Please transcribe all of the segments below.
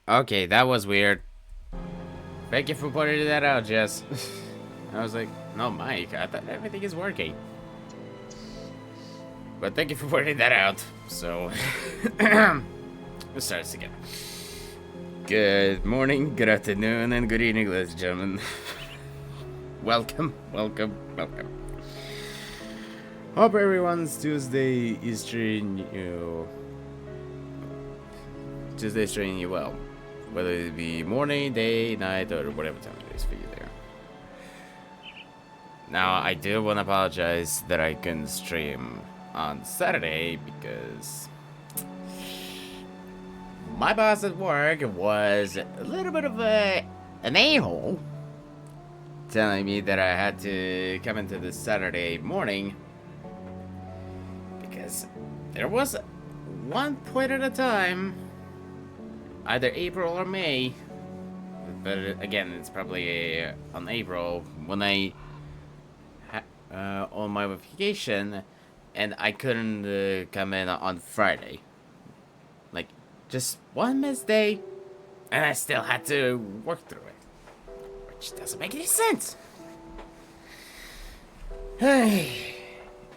Okay, that was weird. Thank you for pointing that out, Jess. I was like, no, Mike, I thought everything is working. But thank you for pointing that out. So, let's start this again. Good morning, good afternoon, and good evening, ladies and gentlemen. Welcome, welcome, welcome. Hope everyone's Tuesday is treating you well. whether it be morning, day, night, or whatever time it is for you there. Now, I do want to apologize that I couldn't stream on Saturday because my boss at work was a little bit of an a-hole, telling me that I had to come into this Saturday morning because there was one point at a time, either April or May, but again, it's probably on April, when I on my vacation, and I couldn't come in on Friday. Like, just one missed day, and I still had to work through it, which doesn't make any sense. Hey,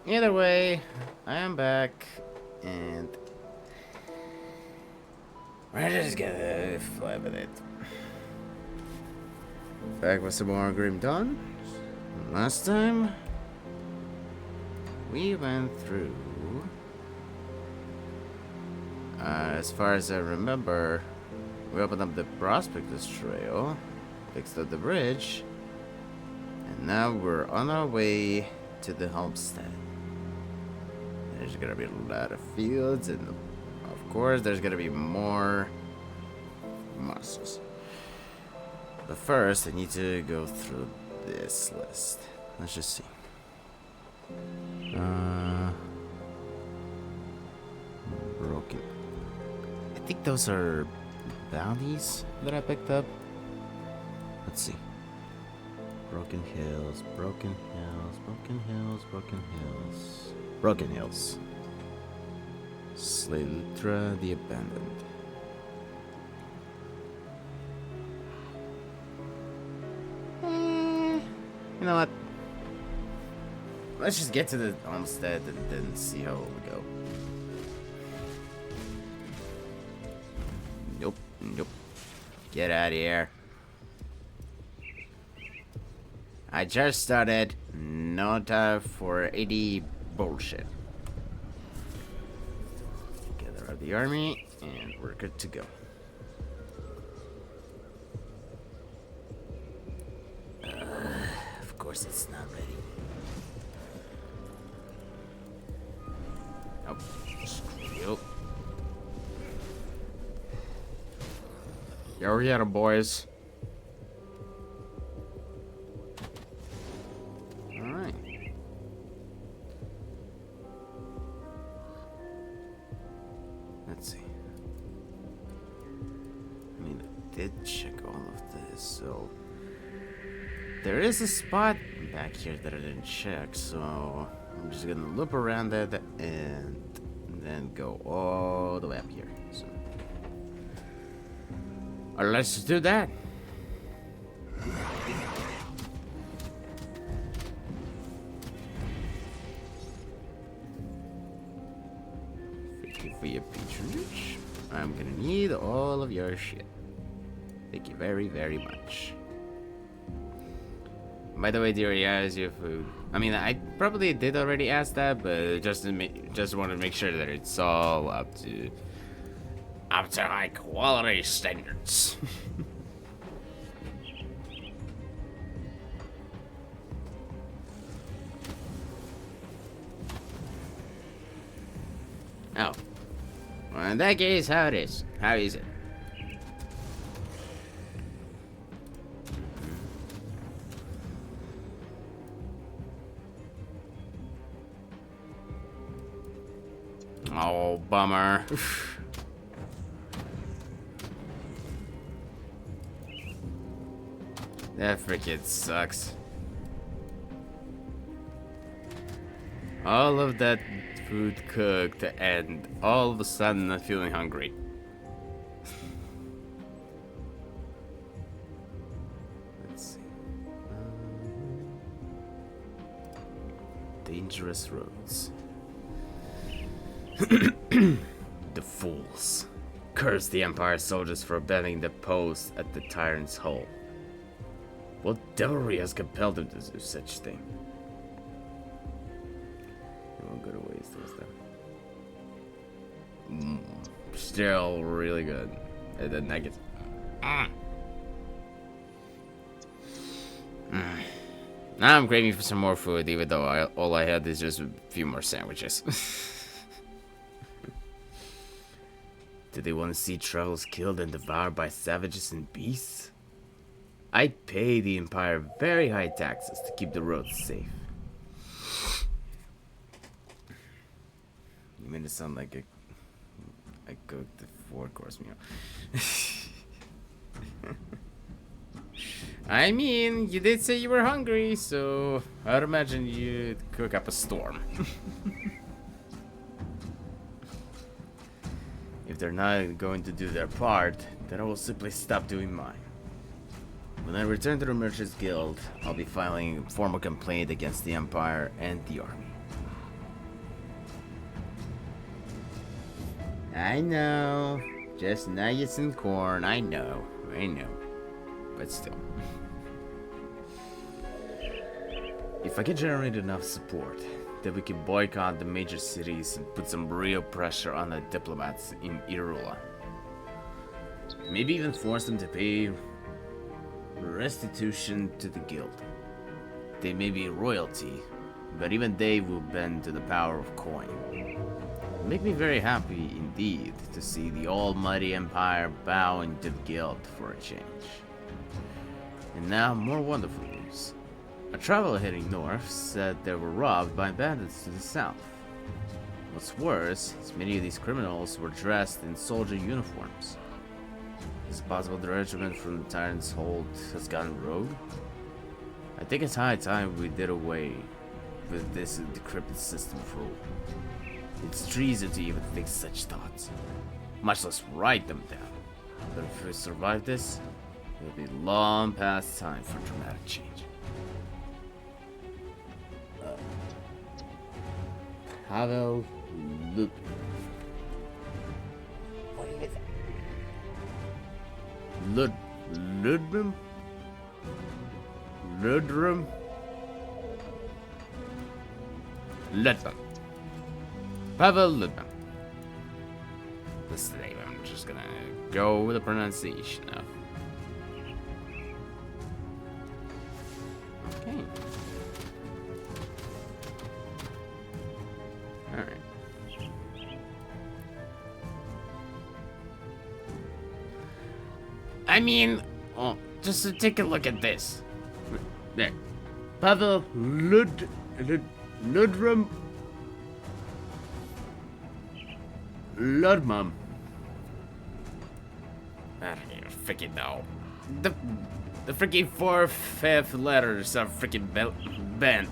either way, I am back, and we're just gonna fly with it. Back with some more Grim Dawn. Last time, we went through, as far as I remember, we opened up the Prospectus Trail, fixed up the bridge, and now we're on our way to the homestead. There's gonna be a lot of fields, and of course there's gonna be more monsters. But first, I need to go through this list. Let's just see. Broken. I think those are bounties that I picked up. Let's see. Broken Hills, Broken Hills, Broken Hills, Broken Hills. Broken Hills. Slytra the Abandoned. You know what? Let's just get to the homestead and then see how we go. Nope, nope. Get out of here. I just started. No time for any bullshit. Gather up the army, and we're good to go. Of course it's not ready. Oh, screw you. Yeah, we got 'em, boys. Alright. Let's see. I mean, I did check all of this, so there is a spot back here that I didn't check, so I'm just gonna loop around it and then go all the way up here. So, let's just do that. Thank you for your patronage. I'm gonna need all of your shit. Thank you very, very much. By the way, dear, yeah, is your food? I mean, I probably did already ask that, but just want to make sure that it's all up to high quality standards. Oh, well, in that case, how it is? How is it? Oh, bummer. That freaking sucks. All of that food cooked, and all of a sudden I'm feeling hungry. Let's see. Dangerous roads. The fools. Curse the Empire soldiers for abandoning the post at the Tyrant's Hole. What devilry has compelled them to do such thing? It won't go to waste this time. Still really good. And then I get Mm. Now I'm craving for some more food, even though all I had is just a few more sandwiches. Do they want to see travelers killed and devoured by savages and beasts? I'd pay the Empire very high taxes to keep the roads safe. You made it sound like I cooked the 4-course meal. I mean, you did say you were hungry, so I'd imagine you'd cook up a storm. If they're not going to do their part, then I will simply stop doing mine. When I return to the Merchants Guild, I'll be filing a formal complaint against the Empire and the army. I know. Just nuggets and corn. I know. But still. If I can generate enough support, then we can boycott the major cities and put some real pressure on the diplomats in Irula. Maybe even force them to pay restitution to the guild. They may be royalty, but even they will bend to the power of coin. It make me very happy indeed to see the almighty empire bowing to the guild for a change. And now more wonderful news. A traveler heading north said they were robbed by bandits to the south. What's worse is many of these criminals were dressed in soldier uniforms. Is it possible the regiment from the Tyrant's Hold has gone rogue? I think it's high time we did away with this decrepit system of rule. It's treason to even think such thoughts, much less write them down. But if we survive this, it'll be long past time for dramatic change. Pavel Lupin. What is it? Ludrum? Ludrum? Ludman. Pavel Ludman. This is the name. I'm just gonna go with the pronunciation of. Okay. Alright. I mean, oh, just to take a look at this. There. Pavel Ludrum Ludmum. I don't even freaking know. The freaking 4/5 letters are freaking bent.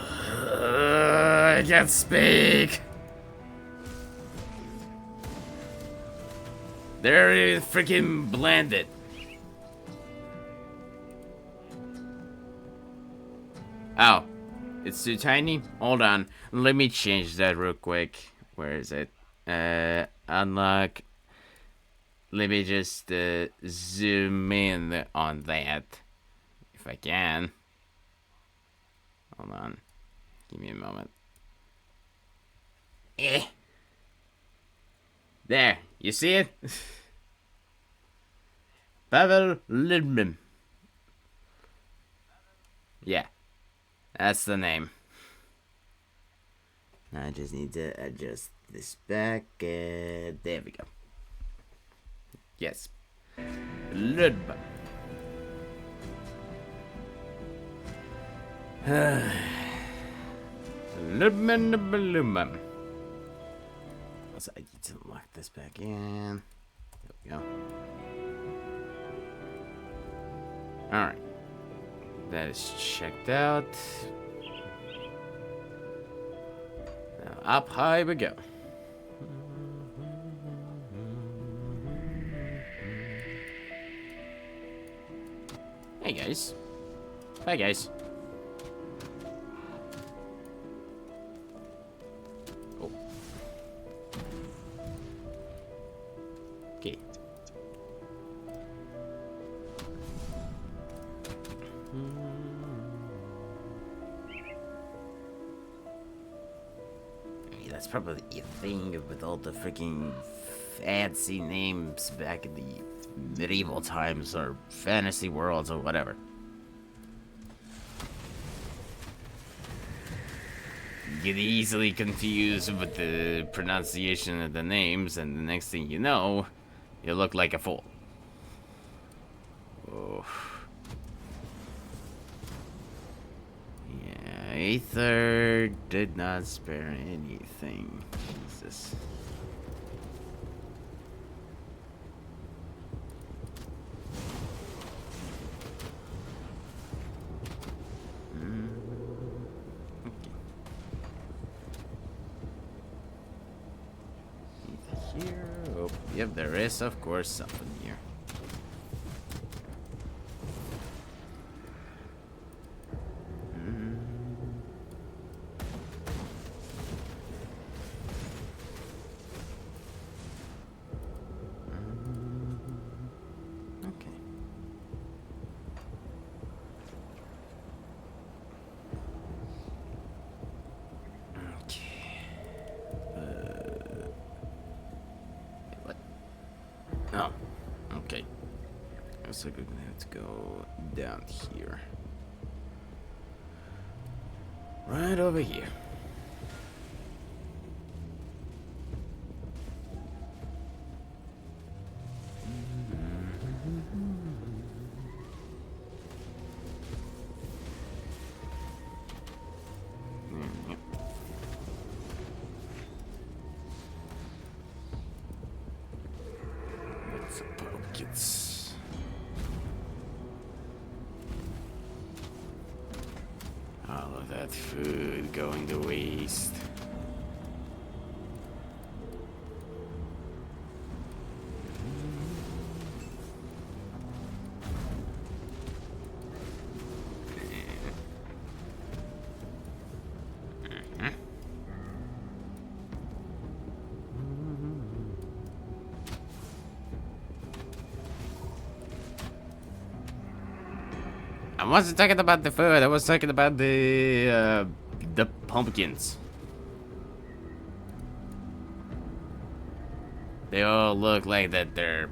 I can't speak. They're freaking blended. Oh, it's too tiny? Hold on. Let me change that real quick. Where is it? Unlock. Let me just zoom in on that. If I can. Hold on. Give me a moment. There. You see it? Pavel Lidman. Yeah. That's the name. I just need to adjust this back. There we go. Yes. Ludman. Ludman. So I need to lock this back in. There we go. Alright. That is checked out. Now up high we go. Hey guys. Bye guys. Oh. Okay. That's probably a thing with all the freaking fancy names back in the medieval times or fantasy worlds or whatever. Get easily confused with the pronunciation of the names, and the next thing you know, you look like a fool. Oh. Yeah, Aether did not spare anything. Jesus. Here. Oh, yep, there is, of course, something here. Okay. Oh, okay. Looks like we're gonna have to go down here. Right over here. Let's pumpkins. All of that food going to waste. I wasn't talking about the food. I was talking about the pumpkins. They all look like that they're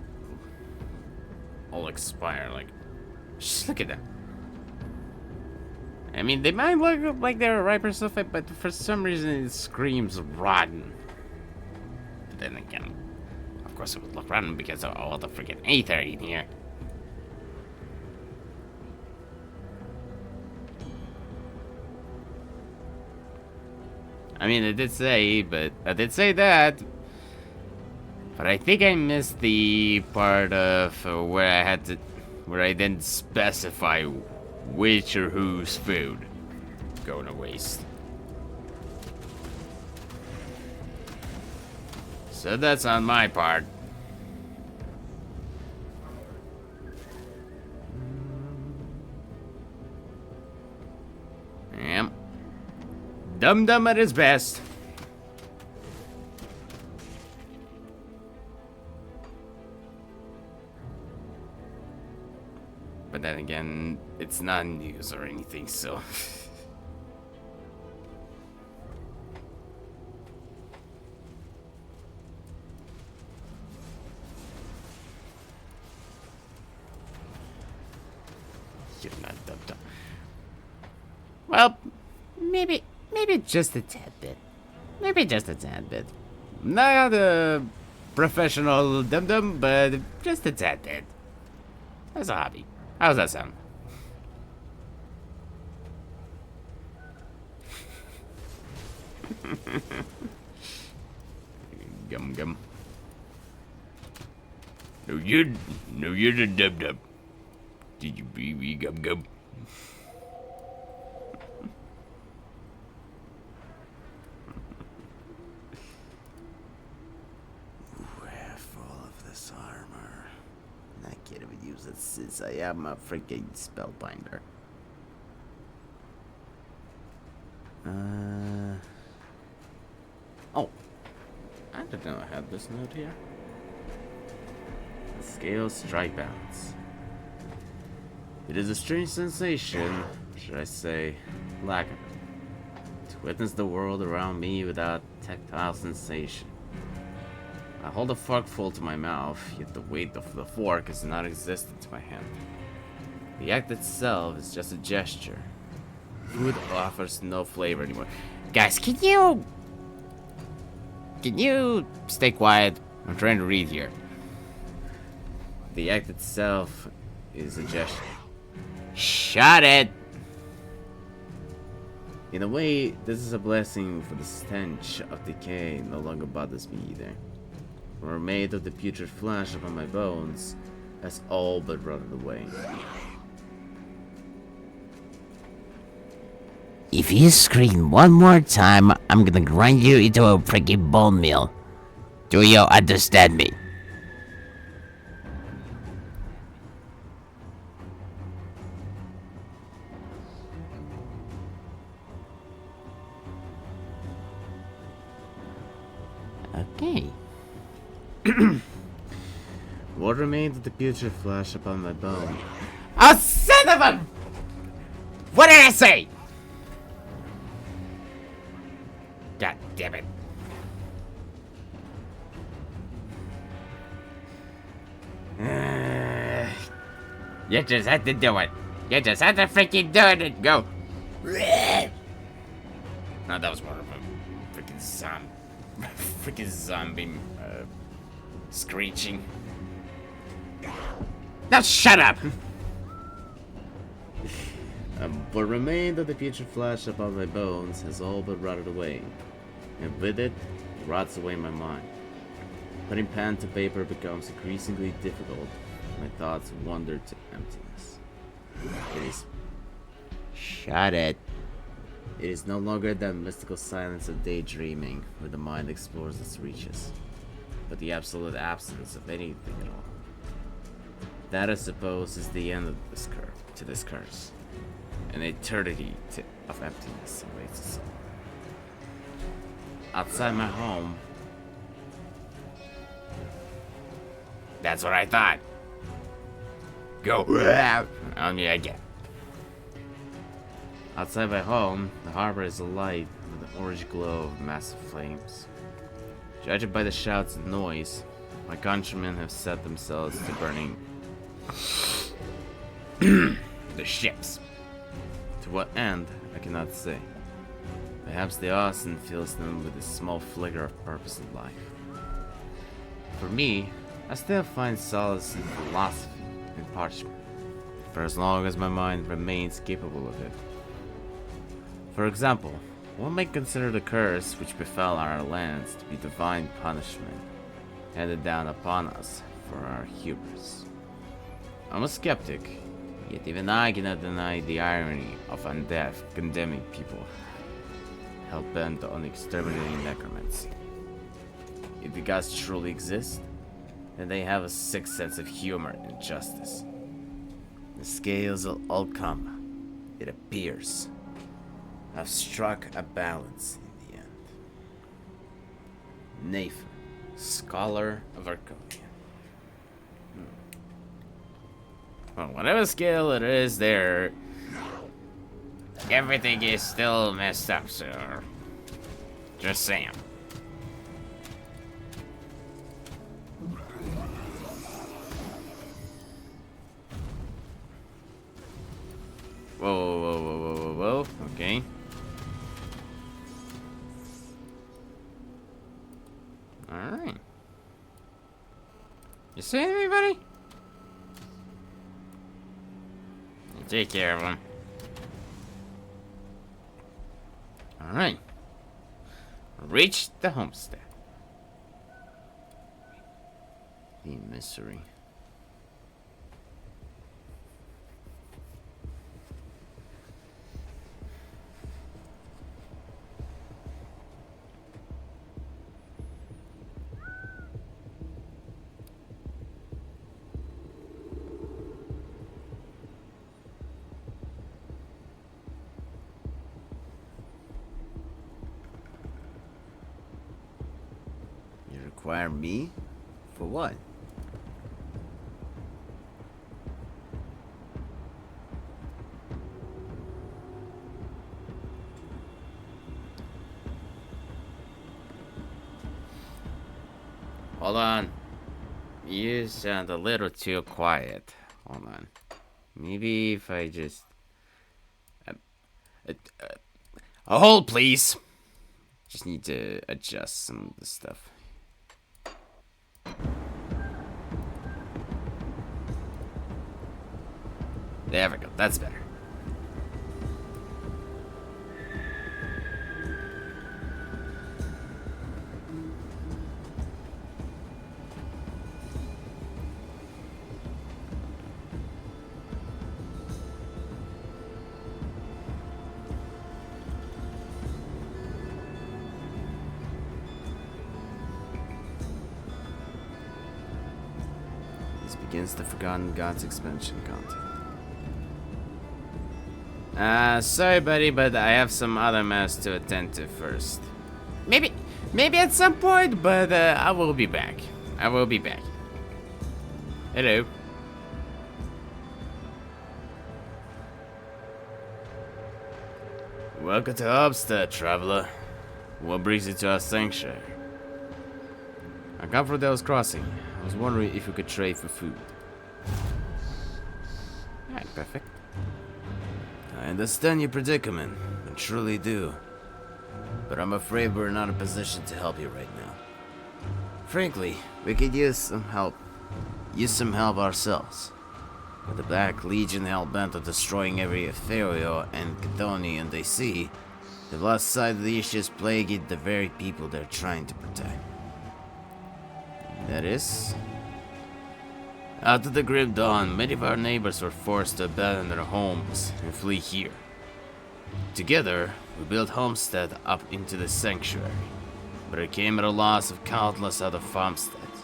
all expired. Like, just look at them. I mean, they might look like they're ripe or stuff, but for some reason it screams rotten. But then again, of course it would look rotten because of all the freaking aether in here. I mean, I did say that, but I think I missed the part of where I didn't specify which or whose food going to waste. So that's on my part. Yep. Dum-dum at his best. But then again, it's not news or anything, so... You're not dum-dum. Well, maybe just a tad bit. Maybe just a tad bit. Not a professional dum-dum, but just a tad bit. As a hobby. How's that sound? Gum gum. No, you're the dum-dum. Did you be me gum gum? Since I am a freaking spellbinder. Oh, I didn't know I had this note here. The scale strike balance. It is a strange sensation, should I say, lack of it, to witness the world around me without tactile sensation. I hold a forkful to my mouth, yet the weight of the fork is non-existent to my hand. The act itself is just a gesture. Food offers no flavor anymore. Guys, can you stay quiet? I'm trying to read here. The act itself is a gesture. Shut it! In a way, this is a blessing, for the stench of decay no longer bothers me either. The remains of the putrid flesh upon my bones has all but rotted away. If you scream one more time, I'm gonna grind you into a freaking bone meal. Do you understand me? Okay. What remains of the putrid flesh upon my bone? Oh, son of a... What did I say? God damn it. You just had to do it. You just had to freaking do it and go. No, that was more of a freaking zombie screeching. Now shut up. What remained of the putrid flesh upon my bones has all but rotted away, and with it, rots away my mind. Putting pen to paper becomes increasingly difficult. My thoughts wander to emptiness. It is... Shut it. It is no longer that mystical silence of daydreaming, where the mind explores its reaches, but the absolute absence of anything at all. That, I suppose, is the end of this curse. An eternity of emptiness awaits us all. Outside my home... That's what I thought. Go. On me again. Outside my home, the harbor is alight with an orange glow of massive flames. Judging by the shouts and noise, my countrymen have set themselves to burning The ships. To what end, I cannot say. Perhaps the Austin fills them with a small flicker of purpose in life. For me, I still find solace in philosophy and parchment, for as long as my mind remains capable of it. For example, one may consider the curse which befell our lands to be divine punishment, handed down upon us for our hubris. I'm a skeptic, yet even I cannot deny the irony of undeath condemning people hell-bent on exterminating necromancy. If the gods truly exist, then they have a sick sense of humor and justice. The scales will all come, it appears. I've struck a balance in the end. Nathan, scholar of Arconia. Well, whatever skill it is there, everything is still messed up, so just saying. Whoa, okay. Alright. You see anybody? Take care of him. Alright. Reach the homestead. The misery. Require me? For what? Hold on. You sound a little too quiet. Hold on. Maybe if I just... a hold, please. Just need to adjust some of the stuff. There we go. That's better. This begins the Forgotten Gods expansion content. Sorry buddy, but I have some other matters to attend to first. Maybe at some point, but I will be back. I will be back. Hello. Welcome to Hubstead, traveler. What brings you to our sanctuary? I come from Dell's Crossing. I was wondering if we could trade for food. Alright, perfect. I understand your predicament. I truly do. But I'm afraid we're not in a position to help you right now. Frankly, we could use some help. Use some help ourselves. With the Black Legion hell-bent on destroying every Ethereal and Chthonian they see, they've lost sight of the issues plaguing the very people they're trying to protect. That is... After the grim dawn, many of our neighbors were forced to abandon their homes and flee here. Together, we built Homestead up into the sanctuary, but it came at a loss of countless other farmsteads.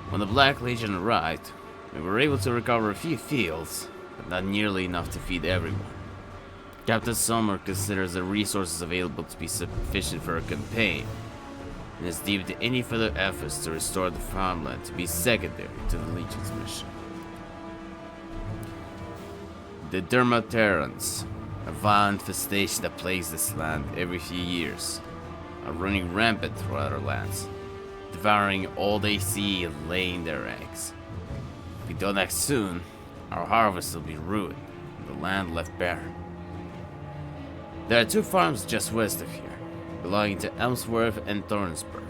When the Black Legion arrived, we were able to recover a few fields, but not nearly enough to feed everyone. Captain Sommer considers the resources available to be sufficient for a campaign, and has deemed any further efforts to restore the farmland to be secondary to the Legion's mission. The Dermaterans, a vile infestation that plagues this land every few years, are running rampant throughout our lands, devouring all they see and laying their eggs. If we don't act soon, our harvest will be ruined and the land left barren. There are 2 farms just west of here, belonging to Elmsworth and Thornsbury,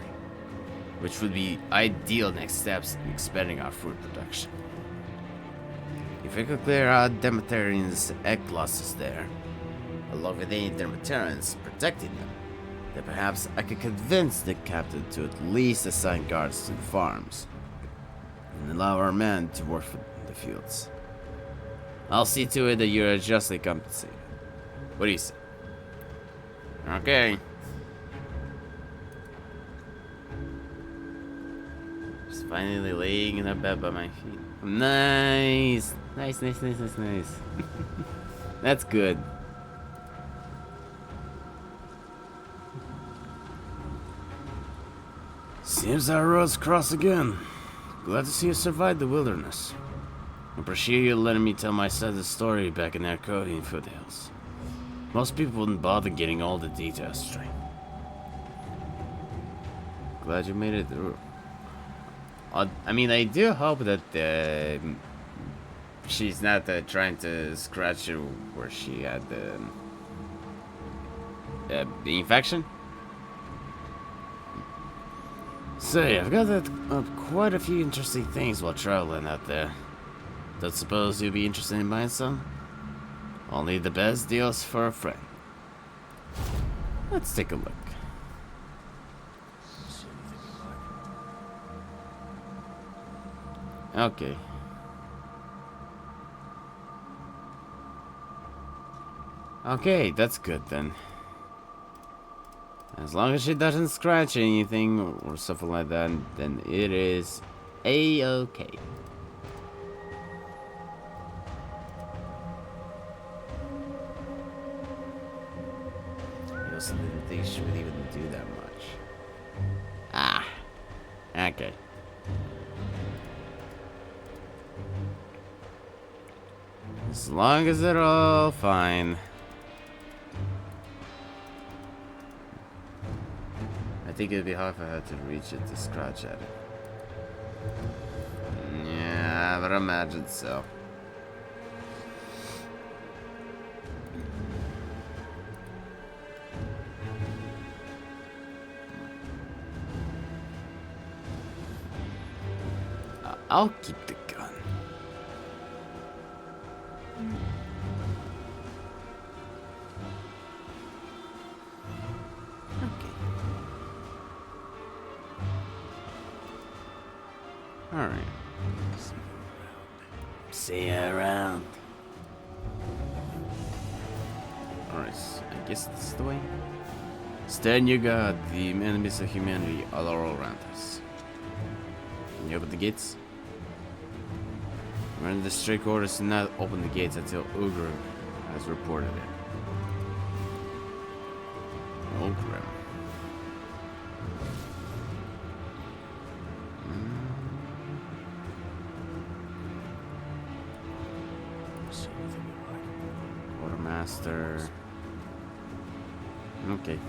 which would be ideal next steps in expanding our food production. If we could clear out Demeterian's egg clusters there, along with any Demeterians protecting them, then perhaps I could convince the captain to at least assign guards to the farms, and allow our men to work for the fields. I'll see to it that you're justly compensated. What do you say? Okay. Just finally laying in a bed by my feet. Nice! Nice. That's good. Seems our roads cross again. Glad to see you survived the wilderness. Appreciate you letting me tell my side of the story back in the Arcadian foothills. Most people wouldn't bother getting all the details straight. Glad you made it through. I mean, I do hope that she's not trying to scratch you where she had the infection. Say, I've got quite a few interesting things while traveling out there. Don't suppose you'd be interested in buying some? Only the best deals for a friend. Let's take a look. Okay. Okay, that's good then. As long as she doesn't scratch anything or something like that, then it is A-okay. I also didn't think she would even do that much. Ah. Okay. As long as they're all fine. think it'd be hard for her to reach it to scratch at it. Yeah, I would imagine so. I'll keep the gun. Okay. Alright. See you around. Alright, I guess this is the way. Stand your guard, the enemies of humanity are all around us. Can you open the gates? We're under strict orders to not open the gates until Ugrim has reported it. Ugrim. Quartermaster. Okay.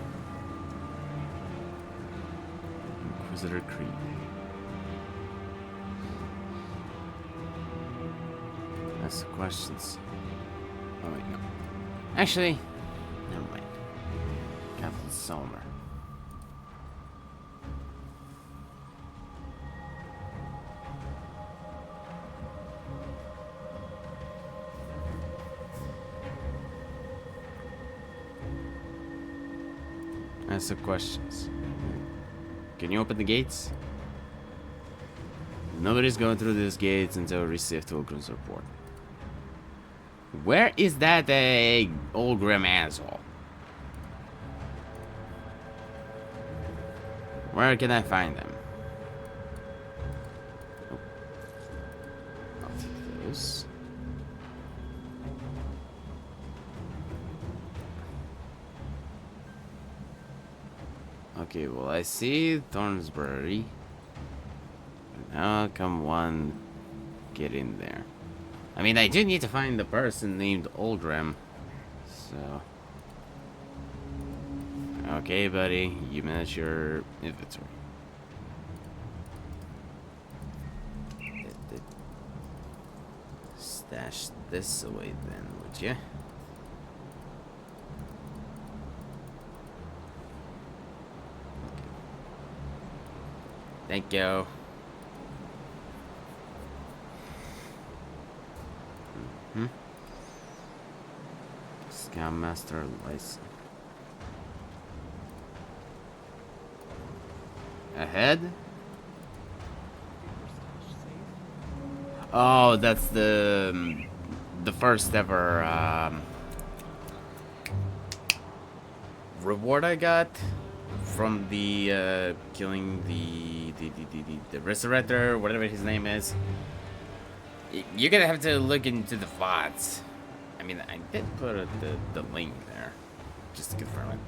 Inquisitor Creed. Ask the questions. Oh wait, no. Actually, never mind. Captain Sommer. Ask the questions. Can you open the gates? Nobody's going through these gates until we receive Tulgrim's report. Where is that Ulgrim asshole? Where can I find them? Oh. I'll take those. Okay, well I see Thornsbury. Now come one, get in there. I mean, I do need to find the person named Uldrim, so... Okay, buddy, you manage your inventory. Stash this away then, would you? Thank you. Scoutmaster license. Ahead? Oh, that's the first ever reward I got from the killing the resurrector, whatever his name is. You're gonna have to look into the VODs. I mean, I did put the link there, just to confirm it.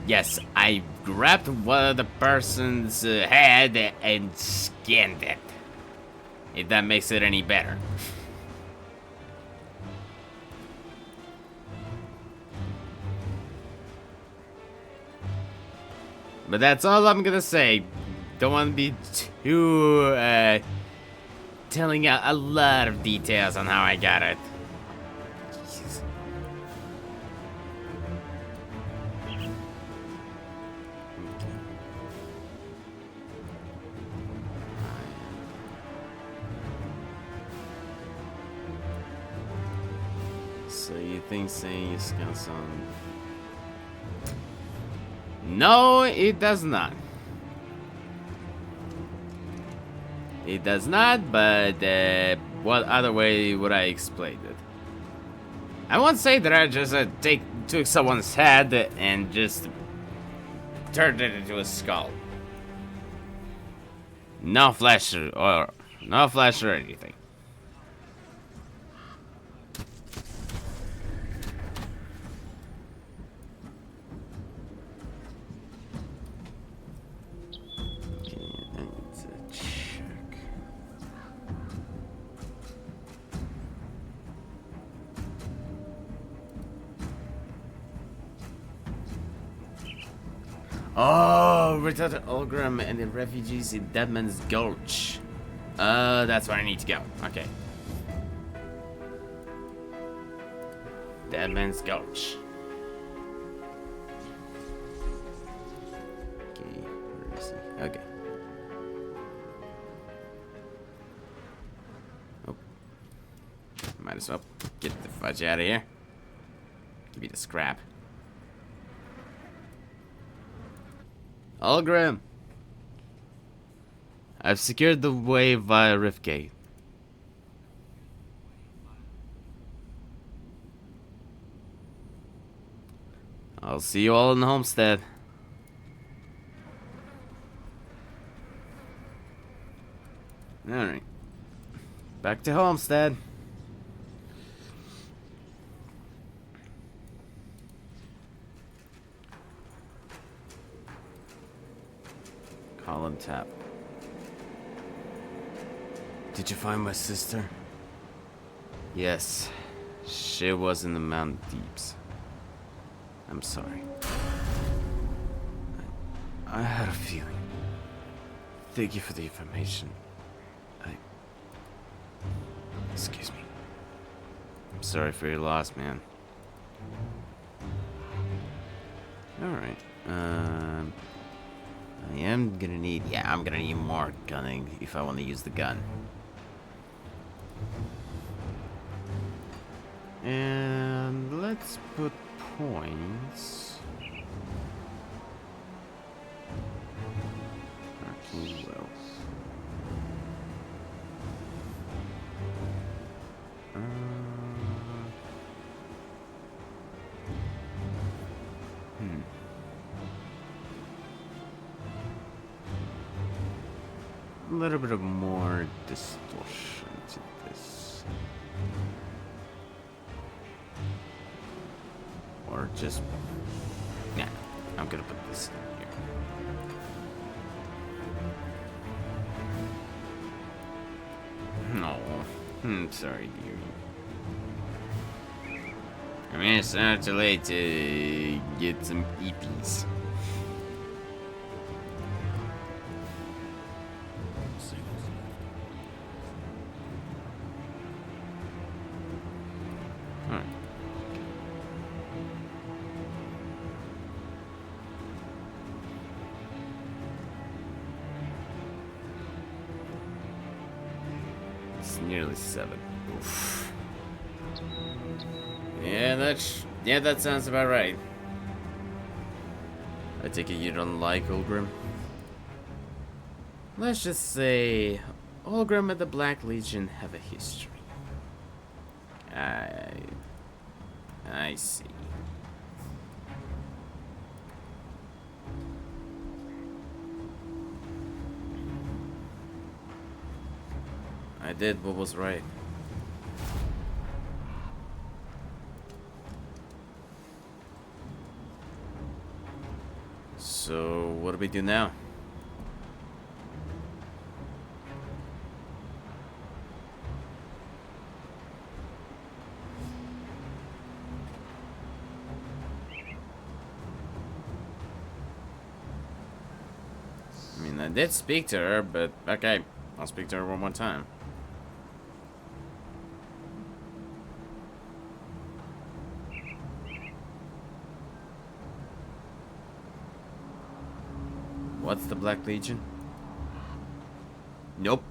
Yes, I grabbed one of the person's head and scanned it. If that makes it any better. But that's all I'm gonna say. Don't want to be too, telling out a lot of details on how I got it. Jeez. So you think saying you got some... No, it does not. It does not, but what other way would I explain it? I won't say that I just took someone's head and just turned it into a skull. No flesh or anything. Oh, return to Olgram and the refugees in Deadman's Gulch. That's where I need to go. Okay. Deadman's Gulch. Okay, where is he? Okay. Oh. Might as well get the fudge out of here. Give me the scrap. Olgram. I've secured the way via Riftgate. I'll see you all in the homestead. Alright. Back to homestead. Call and tap. Did you find my sister? Yes. She was in the mountain deeps. I'm sorry. I had a feeling. Thank you for the information. Excuse me. I'm sorry for your loss, man. Alright. I am gonna need... Yeah, I'm gonna need more gunning if I want to use the gun. And let's put points. Arcane Wells. A little bit of more distortion to this. Or just... Nah, I'm gonna put this in here. No. I'm sorry, dearie. I mean, it's not too late to get some EPs. Nearly 7. Oof. Yeah, that sounds about right. I take it you don't like Olgrim? Let's just say Olgrim and the Black Legion have a history. I see. I did what was right. So, what do we do now? I mean, I did speak to her, but okay, I'll speak to her one more time. What's the Black Legion? Nope.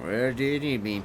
Where do you need me?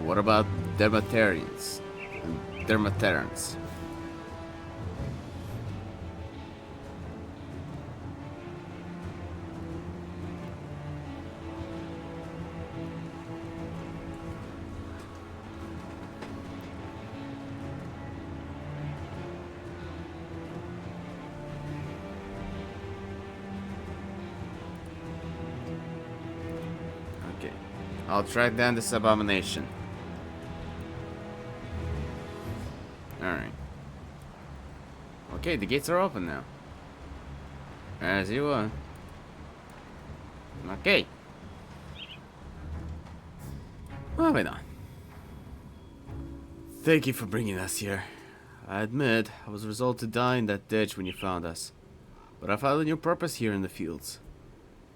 What about Dermatarians and Dermaterans? Okay. I'll track down this abomination. Alright. Okay, the gates are open now. As you want. Okay. Moving on. Thank you for bringing us here. I admit, I was resolved to die in that ditch when you found us. But I found a new purpose here in the fields.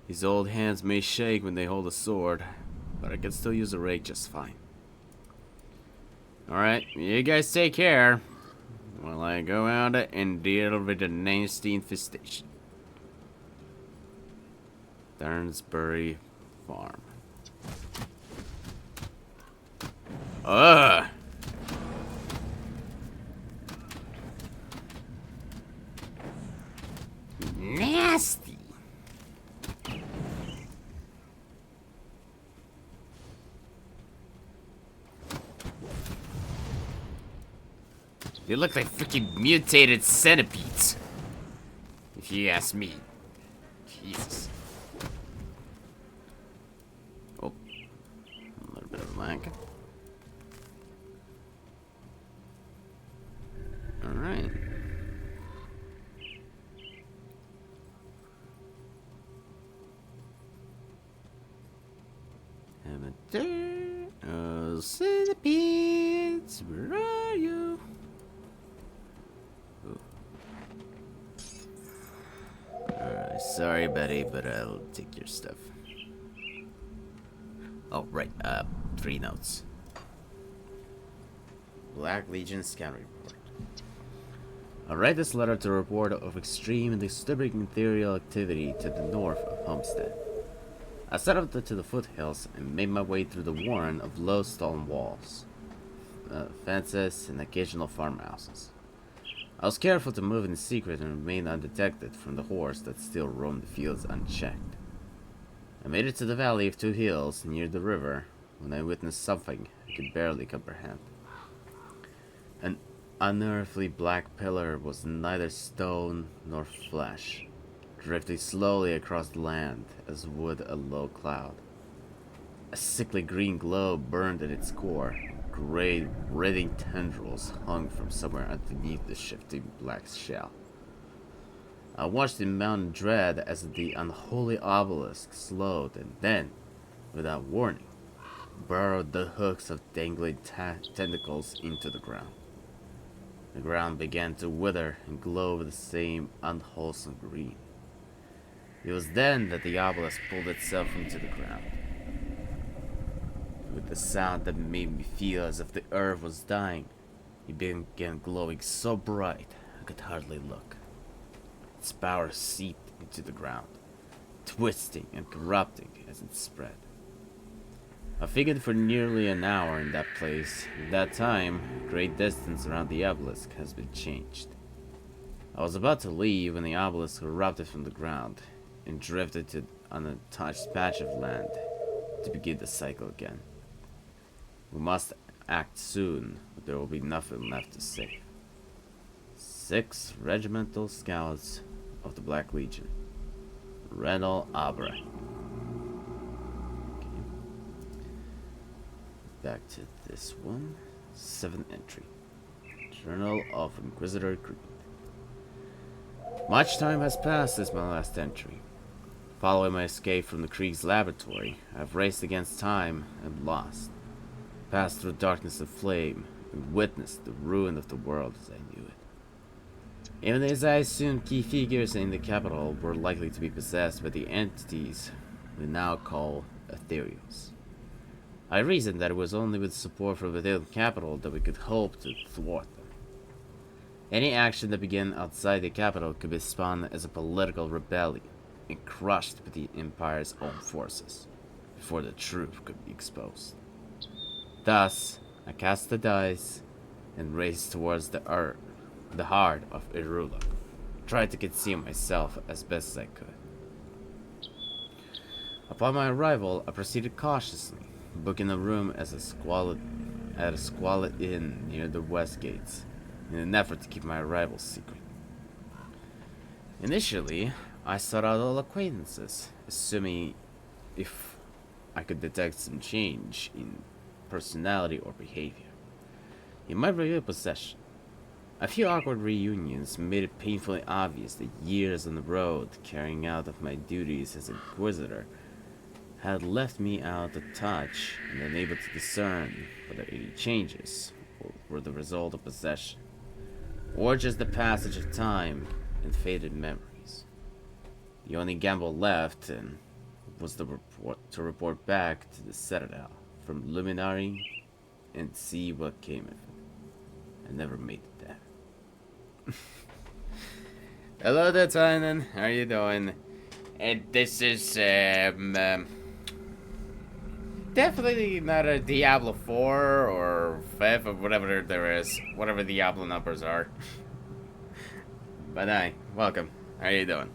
These old hands may shake when they hold a sword, but I can still use a rake just fine. Alright, you guys take care while I go out and deal with the nasty infestation. Darnsbury Farm. Ugh! Nasty! They look like freaking mutated centipedes. If you ask me. Jesus. Oh. A little bit of lag. Alright. Oh, centipedes, where are you? Alright, sorry, buddy, but I'll take your stuff. Oh, right, 3 notes. Black Legion scout report. I write this letter to report of extreme and disturbing ethereal activity to the north of Homestead. I set up to the foothills and made my way through the warren of low stone walls, fences, and occasional farmhouses. I was careful to move in secret and remain undetected from the hordes that still roam the fields unchecked. I made it to the valley of 2 hills near the river when I witnessed something I could barely comprehend. An unearthly black pillar was neither stone nor flesh, drifting slowly across the land as would a low cloud. A sickly green glow burned at its core. Great writhing tendrils hung from somewhere underneath the shifting black shell. I watched in mountain dread as the unholy obelisk slowed and then, without warning, burrowed the hooks of dangling tentacles into the ground. The ground began to wither and glow with the same unwholesome green. It was then that the obelisk pulled itself into the ground. With the sound that made me feel as if the earth was dying, it began glowing so bright I could hardly look. Its power seeped into the ground, twisting and corrupting as it spread. I figured for nearly an hour in that place. In that time, great distance around the obelisk has been changed. I was about to leave when the obelisk erupted from the ground and drifted to an untouched patch of land to begin the cycle again. We must act soon, but there will be nothing left to save. 6 regimental scouts of the Black Legion. Reynold Abre. Okay. Back to this one. 7th entry. Journal of Inquisitor Creed. Much time has passed since my last entry. Following my escape from the Krieg's laboratory, I have raced against time and lost. Passed through darkness and flame, and witnessed the ruin of the world as I knew it. Even as I assumed key figures in the capital were likely to be possessed by the entities we now call ethereals. I reasoned that it was only with support from within the capital that we could hope to thwart them. Any action that began outside the capital could be spun as a political rebellion and crushed by the Empire's own forces, before the truth could be exposed. Thus, I cast the dice and raced towards the heart of Irula. Tried to conceal myself as best as I could. Upon my arrival, I proceeded cautiously, booking a room at a squalid inn near the west gates, in an effort to keep my arrival secret. Initially, I sought out all acquaintances, assuming if I could detect some change in personality or behavior. It might reveal possession. A few awkward reunions made it painfully obvious that years on the road carrying out of my duties as Inquisitor had left me out of touch and unable to discern whether any changes were the result of possession, or just the passage of time and faded memories. The only gamble left and was to report back to the Citadel from Luminary and see what came of it. I never made it there. Hello there, Tynan. How are you doing? And this is definitely not a Diablo 4 or 5 or whatever there is, whatever the Diablo numbers are. But hi, welcome. How are you doing?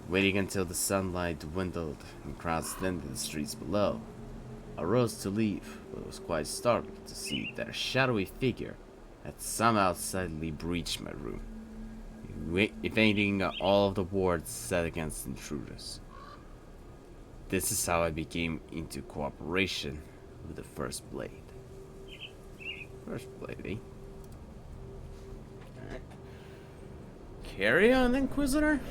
Waiting until the sunlight dwindled and crowds thinned in the streets below, I rose to leave, but was quite startled to see that a shadowy figure had somehow suddenly breached my room, evading all of the wards set against intruders. This is how I became into cooperation with the First Blade. First Blade, eh? Alright. Carry on, Inquisitor?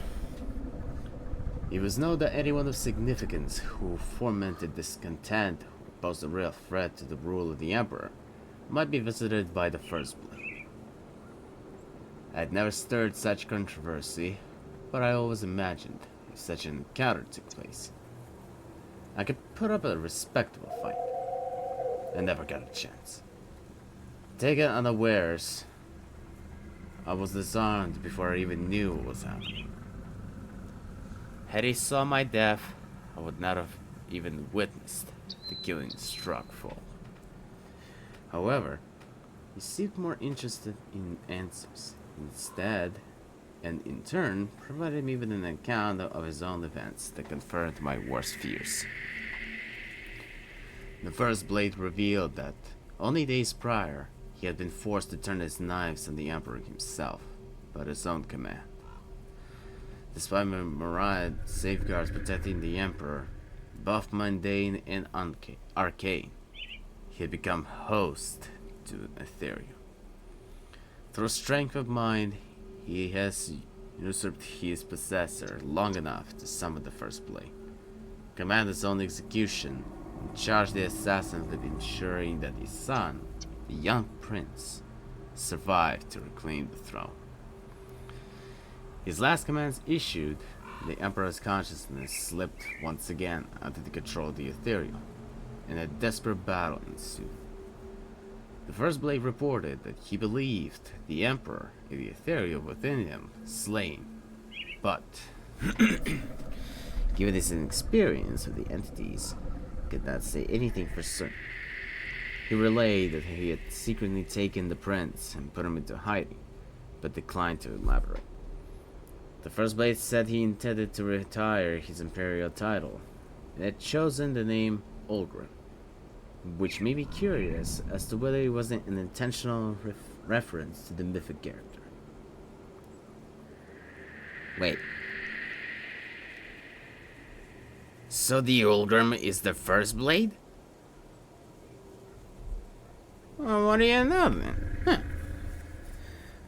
It was known that anyone of significance who fomented discontent or posed a real threat to the rule of the Emperor might be visited by the First Blade. I had never stirred such controversy, but I always imagined if such an encounter took place, I could put up a respectable fight. I never got a chance. Taken unawares, I was disarmed before I even knew what was happening. Had he saw my death, I would not have even witnessed the killing struck full. However, he seemed more interested in answers instead, and in turn provided me with an account of his own events that confirmed my worst fears. The First Blade revealed that only days prior he had been forced to turn his knives on the Emperor himself, by his own command. Despite my myriad safeguards protecting the Emperor, both mundane and arcane, he had become host to Ethereum. Through strength of mind, he has usurped his possessor long enough to summon the First Blade, command his own execution, and charge the assassin with ensuring that his son, the young prince, survived to reclaim the throne. His last commands issued, the Emperor's consciousness slipped once again under the control of the Ethereal, and a desperate battle ensued. The First Blade reported that he believed the Emperor and the Ethereal within him slain, but given his inexperience with the entities, he could not say anything for certain. He relayed that he had secretly taken the prince and put him into hiding, but declined to elaborate. The First Blade said he intended to retire his imperial title, and had chosen the name Ulgrim, which made me curious as to whether it wasn't an intentional reference to the mythic character. Wait. So the Ulgrim is the First Blade? Well, what do you know then? Huh.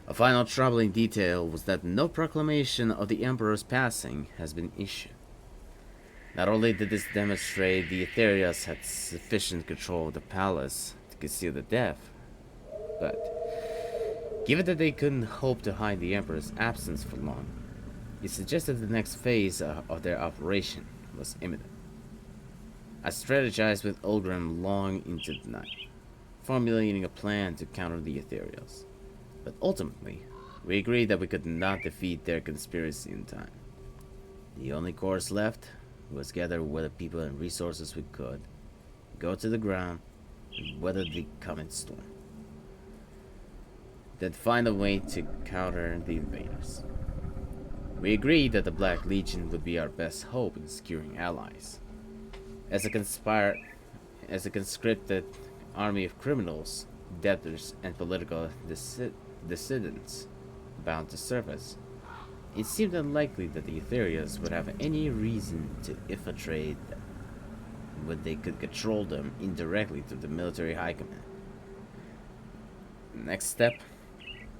A final troubling detail was that no proclamation of the Emperor's passing has been issued. Not only did this demonstrate the Etherias had sufficient control of the palace to conceal the death, but given that they couldn't hope to hide the Emperor's absence for long, it suggested the next phase of their operation was imminent. I strategized with Ulgrim long into the night, formulating a plan to counter the Etherials. But ultimately, we agreed that we could not defeat their conspiracy in time. The only course left was gather what people and resources we could, go to the ground, and weather the coming storm. Then find a way to counter the invaders. We agreed that the Black Legion would be our best hope in securing allies. As a conscripted army of criminals, debtors, and political dissidents bound to serve us, it seemed unlikely that the Etherians would have any reason to infiltrate them when they could control them indirectly through the military high command. The next step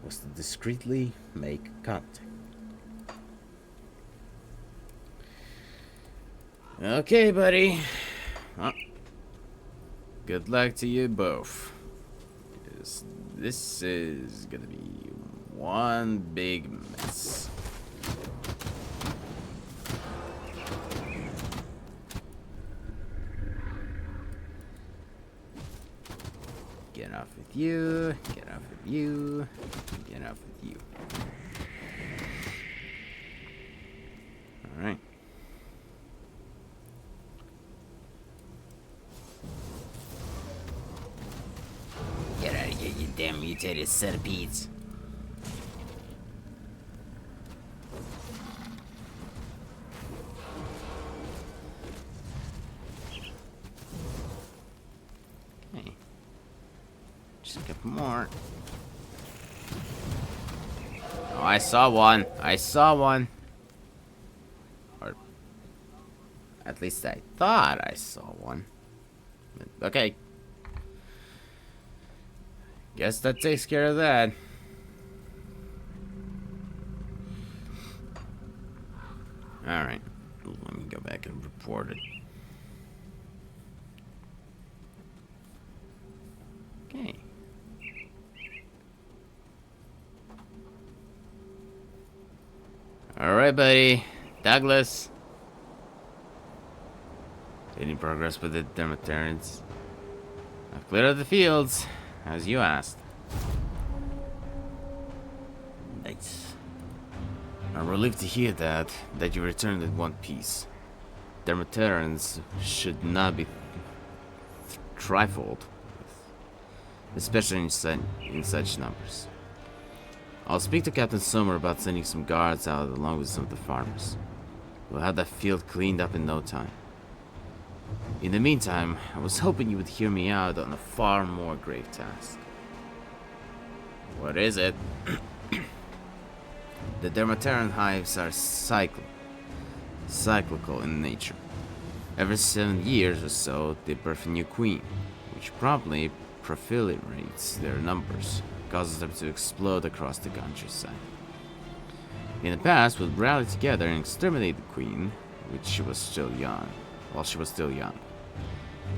was to discreetly make contact. Okay, buddy. Well, good luck to you both. This is gonna be one big mess. Get off with you, get off with you, get off with you. Alright. Get out of here, you damn mutated centipedes. Okay. Just a couple more. Oh, I saw one. I saw one. Or at least I thought I saw one. But, okay. Guess that takes care of that. Alright. Let me go back and report it. Okay. Alright, buddy. Douglas. Any progress with the Dermatarians? I've cleared out the fields, as you asked. Nice. I'm relieved to hear that you returned in one piece. Dermatarians should not be trifled with, especially in such numbers. I'll speak to Captain Sommer about sending some guards out along with some of the farmers. We'll have that field cleaned up in no time. In the meantime, I was hoping you would hear me out on a far more grave task. What is it? The Dermataran hives are cyclical in nature. Every 7 years or so, they birth a new queen, which promptly proliferates their numbers, causes them to explode across the countryside. In the past, we'd rally together and exterminate the queen, while she was still young.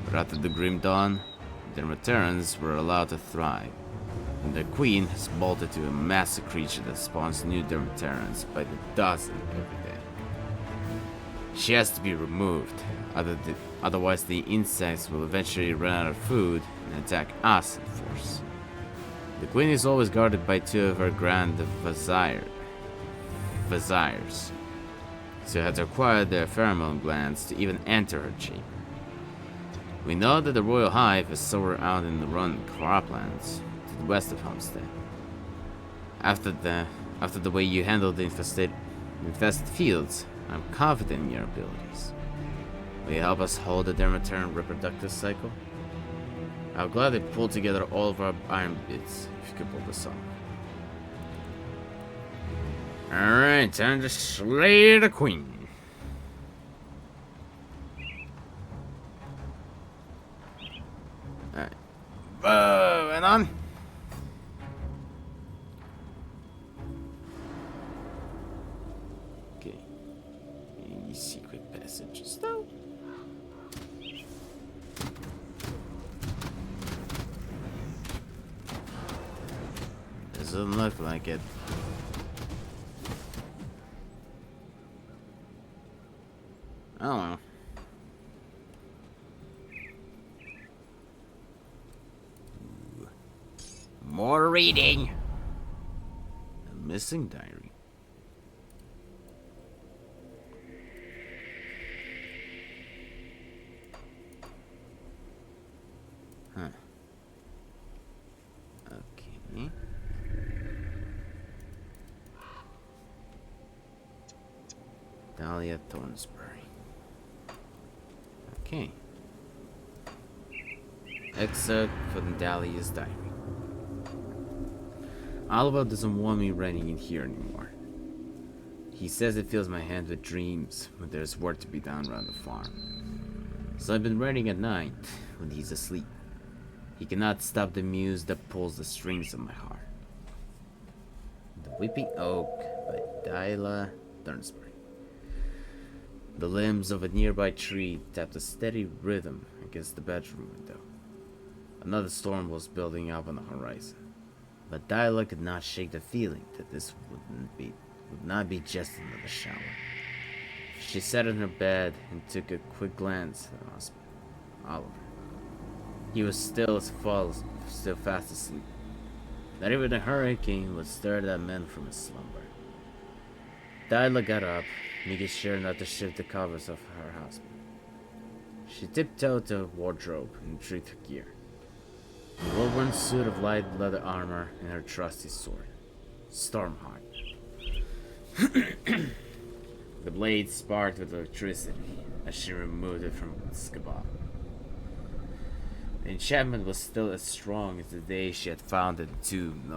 But after the grim dawn, the Dermatarans were allowed to thrive, and their queen has bolted to a massive creature that spawns new Dermatarans by the dozen every day. She has to be removed, otherwise the insects will eventually run out of food and attack us in force. The queen is always guarded by 2 of her grand viziers, so had to acquire their pheromone glands to even enter her chamber. We know that the royal hive is somewhere out in the farmlands to the west of Homestead. After the way you handled the infested fields, I'm confident in your abilities. Will you help us hold the Dermataran reproductive cycle? I'll gladly pull together all of our iron bits if you could pull this off. Alright, time to slay the queen. Alright. And on. Okay. Any secret passages though? Doesn't look like it. Oh well. More reading. A missing diary. Huh. Okay. Dahlia Thornsbury. Okay. Excerpt from Dahlia's diary. Oliver doesn't want me running in here anymore. He says it fills my head with dreams when there's work to be done around the farm. So I've been writing at night when he's asleep. He cannot stop the muse that pulls the strings of my heart. The Weeping Oak by Dahlia Thornsbury. The limbs of a nearby tree tapped a steady rhythm against the bedroom window. Another storm was building up on the horizon, but Dahlia could not shake the feeling that this would not be just another shower. She sat in her bed and took a quick glance at her husband, Oliver. He was still fast asleep. Not even a hurricane would stir that man from his slumber. Dahlia got up, making sure not to shift the covers of her husband. She tiptoed to her wardrobe and retrieved her gear. A well-worn suit of light leather armor and her trusty sword, Stormheart. The blade sparked with electricity as she removed it from its cabal. The enchantment was still as strong as the day she had found the tomb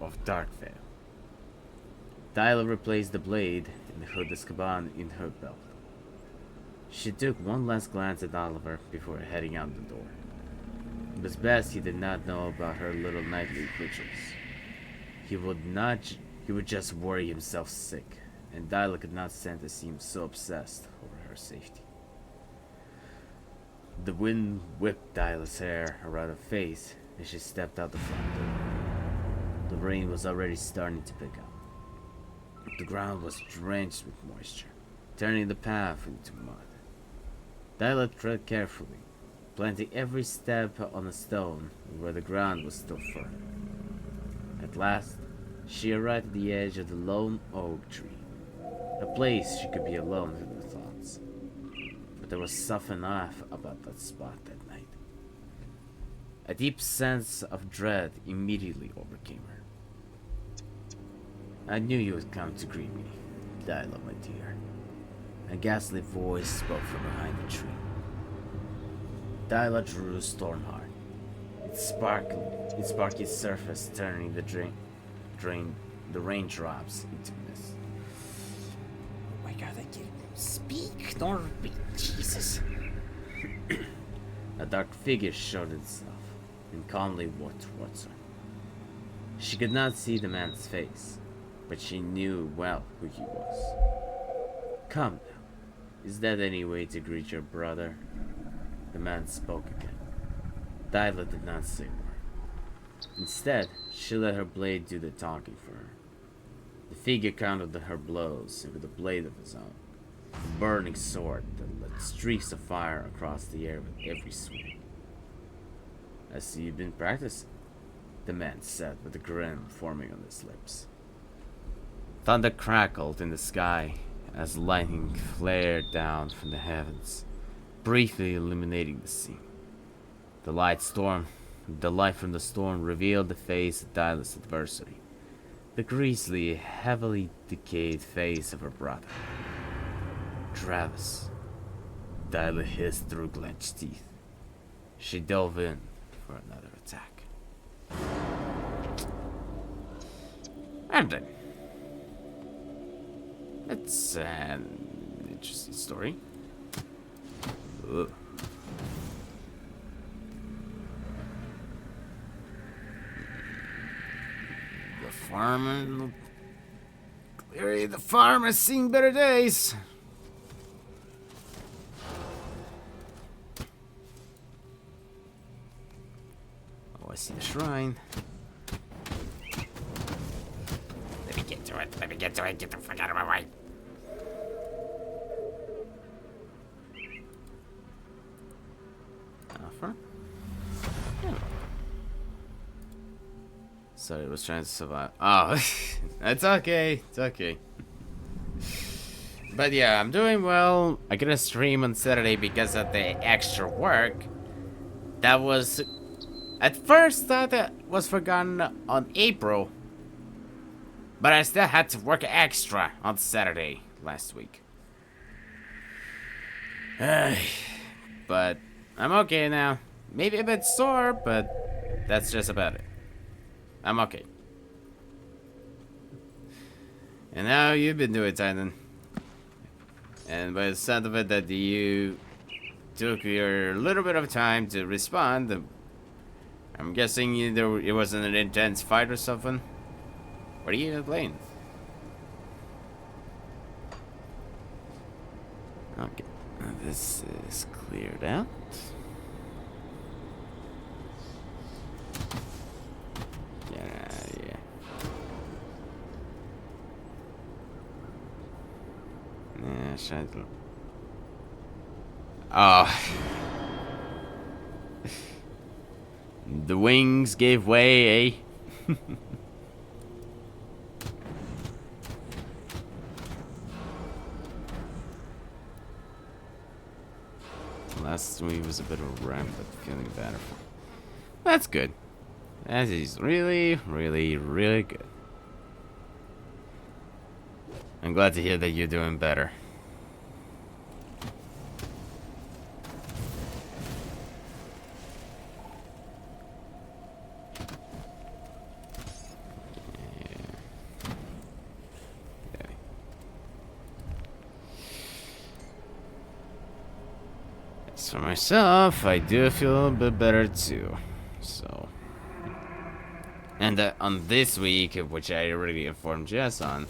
of Darkvale. Dahlia replaced the blade and hooked the scabbard in her belt. She took one last glance at Oliver before heading out the door. It was best he did not know about her little nightly rituals. He would just worry himself sick, and Dahlia could not stand to see him so obsessed over her safety. The wind whipped Dahlia's hair around her face as she stepped out the front door. The rain was already starting to pick up. The ground was drenched with moisture, turning the path into mud. Dahlia tread carefully, planting every step on a stone where the ground was still firm. At last, she arrived at the edge of the lone oak tree, a place she could be alone with her thoughts. But there was something enough about that spot that night. A deep sense of dread immediately overcame her. I knew you would come to greet me, Dahlia, my dear. A ghastly voice spoke from behind the tree. Dahlia drew Stormheart, its sparky surface turning the raindrops into mist. Oh my god, I can't speak nor repeat. Jesus. A dark figure showed itself and calmly walked towards her. She could not see the man's face, but she knew well who he was. Come now, is that any way to greet your brother? The man spoke again. Dahlia did not say a word. Instead, she let her blade do the talking for her. The figure counted her blows with a blade of his own, a burning sword that lit streaks of fire across the air with every swing. I see you've been practicing, the man said with a grin forming on his lips. Thunder crackled in the sky as lightning flared down from the heavens, briefly illuminating the scene. The light from the storm revealed the face of Dahlia's adversary, the grisly, heavily decayed face of her brother. Travis. Dahlia hissed through clenched teeth. She dove in for another attack. And then, that's an interesting story. Ugh. Clearly the farm has seen better days. Oh, I see the shrine. Let me get to it. Get the fuck out of my way. Offer? Yeah. Sorry, I was trying to survive. Oh, it's okay. It's okay. But yeah, I'm doing well. I gonna stream on Saturday because of the extra work. That was At first, thought it was forgotten on April, but I still had to work extra on Saturday last week. But I'm okay now. Maybe a bit sore, but that's just about it. I'm okay. And now you've been doing Titan. And by the sound of it that you took your little bit of time to respond, I'm guessing it wasn't an intense fight or something. What are you even playing? Okay, this is cleared out. Get out of here. Yeah, shut up. Oh. The wings gave way, eh? Last week was a bit of a ramp, but feeling better. That's good. That is really, really, really good. I'm glad to hear that you're doing better. As for myself, I do feel a bit better too. So, and on this week, which I already informed Jess on,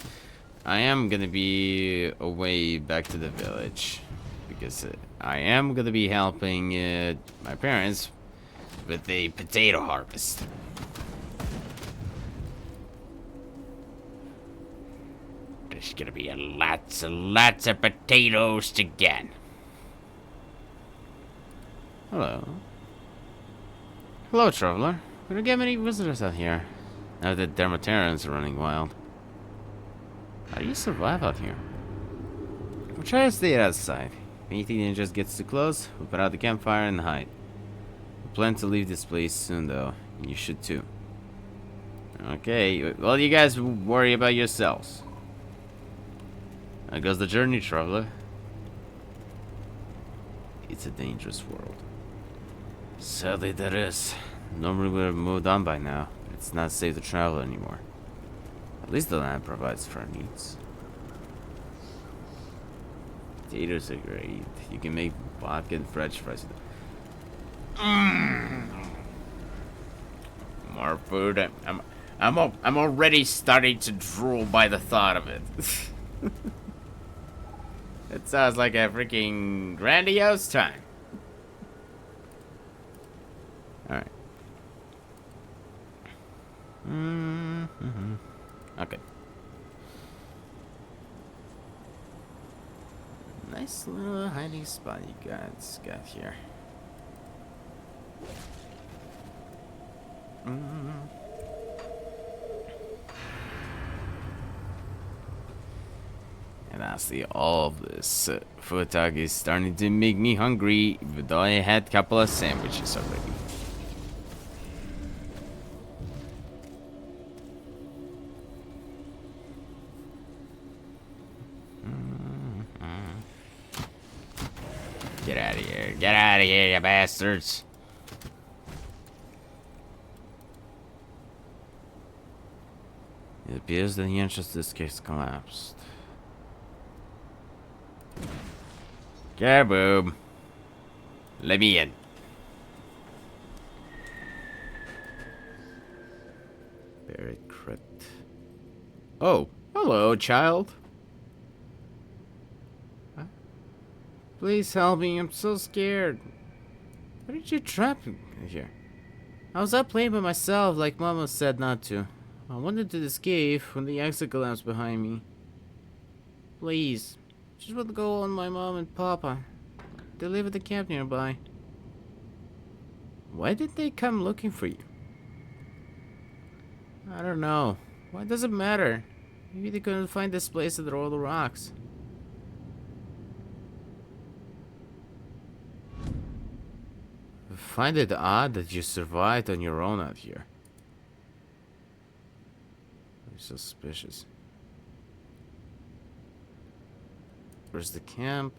I am gonna be away back to the village because I am gonna be helping my parents with the potato harvest. There's gonna be lots and lots of potatoes to get. Hello. Hello, traveler. We don't get many visitors out here. Now that Dermatarians are running wild. How do you survive out here? We'll try to stay outside. If anything just gets too close, we'll put out the campfire and hide. We plan to leave this place soon, though. And you should too. Okay, well, you guys worry about yourselves. How goes the journey, traveler? It's a dangerous world. Sadly, that is. Normally would have moved on by now, but it's not safe to travel anymore. At least the land provides for our needs. Potatoes are great. You can make vodka and French fries. More food. I'm already starting to drool by the thought of it. It sounds like a freaking grandiose time. Alright. Okay. Nice little hiding spot you guys got here. And honestly, all of this food talk is starting to make me hungry, even though I had a couple of sandwiches already. Get out of here. Get out of here, you bastards. It appears that the entrance to this case collapsed. Kaboom. Let me in. Buried crypt. Oh, hello, child. Huh? Please help me, I'm so scared. Why did you trap me here? I was out playing by myself like Mama said not to. I wanted to escape when the exit collapsed behind me. Please, just want to go on my mom and papa. They live at the camp nearby. Why did they come looking for you? I don't know. Why does it matter? Maybe they couldn't find this place under all the rocks. find it odd that you survived on your own out here. You're suspicious. Where's the camp?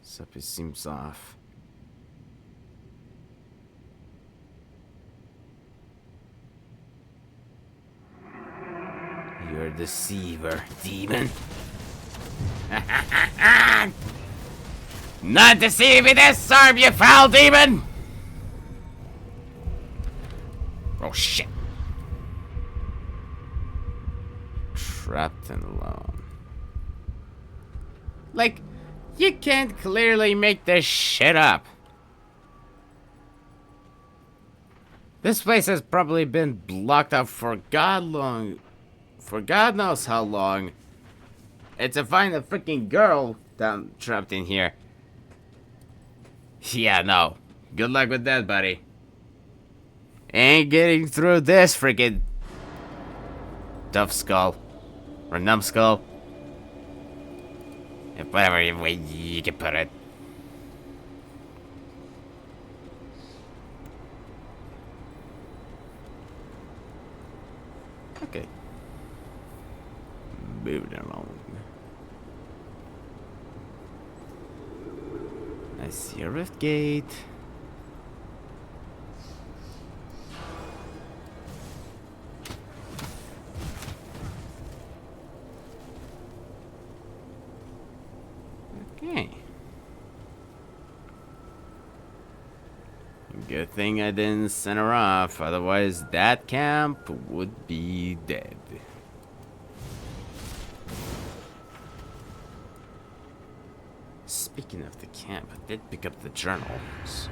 Something seems off. You're a deceiver, demon. Not deceive me this time, you foul demon! Oh shit. Trapped and alone. Like, you can't clearly make this shit up. This place has probably been blocked up for God knows how long. And to find a freaking girl down trapped in here. Yeah, no. Good luck with that, buddy. Ain't getting through this freaking tough skull. Or numbskull. Whatever way you can put it. Okay. Moving along. I see a rift gate. Okay. Good thing I didn't send her off, otherwise that camp would be dead. Speaking of the camp, I did pick up the journals.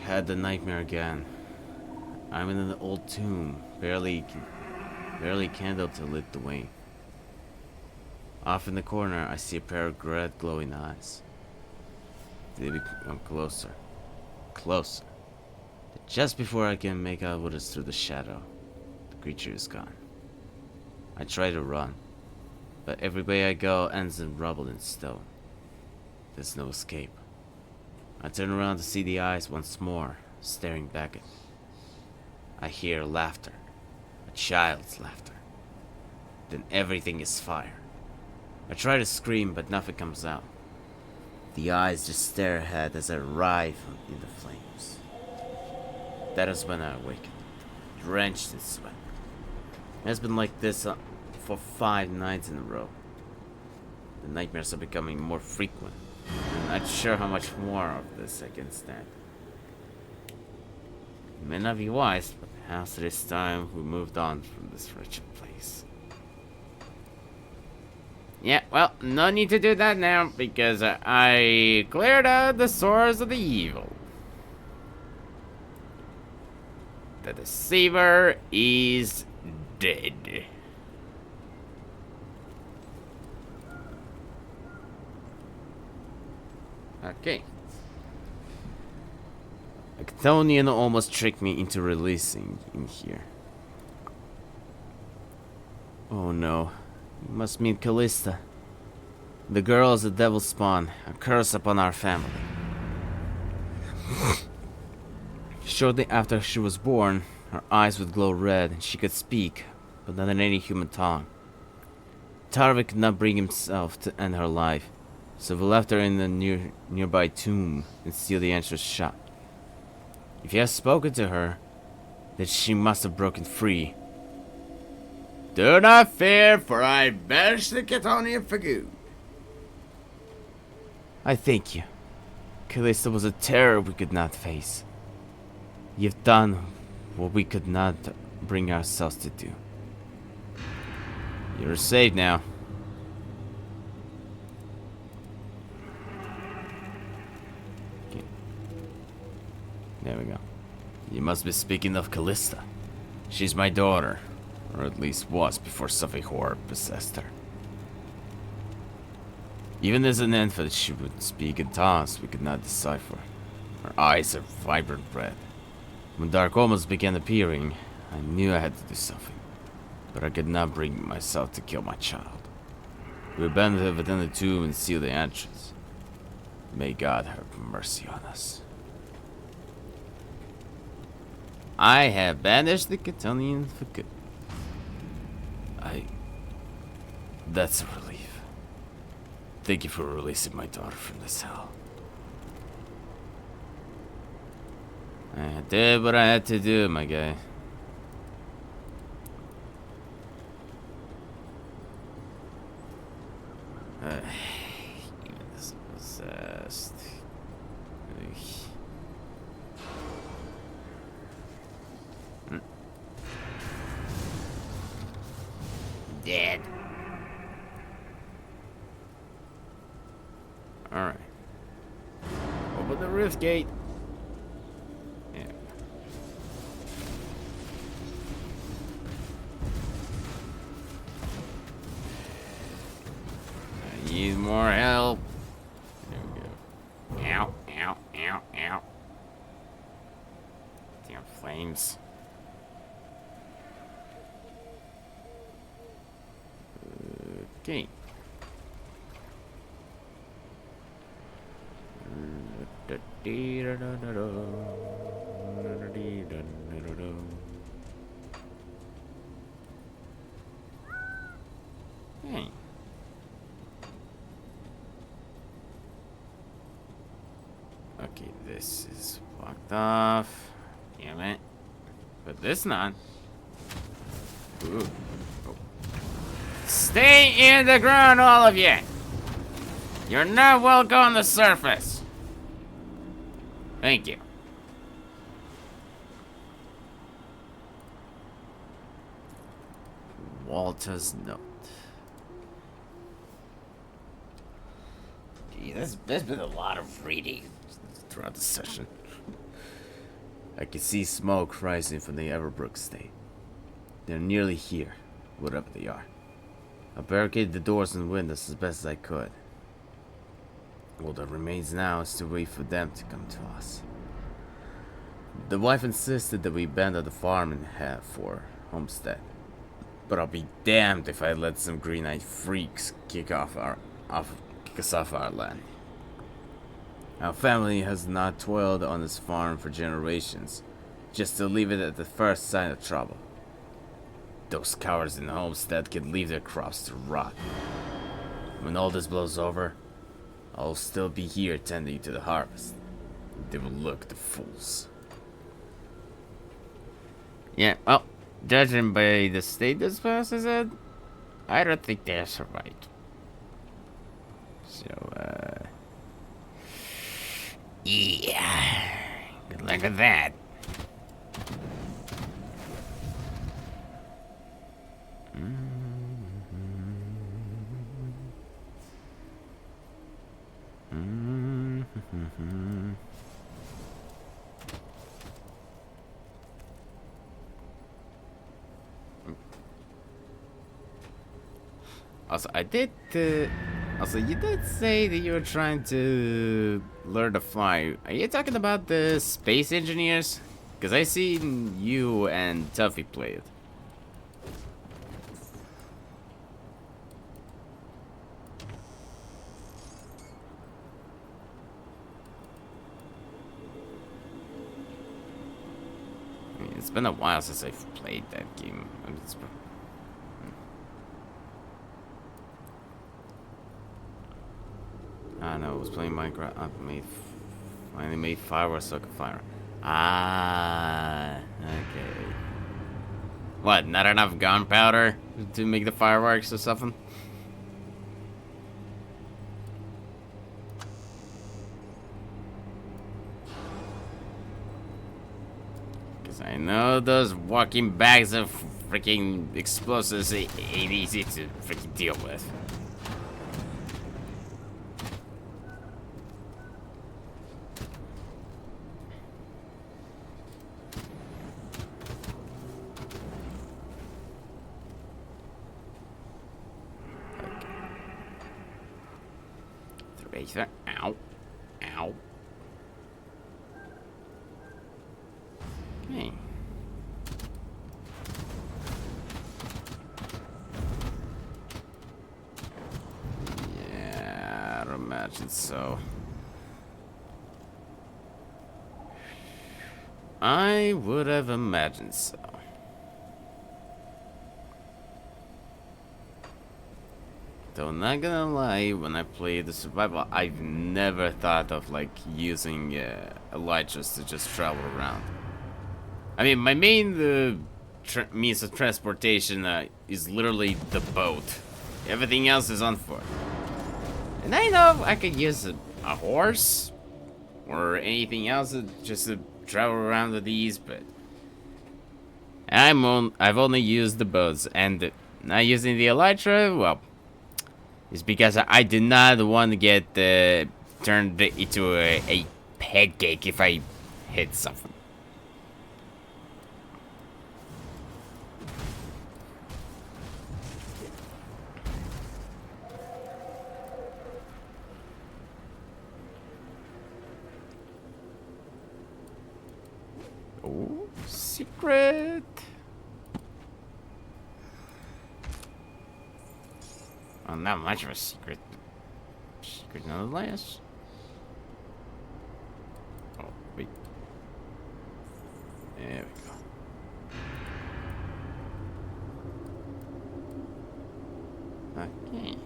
Had the nightmare again. I'm in an old tomb, barely candle to lit the way. Off in the corner, I see a pair of red glowing eyes. They become closer. Closer. Just before I can make out what is through the shadow, the creature is gone. I try to run, but every way I go ends in rubble and stone. There's no escape. I turn around to see the eyes once more, staring back at me. I hear laughter. A child's laughter. Then everything is fire. I try to scream, but nothing comes out. The eyes just stare ahead as I writhe in the flames. That is when I awaken, drenched in sweat. It has been like this for 5 nights in a row. The nightmares are becoming more frequent. I'm not sure how much more of this I can stand. It may not be wise, but perhaps it is time we moved on from this wretched place. Yeah, well, no need to do that now, because I cleared out the source of the evil. The deceiver is dead. Okay. A Chthonian almost tricked me into releasing in here. Oh no. You must mean Callista. The girl is a devil's spawn, a curse upon our family. Shortly after she was born, her eyes would glow red and she could speak, but not in any human tongue. Tarvik could not bring himself to end her life, so we left her in the nearby tomb and sealed the entrance shut. If he has spoken to her, then she must have broken free. Do not fear, for I banish the Chthonian for good. I thank you. Callista was a terror we could not face. You've done what we could not bring ourselves to do. You're safe now. Okay. There we go. You must be speaking of Callista. She's my daughter. Or at least was before something horror possessed her. Even as an infant, she would speak in tongues we could not decipher. Her eyes are vibrant red. When dark omens began appearing, I knew I had to do something. but I could not bring myself to kill my child. We abandoned her within the tomb and sealed the entrance. May God have mercy on us. I have banished the Catonian for good. That's a relief. Thank you for releasing my daughter from this hell. I did what I had to do, my guy. This is possessed. Dead. Alright. Open the rift gate. Yeah. I need more help. There we go. Ow, ow, ow, ow. Damn flames. Okay. Hey. Okay, this is blocked off. Damn it. But this not. Ooh. Oh. Stay in the ground, all of you! You're not welcome on the surface. Thank you. Walter's note. Gee, there's been a lot of reading. Throughout the session, I can see smoke rising from the Everbrook estate. They're nearly here, whatever they are. I barricaded the doors and windows as best as I could. All that remains now is to wait for them to come to us. The wife insisted that we abandon the farm and head for Homestead. But I'll be damned if I let some green-eyed freaks kick us off our land. Our family has not toiled on this farm for generations, just to leave it at the first sign of trouble. Those cowards in the Homestead can leave their crops to rot. When all this blows over, I'll still be here tending to the harvest. They will look the fools. Yeah, well, judging by the state this place is in, I don't think they're right. So, Yeah. Good luck with that. Also, also, you did say that you were trying to learn to fly. Are you talking about the space engineers? Because I seen you and Tuffy play it. I mean, it's been a while since I've played that game. I mean, I know, I was playing Minecraft. I finally made fireworks so I could fire. Ah, okay. What, not enough gunpowder to make the fireworks or something? Because I know those walking bags of freaking explosives ain't easy to freaking deal with. There. Ow. Ow. Okay. imagine so. I would have imagined so. Though not gonna lie, when I played the survival, I've never thought of like using elytras to just travel around. I mean, my main means of transportation is literally the boat. Everything else is on foot. And I know I could use a horse or anything else just to travel around with these, but I've only used the boats, and not using the elytra, well, it's because I did not want to get turned into a pancake if I hit something. Oh, secret. Well, not much of a secret. Secret nonetheless. Oh, wait. There we go. Okay.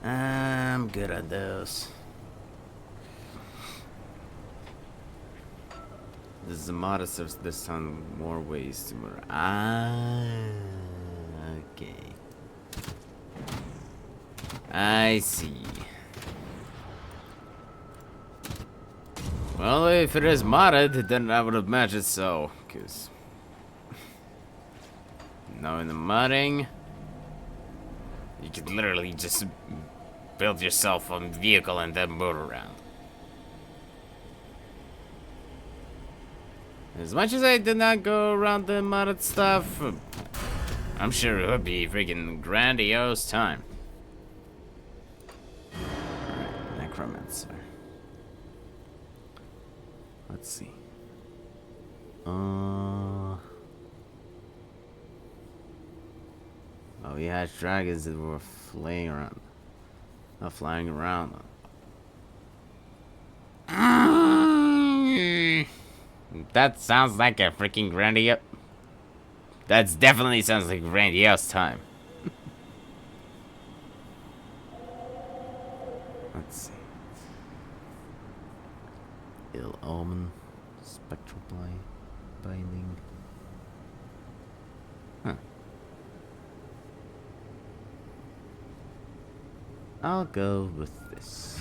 I'm good at those. This is a modest of this time more ways to murder. Okay. I see. Well, if it is modded, then I would imagine so, because knowing the modding, you could literally just build yourself a vehicle and then move around. As much as I did not go around the modded stuff, I'm sure it would be a freaking grandiose time. Alright, necromancer. Let's see. Oh, we had dragons that were flying around. Not flying around. That sounds like a freaking grandiose. That definitely sounds like a grandiose time. Let's see. Ill omen, spectral binding. Huh. I'll go with this.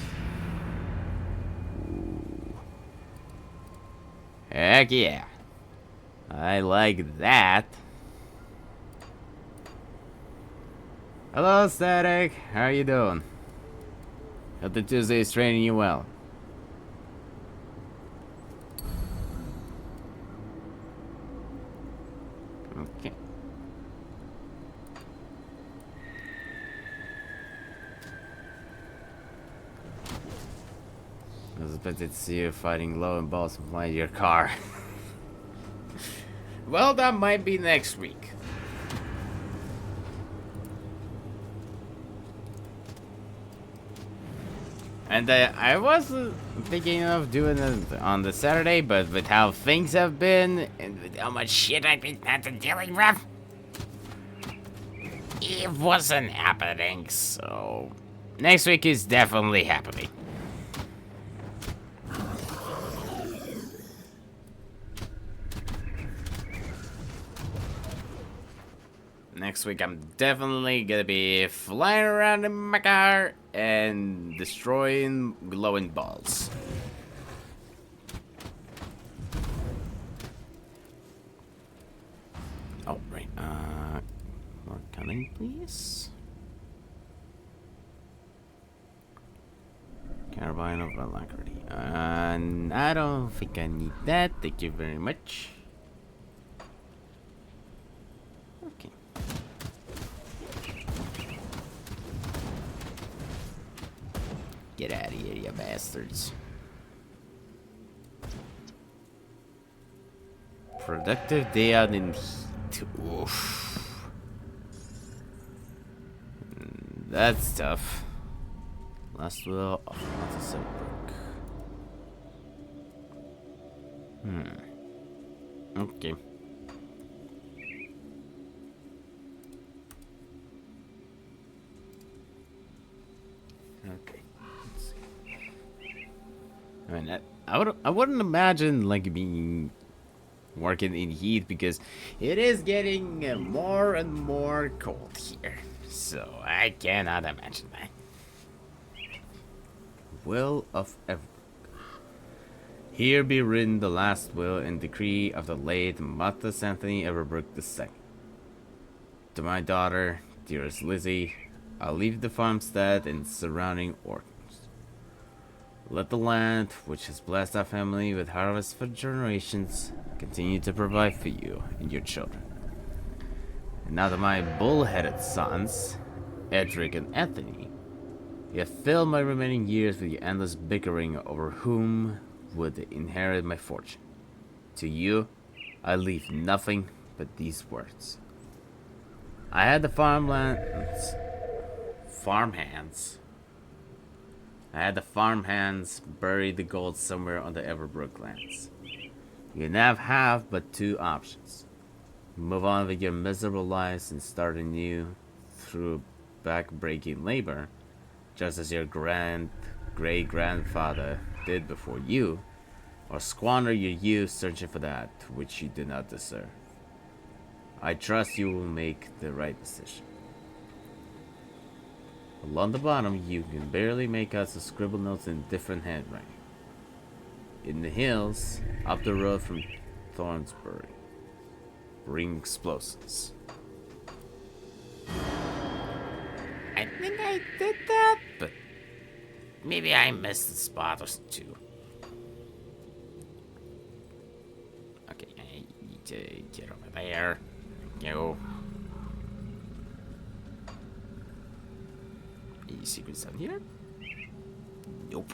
Ooh. Heck yeah. I like that. Hello, Static. How are you doing? Hope the Tuesday is training you well. Okay. I was expected to see you fighting low and balls and flying your car. Well, that might be next week. And I was thinking of doing it on the Saturday, but with how things have been and with how much shit I've been dealing with, it wasn't happening. So next week is definitely happening. Next week, I'm definitely gonna be flying around in my car and destroying glowing balls. Oh, right. More cunning, please. Carbine of alacrity. I don't think I need that. Thank you very much. Okay. Get out of here, you bastards. Productive day out in heat. Oof. That's tough. Last will of not a silver. Okay. Okay. Let's see. I mean, I wouldn't imagine like being working in heat because it is getting more and more cold here. So I cannot imagine that. Will of Ever. Here be written the last will and decree of the late Matthias Anthony Everbrook II. To my daughter, dearest Lizzie, I leave the farmstead and surrounding orchards. Let the land, which has blessed our family with harvest for generations, continue to provide for you and your children. And now to my bull-headed sons, Edric and Anthony, you have filled my remaining years with your endless bickering over whom would inherit my fortune. To you, I leave nothing but these words. I had the farmhands bury the gold somewhere on the Everbrook lands. You now have but two options. Move on with your miserable lives and start anew through back-breaking labor, just as your great-grandfather did before you, or squander your youth searching for that which you do not deserve. I trust you will make the right decision. Along the bottom, you can barely make out the scribbled notes in different handwriting. In the hills, up the road from Thornsbury, bring explosives. I think I did that, but maybe I missed a spot or two. Okay, I need to get over there. Go. Any secrets down here? Nope.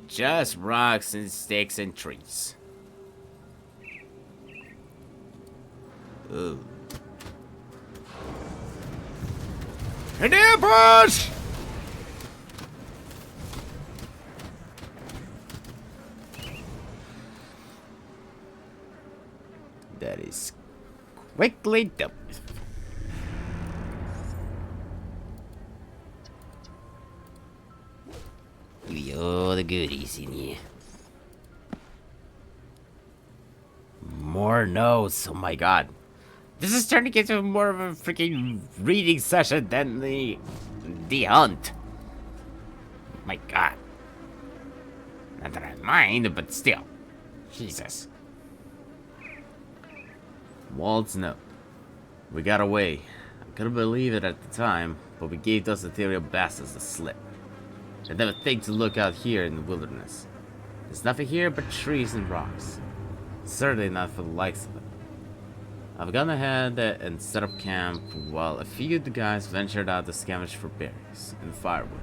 Just rocks and sticks and trees. Ooh. An ambush! That is quickly dealt with. Give you all the goodies in here. More notes, oh my god. This is turning into more of a freaking reading session than the hunt. My god. Not that I mind, but still. Jesus. Walt's note. We got away. I couldn't believe it at the time, but we gave those ethereal bastards a slip. I'd never think to look out here in the wilderness. There's nothing here but trees and rocks. Certainly not for the likes of it. I've gone ahead and set up camp while a few of the guys ventured out to scavenge for berries and firewood.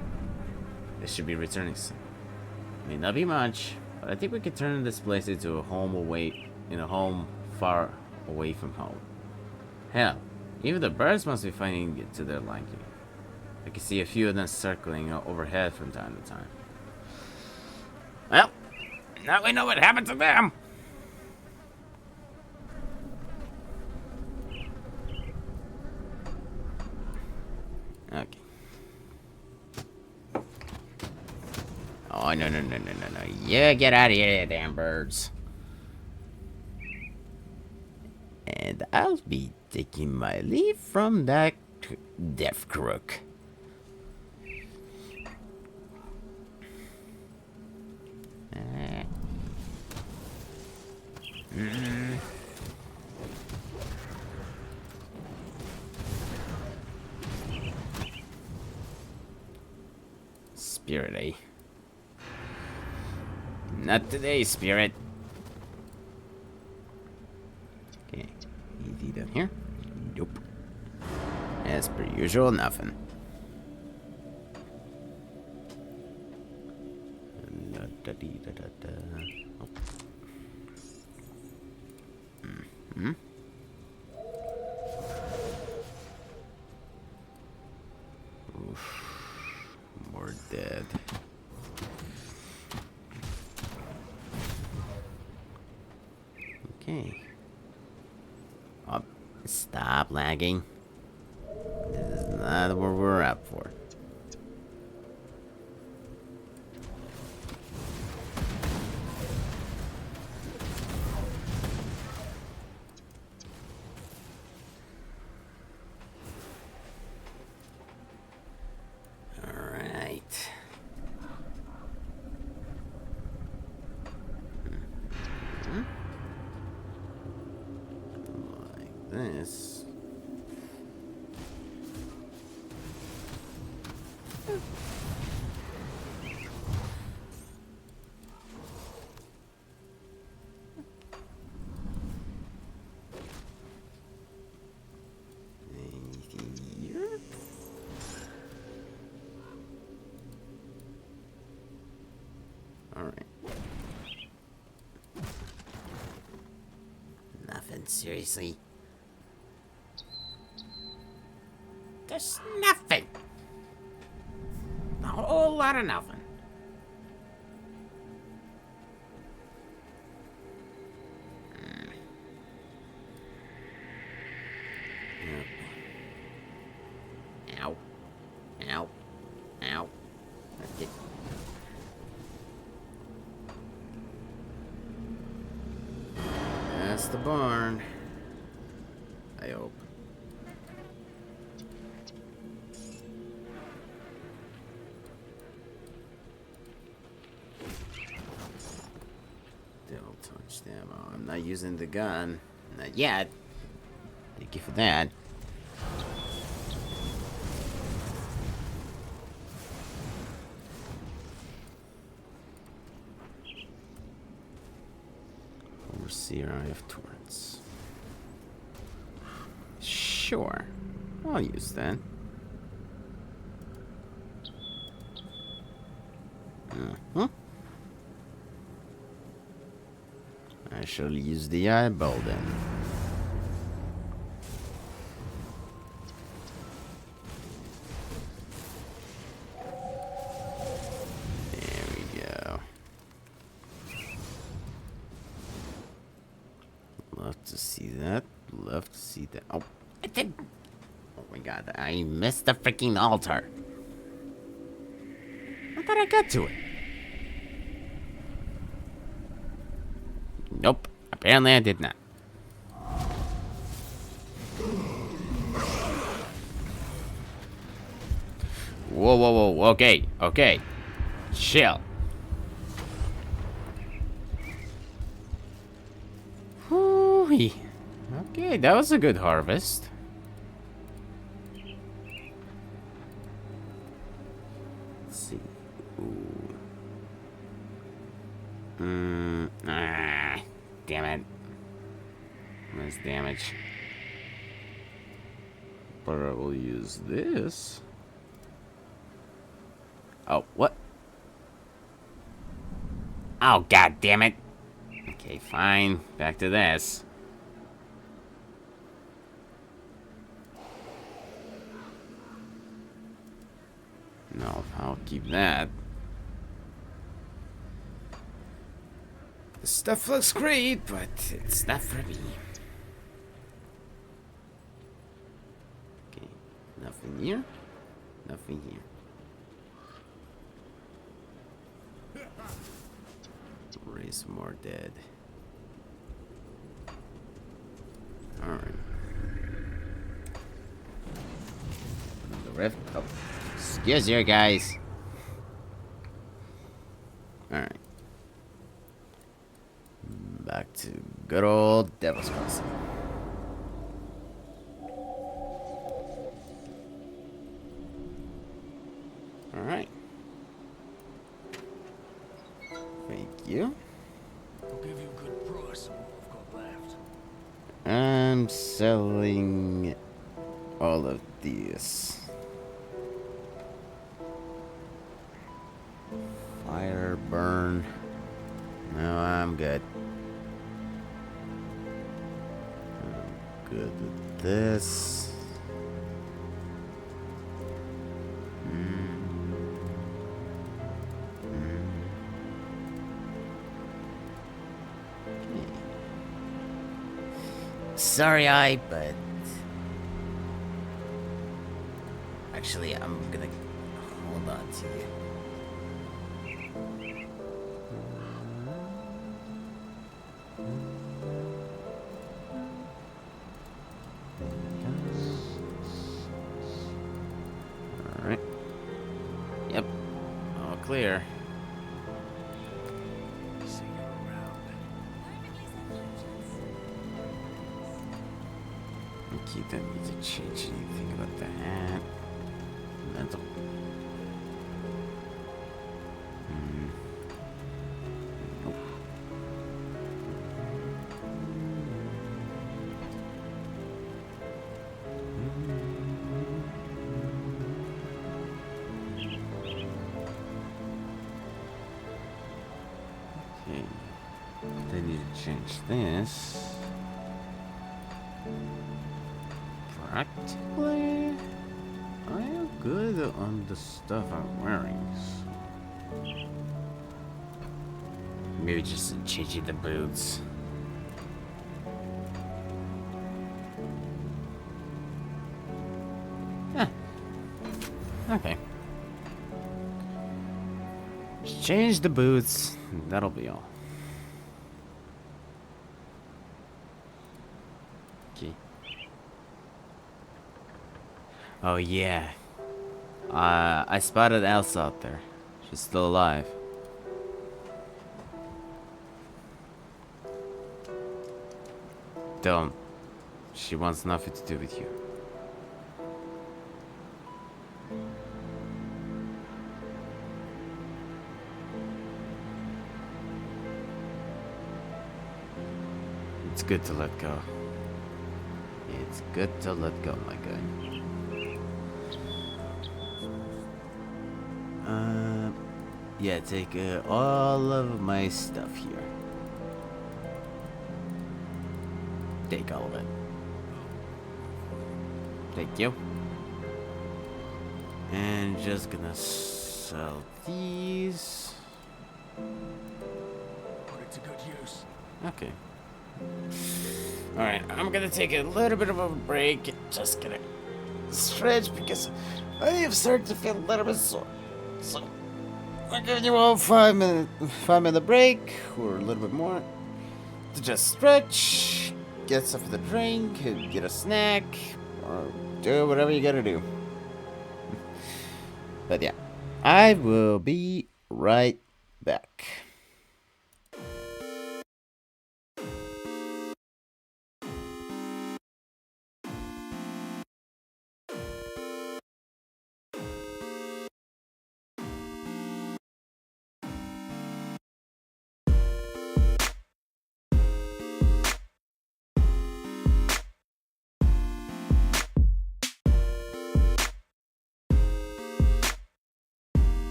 They should be returning soon. May not be much, but I think we could turn this place into a home far away from home. Hell, even the birds must be finding it to their liking. I can see a few of them circling overhead from time to time. Well, now we know what happened to them. Okay. Oh, no. Yeah, get out of here, damn birds. And I'll be taking my leave from that deaf crook. Spirit, eh? Not today, Spirit. Okay, easy down here. Nope. As per usual, nothing. Oh. god. Okay. Oh, stop lagging. This is not what we're up for. Alright. Like this. Here. Alright. Nothing, seriously. There's nothing. A whole lot of nothing. Ow. Ow. Ow. Okay. That's the barn. I hope. Devil touch them. Oh, I'm not using the gun. Not yet. Thank you for that. Overseer Eye of Torrents. Sure. I'll use that. I shall use the eyeball then. There we go. Love to see that. Love to see that. Oh, I did. Oh my god, I missed the freaking altar. I thought I got to it. Nope. Apparently I did not. Whoa, whoa, whoa. Okay, okay. Chill. Whew. Okay, that was a good harvest. Let's see. Ooh. Damn it. Nice damage. But I will use this. Oh, what? Oh, god damn it. Okay, fine. Back to this. No, I'll keep that. The stuff looks great, but it's not for me. Okay, nothing here. Nothing here. Raise more dead. Alright. The rift. Oh. Excuse you guys. Alright. Back to good old Devil's Crossing. Alright. Thank you. I'll give you a good price on what I've got left. I'm selling all of these. Fire, burn. No, I'm good. I'm good with this. Sorry, but actually, I'm gonna hold on to you. All right. Yep. All clear. See you around. Okay, don't need to change anything about that. Mental. Nope. Okay. They need to change this. Practically, I am good on the stuff I'm wearing. So. Maybe just changing the boots. Huh. Okay. Just change the boots. That'll be all. Okay. Oh yeah. I spotted Elsa out there. She's still alive. Don't. She wants nothing to do with you. It's good to let go. It's good to let go, my guy. Yeah, take all of my stuff here. Take all of it. Thank you. And just gonna sell these. Put it to good use. Okay. Alright, I'm gonna take a little bit of a break. Just gonna stretch because I have started to feel a little bit sore. So I'm giving you all 5-minute break or a little bit more to just stretch, get something to drink, get a snack, or do whatever you gotta do. But yeah, I will be right back.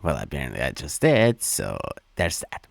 Well, apparently I just did, so there's that.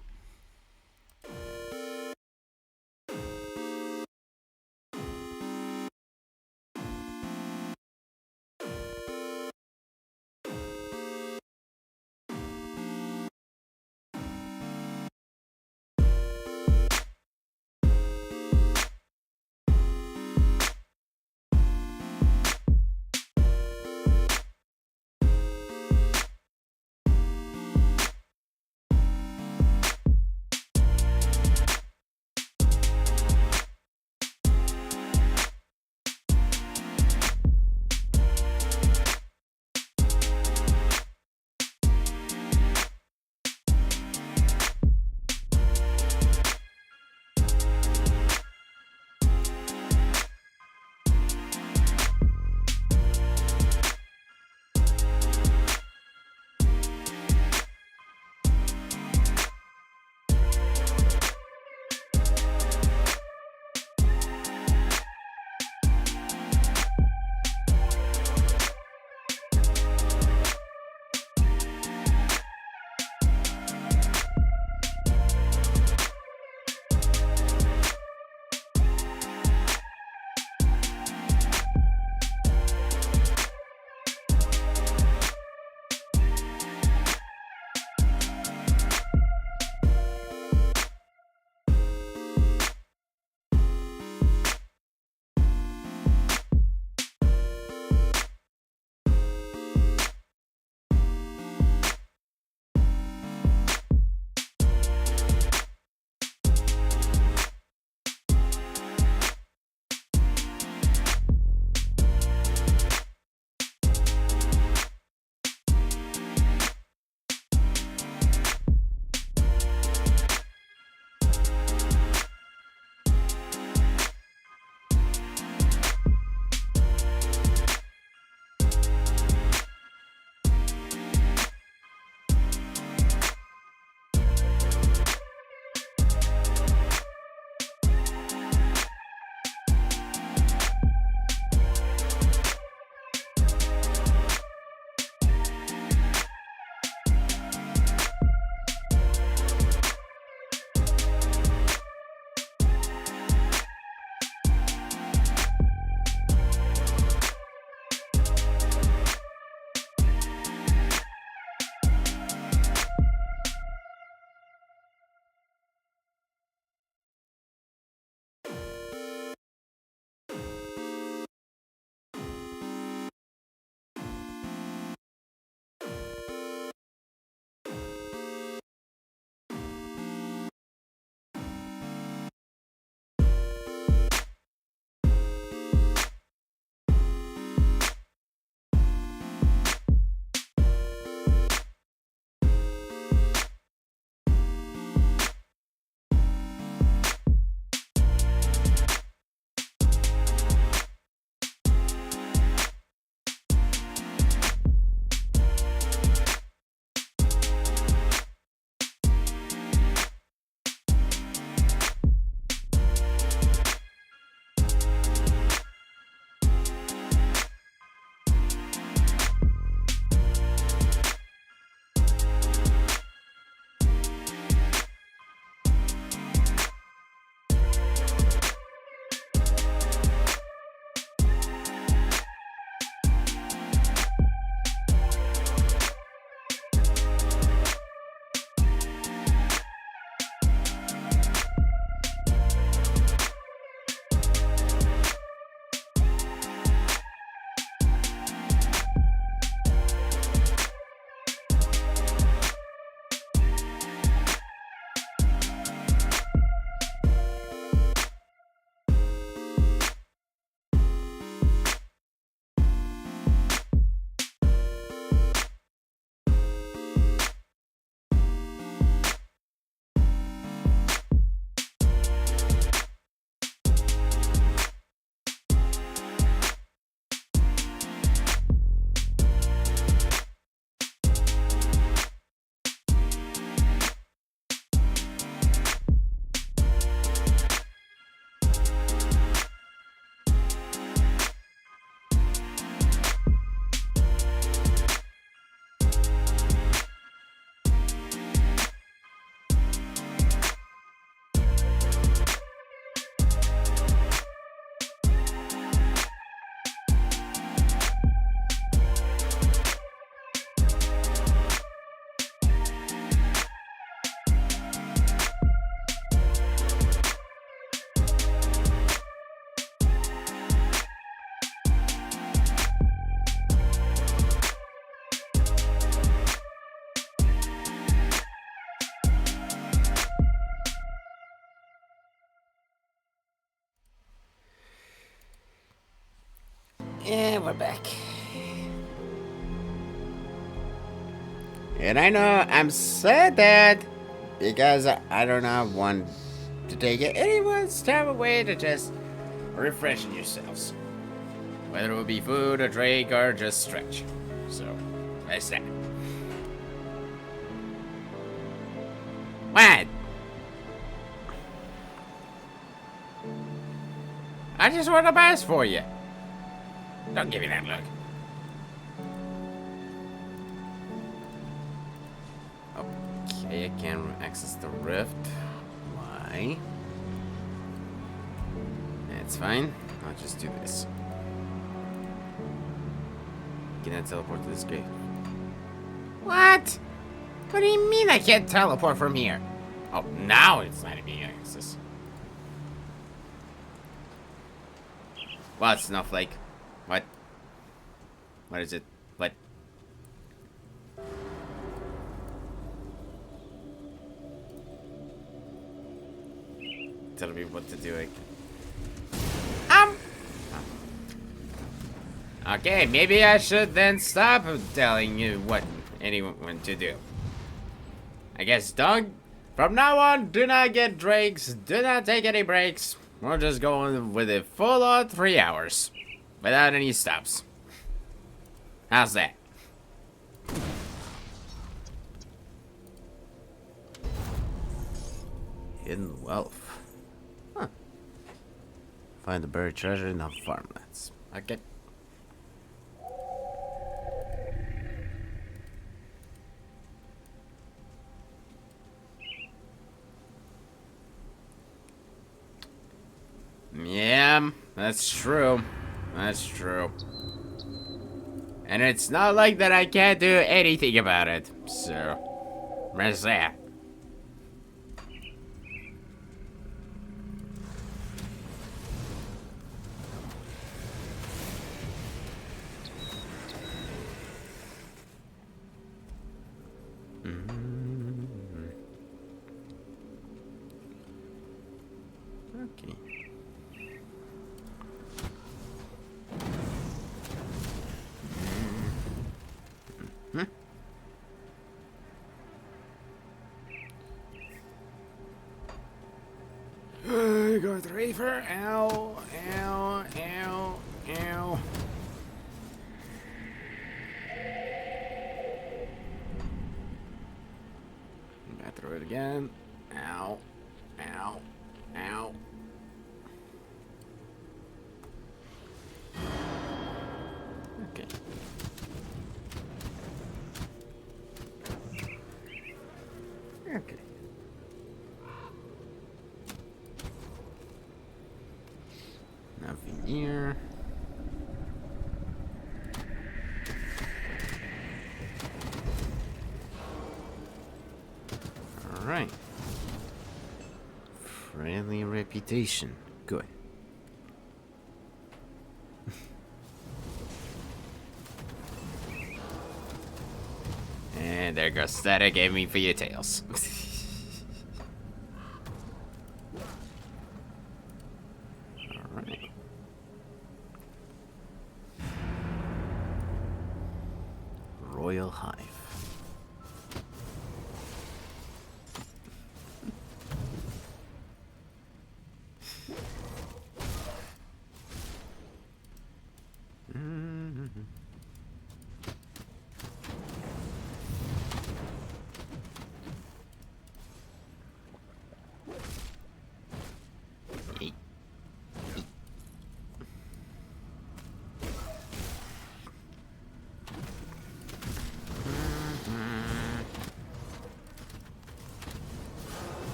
Yeah, we're back. And I know I'm sad that because I do not want to take anyone's time away to just refreshing yourselves. Whether it will be food or drink or just stretch. So, that's that. What? I just want the best for you. Don't give me that look. Okay, I can't access the rift. Why? It's fine. I'll just do this. Can I teleport to this gate? What? What do you mean I can't teleport from here? Oh, now it's letting me access. What, Snowflake? What? What is it? What? Tell me what to do. Okay, maybe I should then stop telling you what anyone to do. I guess don't. From now on, do not get drinks. Do not take any breaks. We're just going with a full on 3 hours. Without any stops. How's that? Hidden wealth. Huh. Find the buried treasure in the farmlands. Okay. Yeah, that's true. That's true. And it's not like that I can't do anything about it. So, where's that? Okay. Go with the reefer. Ow, ow, ow, ow. Got through it again. Ow, ow, ow. Okay. Okay. Nothing here. All right. Friendly reputation. Good. And there goes that I gave me for your tails. Alright. Royal Hive.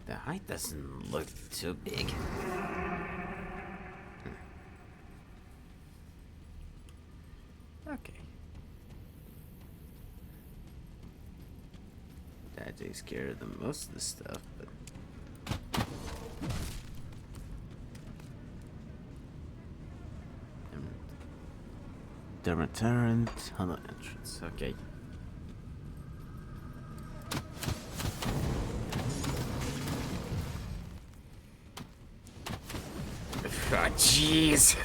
The height doesn't look too big. Okay. That takes care of the most of the stuff, but Deterrent on the entrance. Okay. Oh, jeez.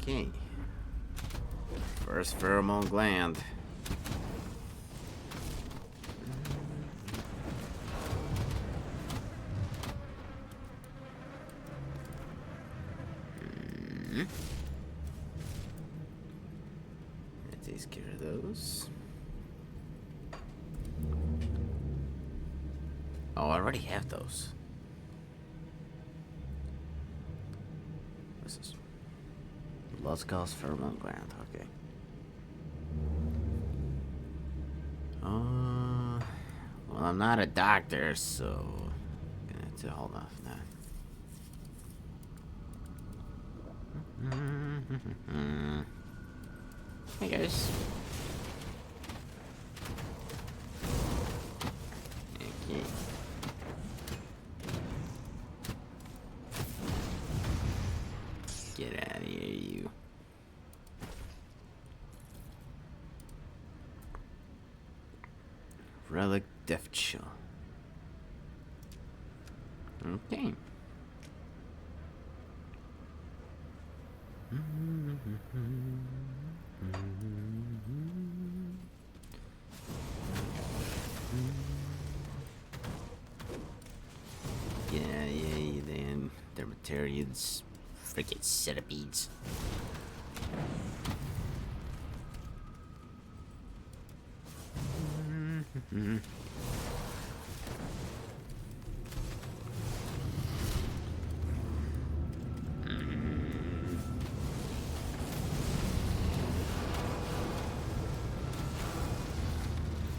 Okay. First pheromone gland. That takes care of those. Oh, I already have those. This is Lost Cause Pheromone Gland. Okay. Well, I'm not a doctor, so I'm gonna have to hold off now. Hey guys. Okay. Get out of here, you. Relic Death Chill. Okay. Yeah, then Dermatarians, freaking centipedes.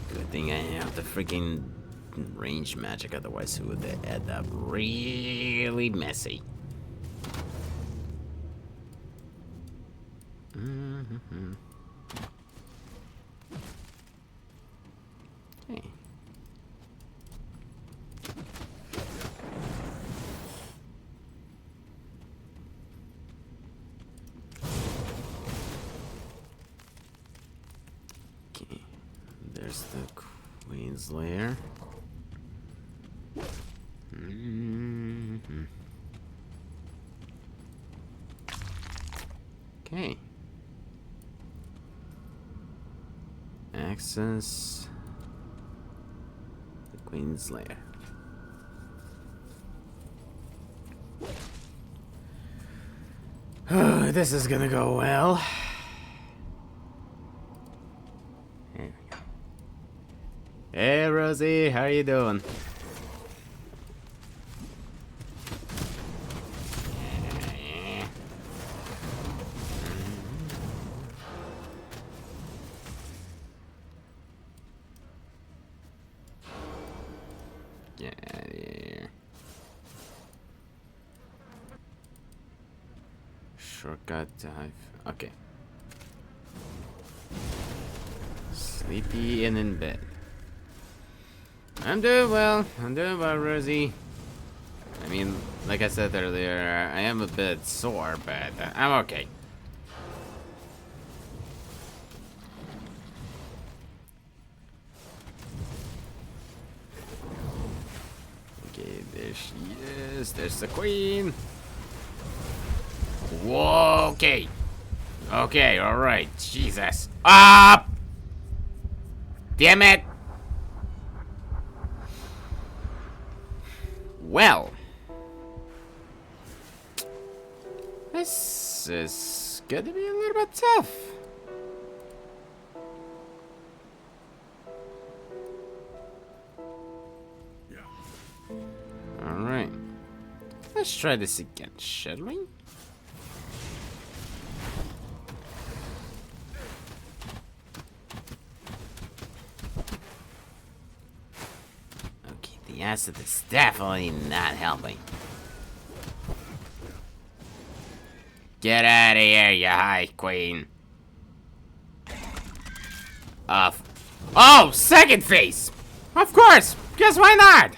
Good thing I have the freaking range magic, otherwise it would end up really messy. Okay. Okay. There's the Queen's Lair. Okay. Access the Queen's Lair. This is gonna go well. There we go. Hey Rosie, how are you doing? Get out of here. Shortcut dive. Okay. Sleepy and in bed. I'm doing well. Rosie. I mean, like I said earlier, I am a bit sore, but I'm okay. Okay, there she is. There's the queen. Whoa, okay. Okay, alright. Jesus. Up! Damn it! Well. This is gonna be a little bit tough. Alright. Let's try this again, shall we? Okay, the acid is definitely not helping. Get out of here, you high queen. Off. Oh, second phase! Of course! Because why not?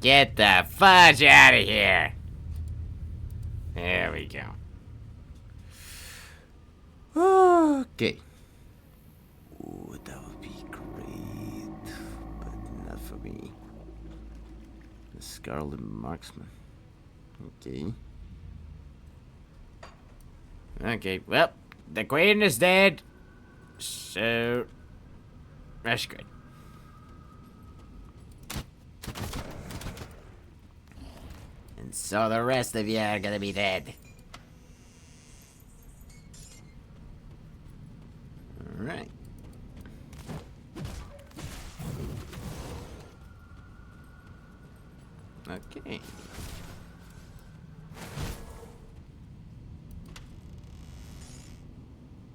Get the fudge out of here! There we go. Okay. Ooh, that would be great, but not for me. The Scarlet Marksman. Okay. Okay, well, the queen is dead, so that's good. And so the rest of you are gonna be dead. Alright. Okay.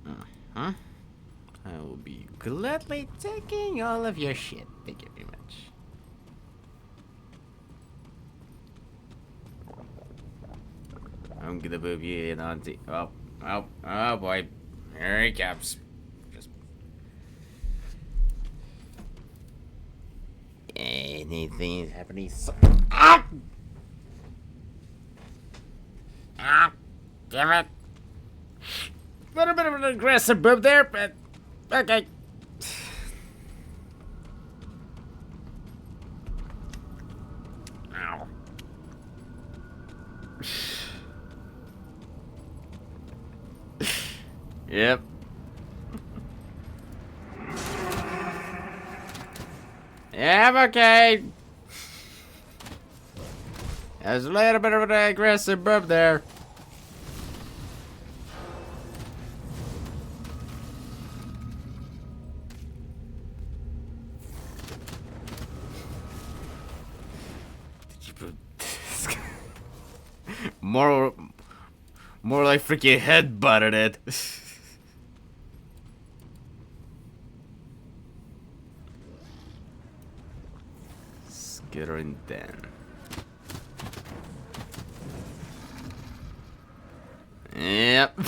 Uh-huh. I will be gladly taking all of your shit. Thank you very much. I'm gonna move you in on the... Oh boy. Here he comes. Just... Anything is happening so... Ah! Ah! Damn it. Little bit of an aggressive move there, but... Okay. Ow. Yep. Yeah, I'm okay. There's a little bit of an aggressive move there. Did you put more like freaking head butted it. Skittering then. Yep.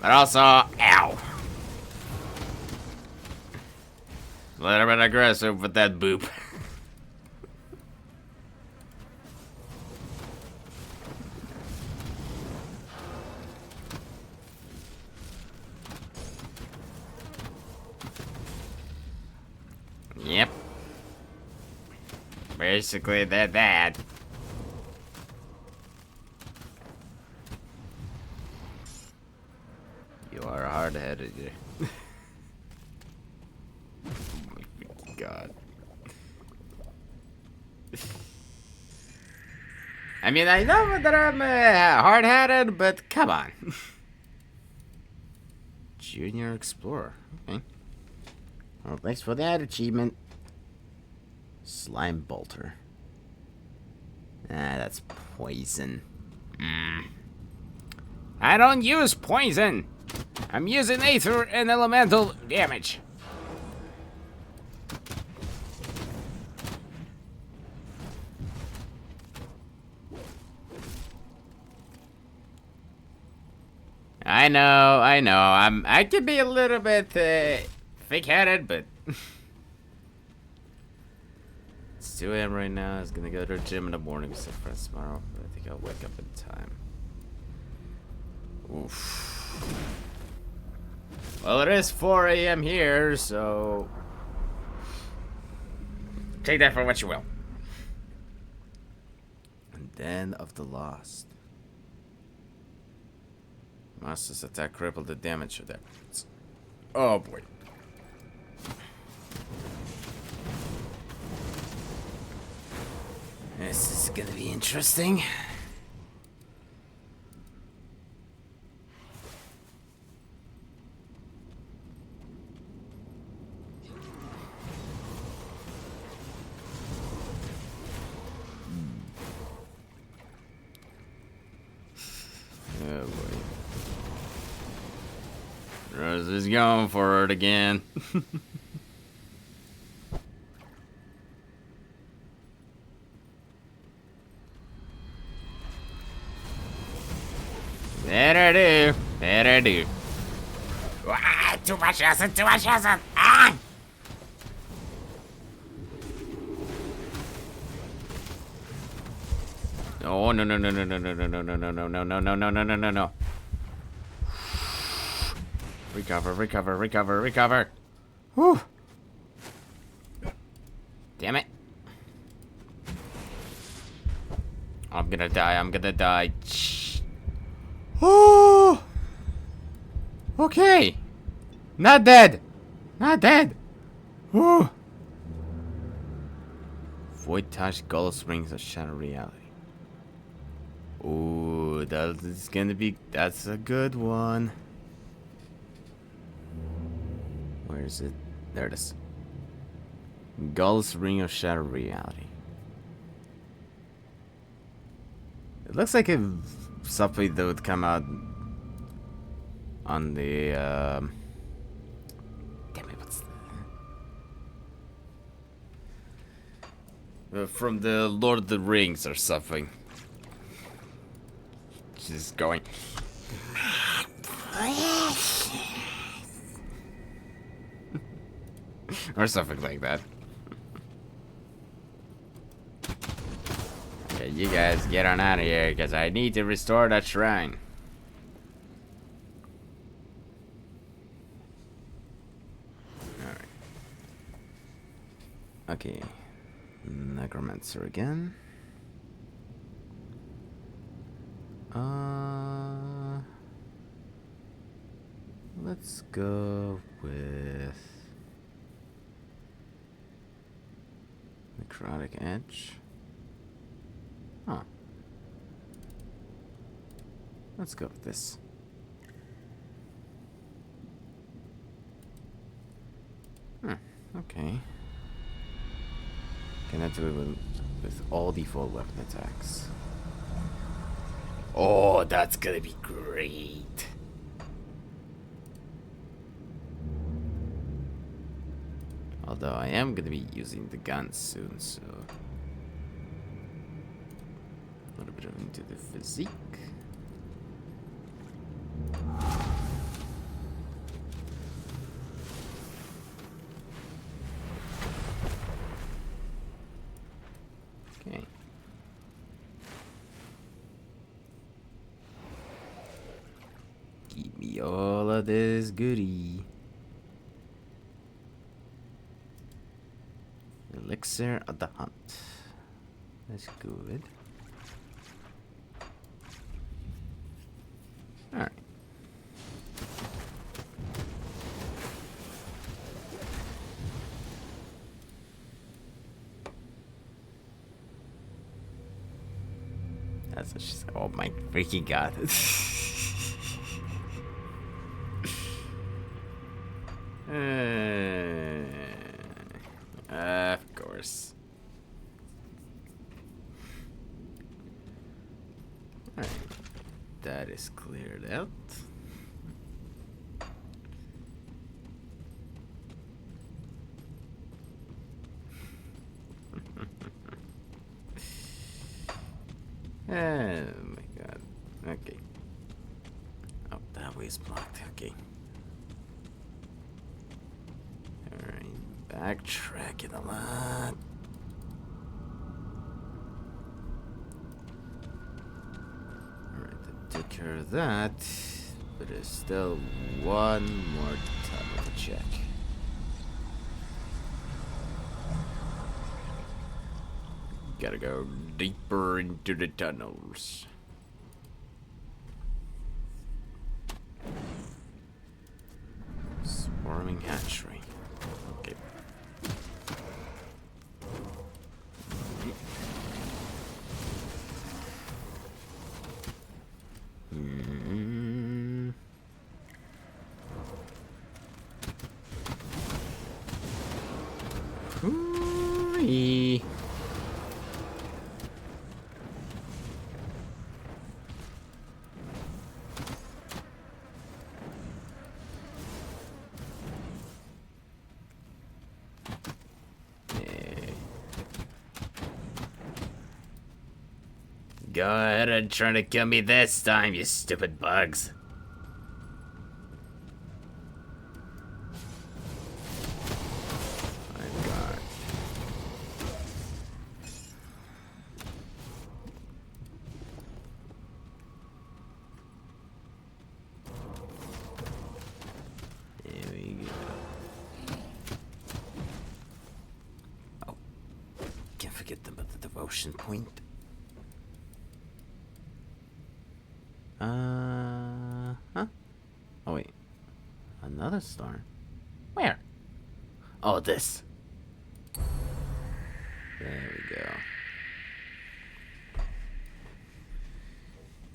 But also, ow. A little bit aggressive with that boop. Yep. Basically, they're that. You are hard-headed. Oh my god. I mean, I know that I'm hard-headed, but come on. Junior Explorer. Okay. Well, thanks for that achievement. Slime Bolter. Ah, that's poison. I don't use poison. I'm using Aether and Elemental damage. I know. I could be a little bit thick-headed, but it's 2 a.m. right now. I was gonna go to the gym in the morning, set for tomorrow, but I think I'll wake up in time. Oof. Well, it is 4 a.m. here, so take that for what you will. And Den of the Lost. Monsters attack cripple the damage of their... Oh boy. This is gonna be interesting. Oh boy. course, he's going for it again. That I do. That I do. Ah, too much acid, too much acid. Ah! Oh, no, no, no, no, no, no, no, no, no, no, no, no, no, no, no, no, no, no, no. Recover, recover, recover, recover. Whew. Damn it. I'm gonna die, I'm gonna die. Oh! Okay. Not dead. Not dead. Whew. Void touch, gold springs, a shadow reality. Ooh, that is gonna be. That's a good one. Where is it? There it is. Gull's Ring of Shadow Reality. It looks like a something that would come out on the. Damn it! What's from the Lord of the Rings or something? She's going. Or something like that. Okay, you guys get on out of here because I need to restore that shrine. Alright. Okay. Necromancer again. Let's go with Necrotic Edge. Huh. Let's go with this. Okay. Can I do it with all default weapon attacks? Oh, that's gonna be great. Although I am gonna be using the gun soon, so a little bit of into the physique. Okay. Give me all of this goodie. Elixir of the Hunt. That's good. Alright. That's what she said. Oh my freaking god. Of course. Alright. That is cleared out. Oh my god. Okay. Oh, that way is blocked. Okay. Alright. Backtracking a lot. Alright, I took care of that. But there's still one more tunnel to check. Gotta go deeper into the tunnels. Swarming hatchery. Okay. Hooray. Go ahead and try to kill me this time, you stupid bugs. My God. Here we go. Oh, can't forget about the devotion point. Huh? Oh, wait. Another star? Where? Oh, this. There we go.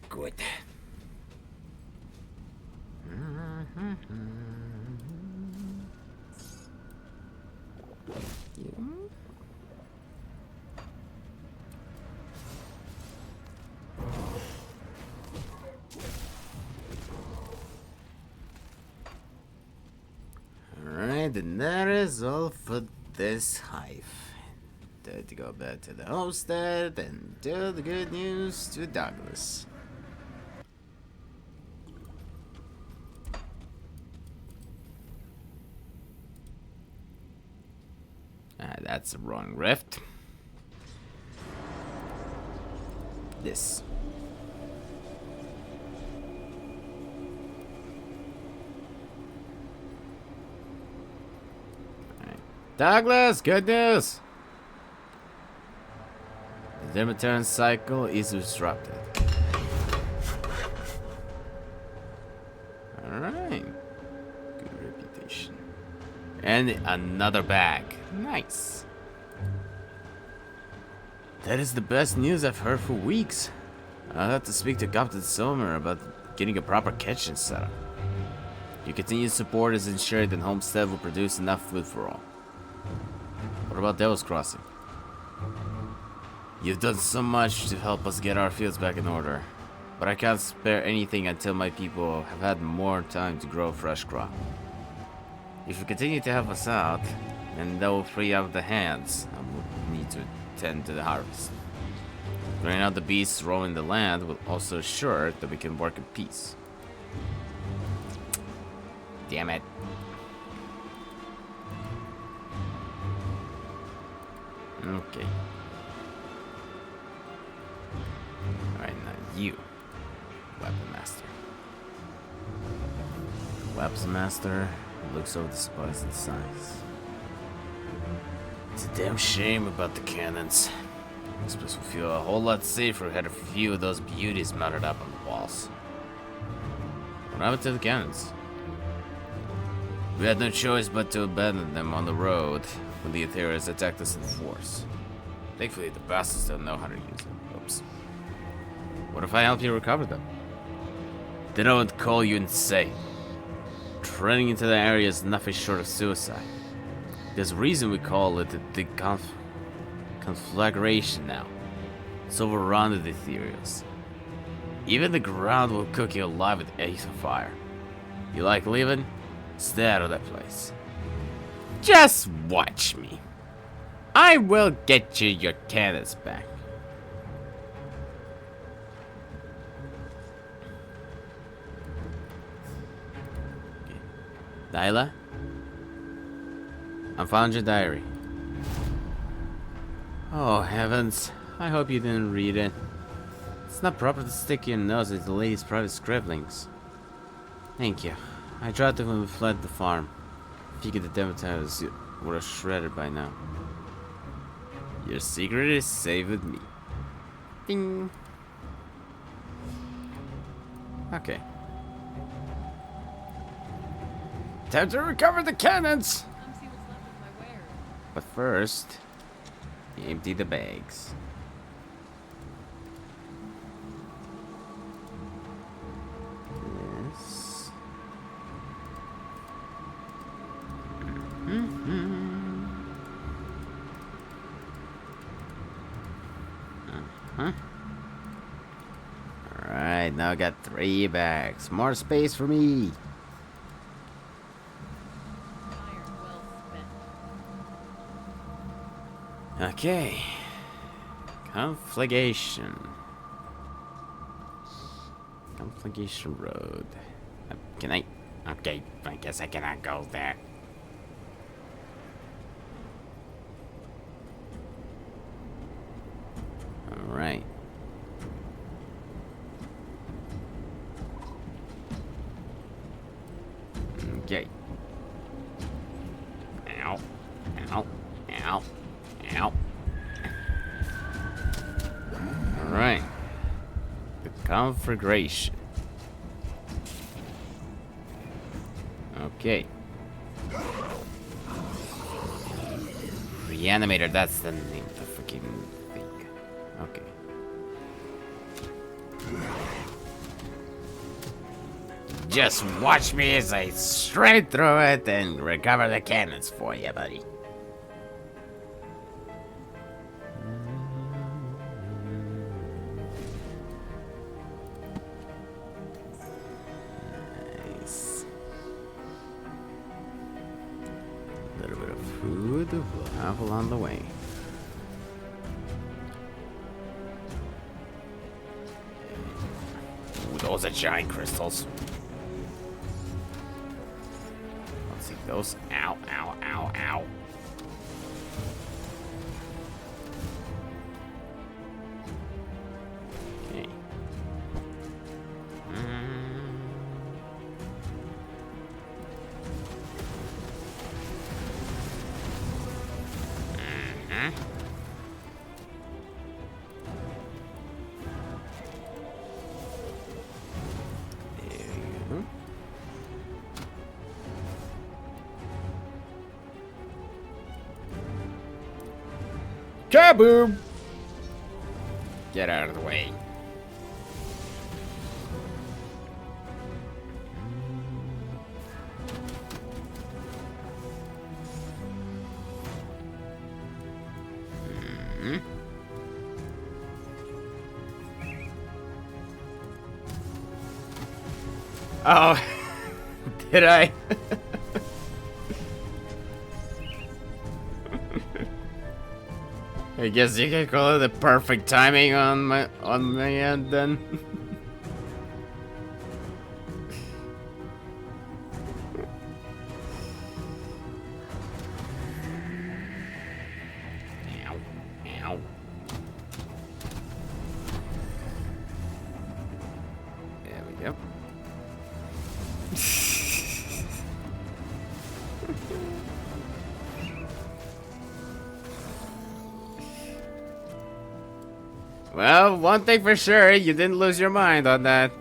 Good. You? Alright, and that is all for this hive. Time to go back to the homestead and tell the good news to Douglas. Ah, that's the wrong rift. This. Douglas, good news! The Demeterran cycle is disrupted. Alright. Good reputation. And another bag. Nice. That is the best news I've heard for weeks. I'll have to speak to Captain Sommer about getting a proper kitchen set up. Your continued support is ensured that Homestead will produce enough food for all. What about Devil's Crossing? You've done so much to help us get our fields back in order, but I can't spare anything until my people have had more time to grow a fresh crop. If you continue to help us out, then that will free up the hands I will need to tend to the harvest. Clearing out the beasts roaming the land will also assure that we can work in peace. Damn it. Okay. Alright, now you, Weapon Master. Weapons Master looks over the supplies and sighs. It's a damn shame about the cannons. This place will feel a whole lot safer if we had a few of those beauties mounted up on the walls. What happened to the cannons? We had no choice but to abandon them on the road when the Aetherians attacked us in force. Thankfully, the bastards don't know how to use them. Oops. What if I help you recover them? Then I would call you insane. Treading into the area is nothing short of suicide. There's a reason we call it the conflagration now. It's overrun with Aetherians. Even the ground will cook you alive with aether fire. You like leaving? Stay out of that place. Just watch me. I will get you your cannons back. Okay. Dyla? I found your diary. Oh heavens, I hope you didn't read it. It's not proper to stick your nose into the lady's private scribblings. Thank you. I tried to when we fled the farm. Figured the Demeters would have shredded by now. Your secret is safe with me. Ding. Okay. Time to recover the cannons! Come see what's left of my wares. But first, empty the bags. Yes. Alright, now I got 3 bags. More space for me. Iron well spent. Okay. Conflagration. Obligation Road. Can I? Okay, I guess I cannot go there. Alright. Okay. Ow. Ow. Ow. Ow. Alright. The conflagration. Okay. Reanimator, that's the name of the freaking thing. Okay. Just watch me as I straight through it and recover the cannons for you, buddy. Nice. A little bit of food we'll have along the way. Ooh, those are giant crystals. Let's see those. Ow, ow, ow, ow. Okay. There you go. Kaboom! Get out of the way. Oh, did I? I guess you can call it the perfect timing on my end then. Ow, ow. There we go. Well, one thing for sure, you didn't lose your mind on that.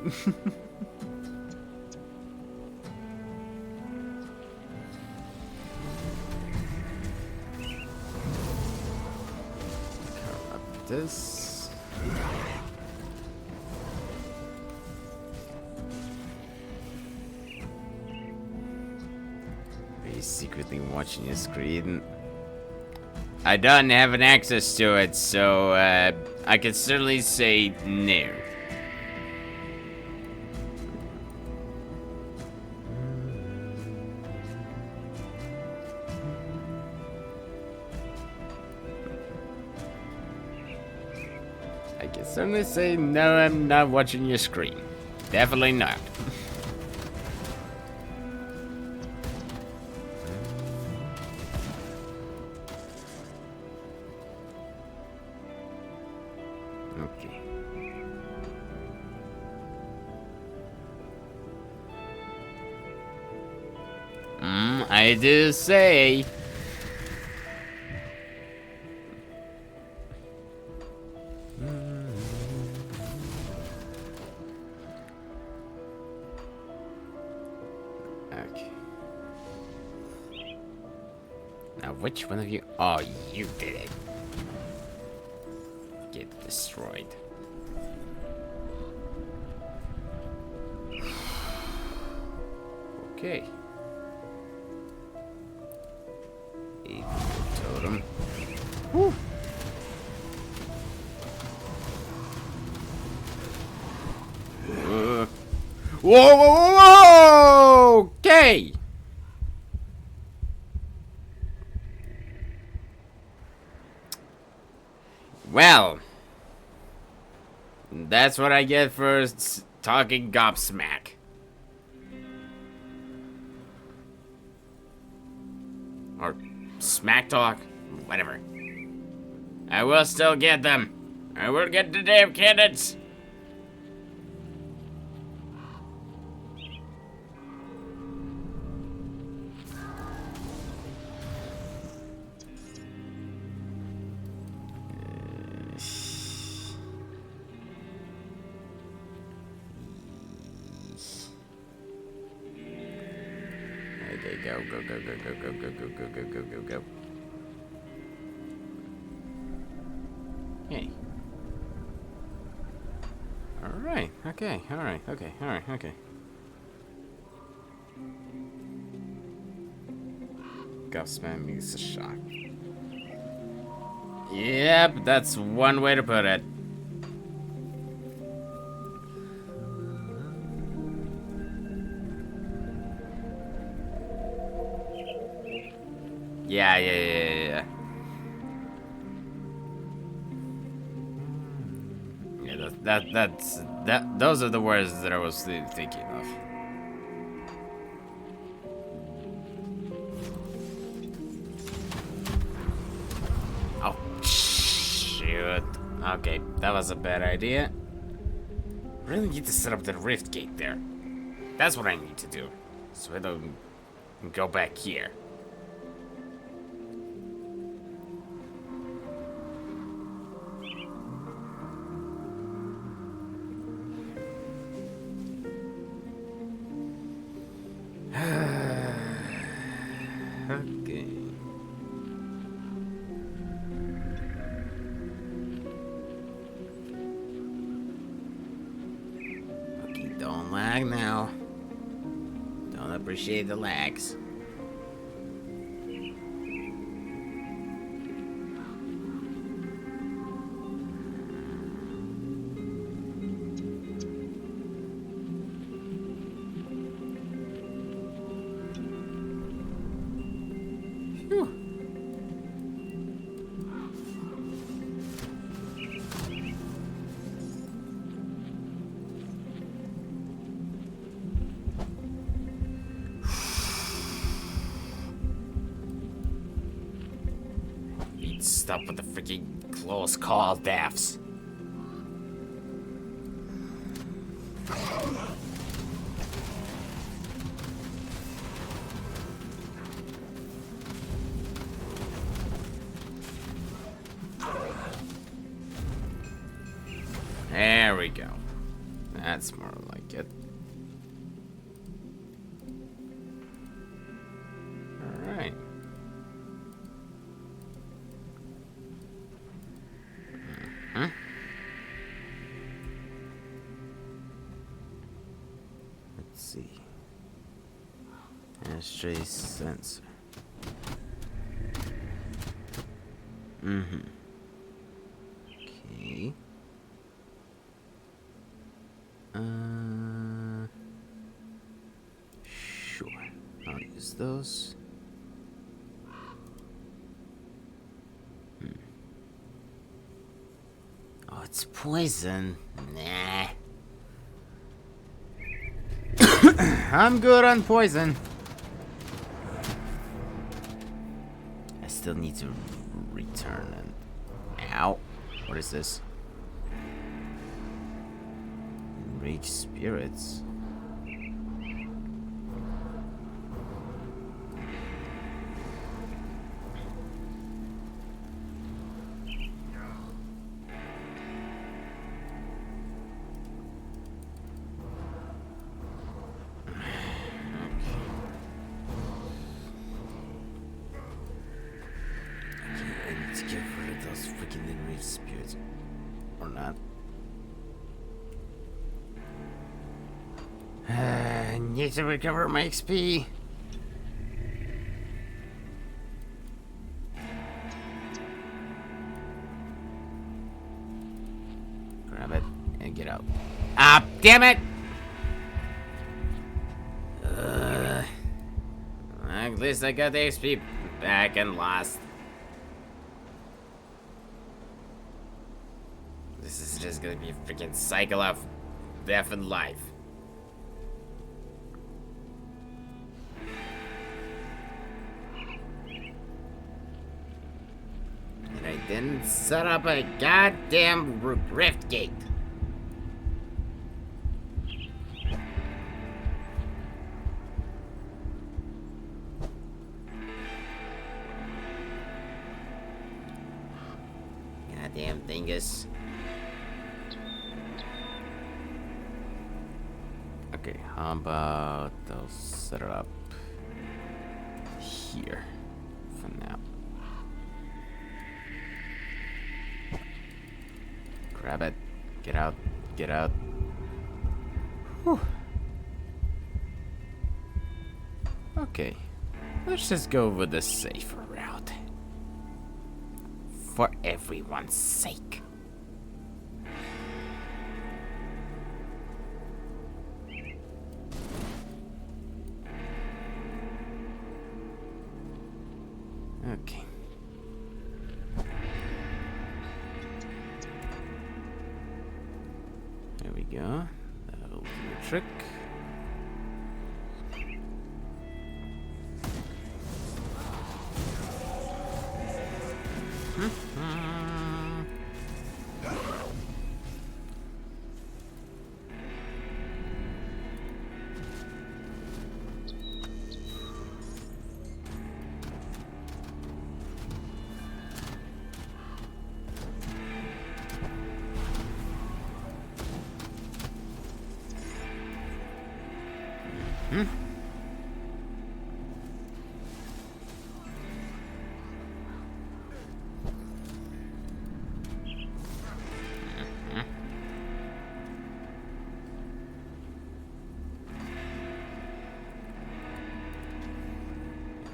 Corrupt this. Are you secretly watching your screen? I don't have an access to it, so I can certainly say no. I can certainly say no, I'm not watching your screen. Definitely not. Okay. I do say. Okay. Now, which one of you? Oh, you did it. Get destroyed. Okay. Evil totem. Woo. Whoa, whoa, whoa, whoa! Okay. Well, that's what I get for talking gobsmack. Or smack talk, whatever. I will still get them. I will get the damn cannons. Okay, go. Hey. Alright, okay. Gobsman means a shock. Yep, that's one way to put it. Yeah. Yeah, those are the words that I was thinking of. Oh, shoot. Okay, that was a bad idea. Really need to set up the rift gate there. That's what I need to do. So I don't go back here. Okay. Okay, don't lag now. Don't appreciate the lags. Stop with the freaking close call deaths. There we go. That's more like it. Alright. Let's see. Ashtray sensor. Okay. Sure. I'll use those. Oh, it's poison. Nah. I'm good on poison. I still need to return and... Ow. What is this? Enraged spirits. Spirits or not. I need to recover my XP. Grab it and get out. Ah, damn it! At least I got the XP back and lost. This is just gonna be a freaking cycle of death and life. And I didn't set up a goddamn rift gate. Goddamn dingus. Okay, how about I'll set it up here for now. Grab it. Get out. Get out. Whew. Okay. Let's just go with the safer route. For everyone's sake. Okay. There we go. That'll do the trick.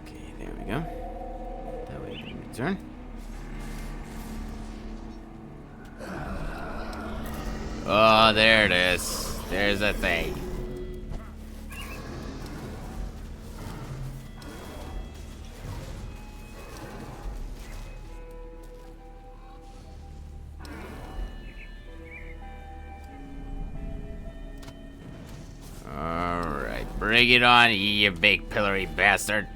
Okay, there we go. That way we can return. Oh, there it is. There's a thing. Alright, bring it on, you big pillory bastard.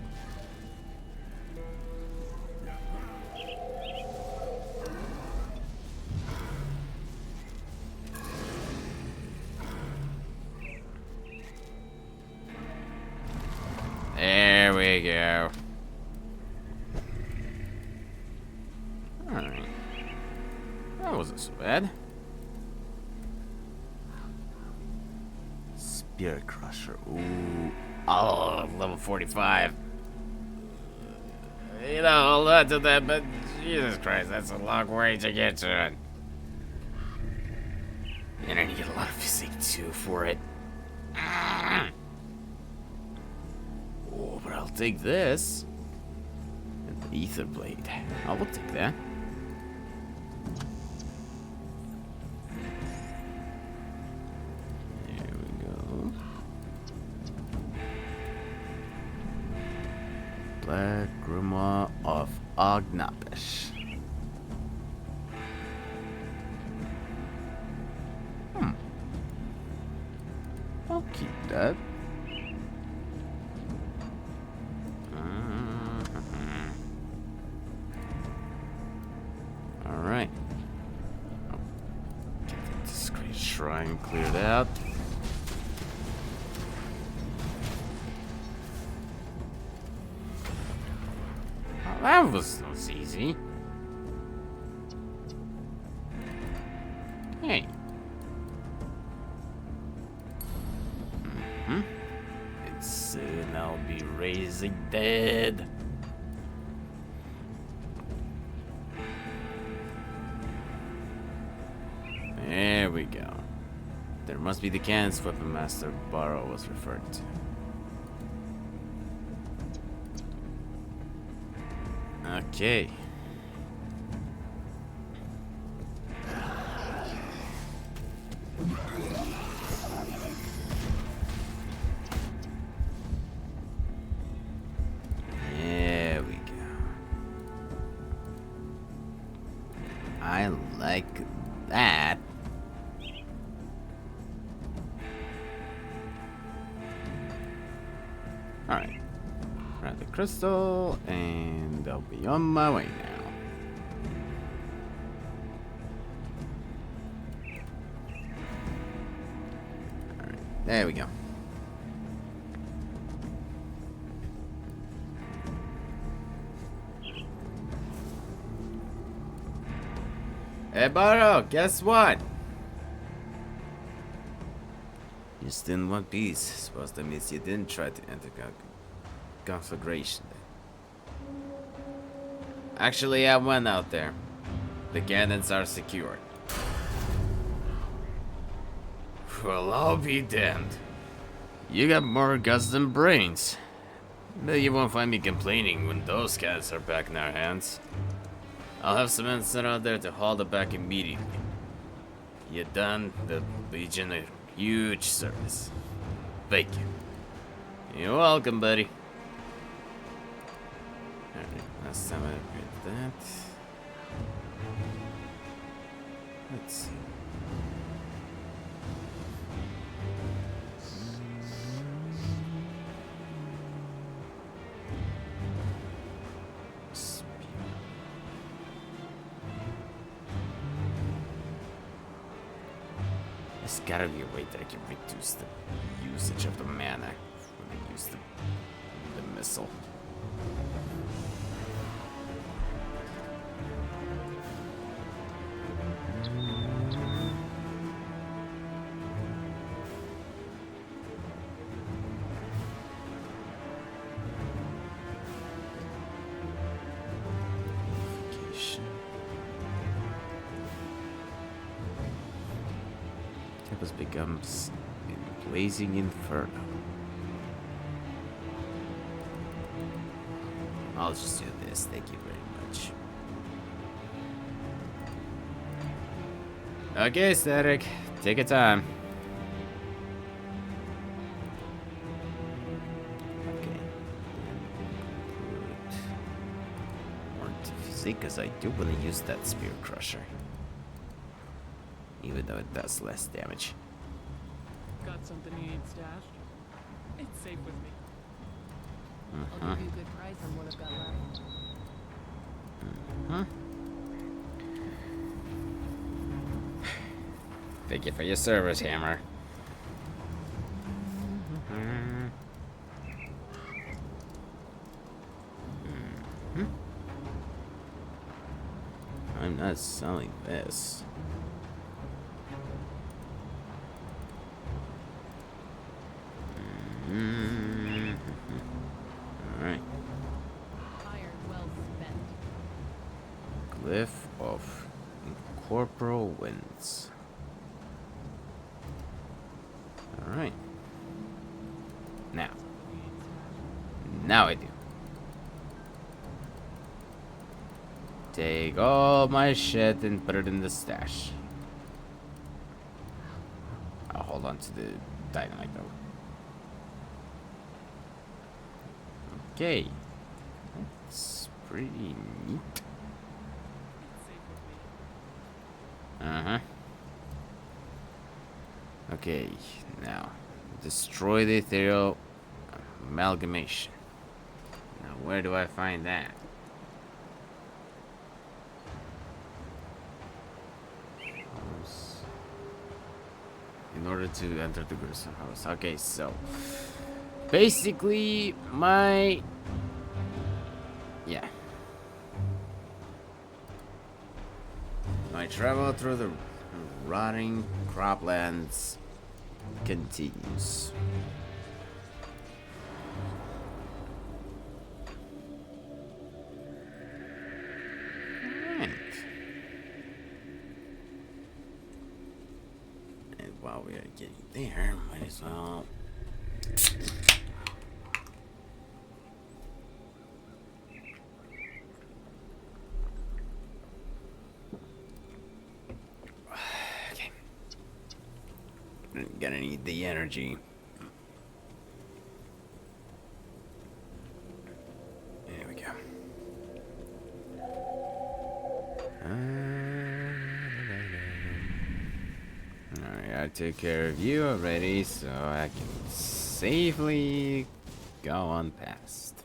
There we go. Alright. That wasn't so bad. Spirit Crusher. Ooh. Oh, level 45. You know, hold on to that, but Jesus Christ, that's a long way to get to it. And I need a lot of physique too for it. Oh, but I'll take this. And the Ether Blade. I will take that. There we go. Black Grimoire of Ognapish. I'll keep that. Alright. Get the discreet shrine cleared out. Oh, that was easy. Hey. And soon I'll be raising dead. There we go. There must be the cans Weapon Master Barrow was referred to. Okay. There we go. I like that. Alright. Grab the crystal, and I'll be on my way now. Alright, there we go. Hey, Baro, guess what? You're still in one piece. Suppose that means you didn't try to enter conflagration. Actually, I went out there. The cannons are secured. Well, I'll be damned. You got more guts than brains. But you won't find me complaining when those cats are back in our hands. I'll have some men sent out there to haul it back immediately. You done the Legion a huge service. Thank you. You're welcome, buddy. Alright, last time I read that. Let's see. There's gotta be a way that I can reduce the usage of the mana when I use the missile. Tempest becomes a blazing inferno. I'll just do this, thank you very much. Okay, Static, take your time. Okay. More to physique, because I do want to use that Spear Crusher. Even though it does less damage. Got something you need stashed? It's safe with me. I'll give you a good price on what I've got left. Thank you for your service, Hammer. I'm not selling this. Alright. Iron well spent. Glyph of Incorporeal Winds. Alright. Now I do. Take all my shit and put it in the stash. I'll hold on to the dynamite though. Okay. That's pretty neat. Uh-huh. Okay, now destroy the ethereal amalgamation. Now where do I find that? In order to enter the gruesome house. Okay, so basically yeah. My travel through the rotting croplands continues. Alright. And while we are getting there, might as well gonna need the energy. There we go. Alright, I took care of you already, so I can safely go on past.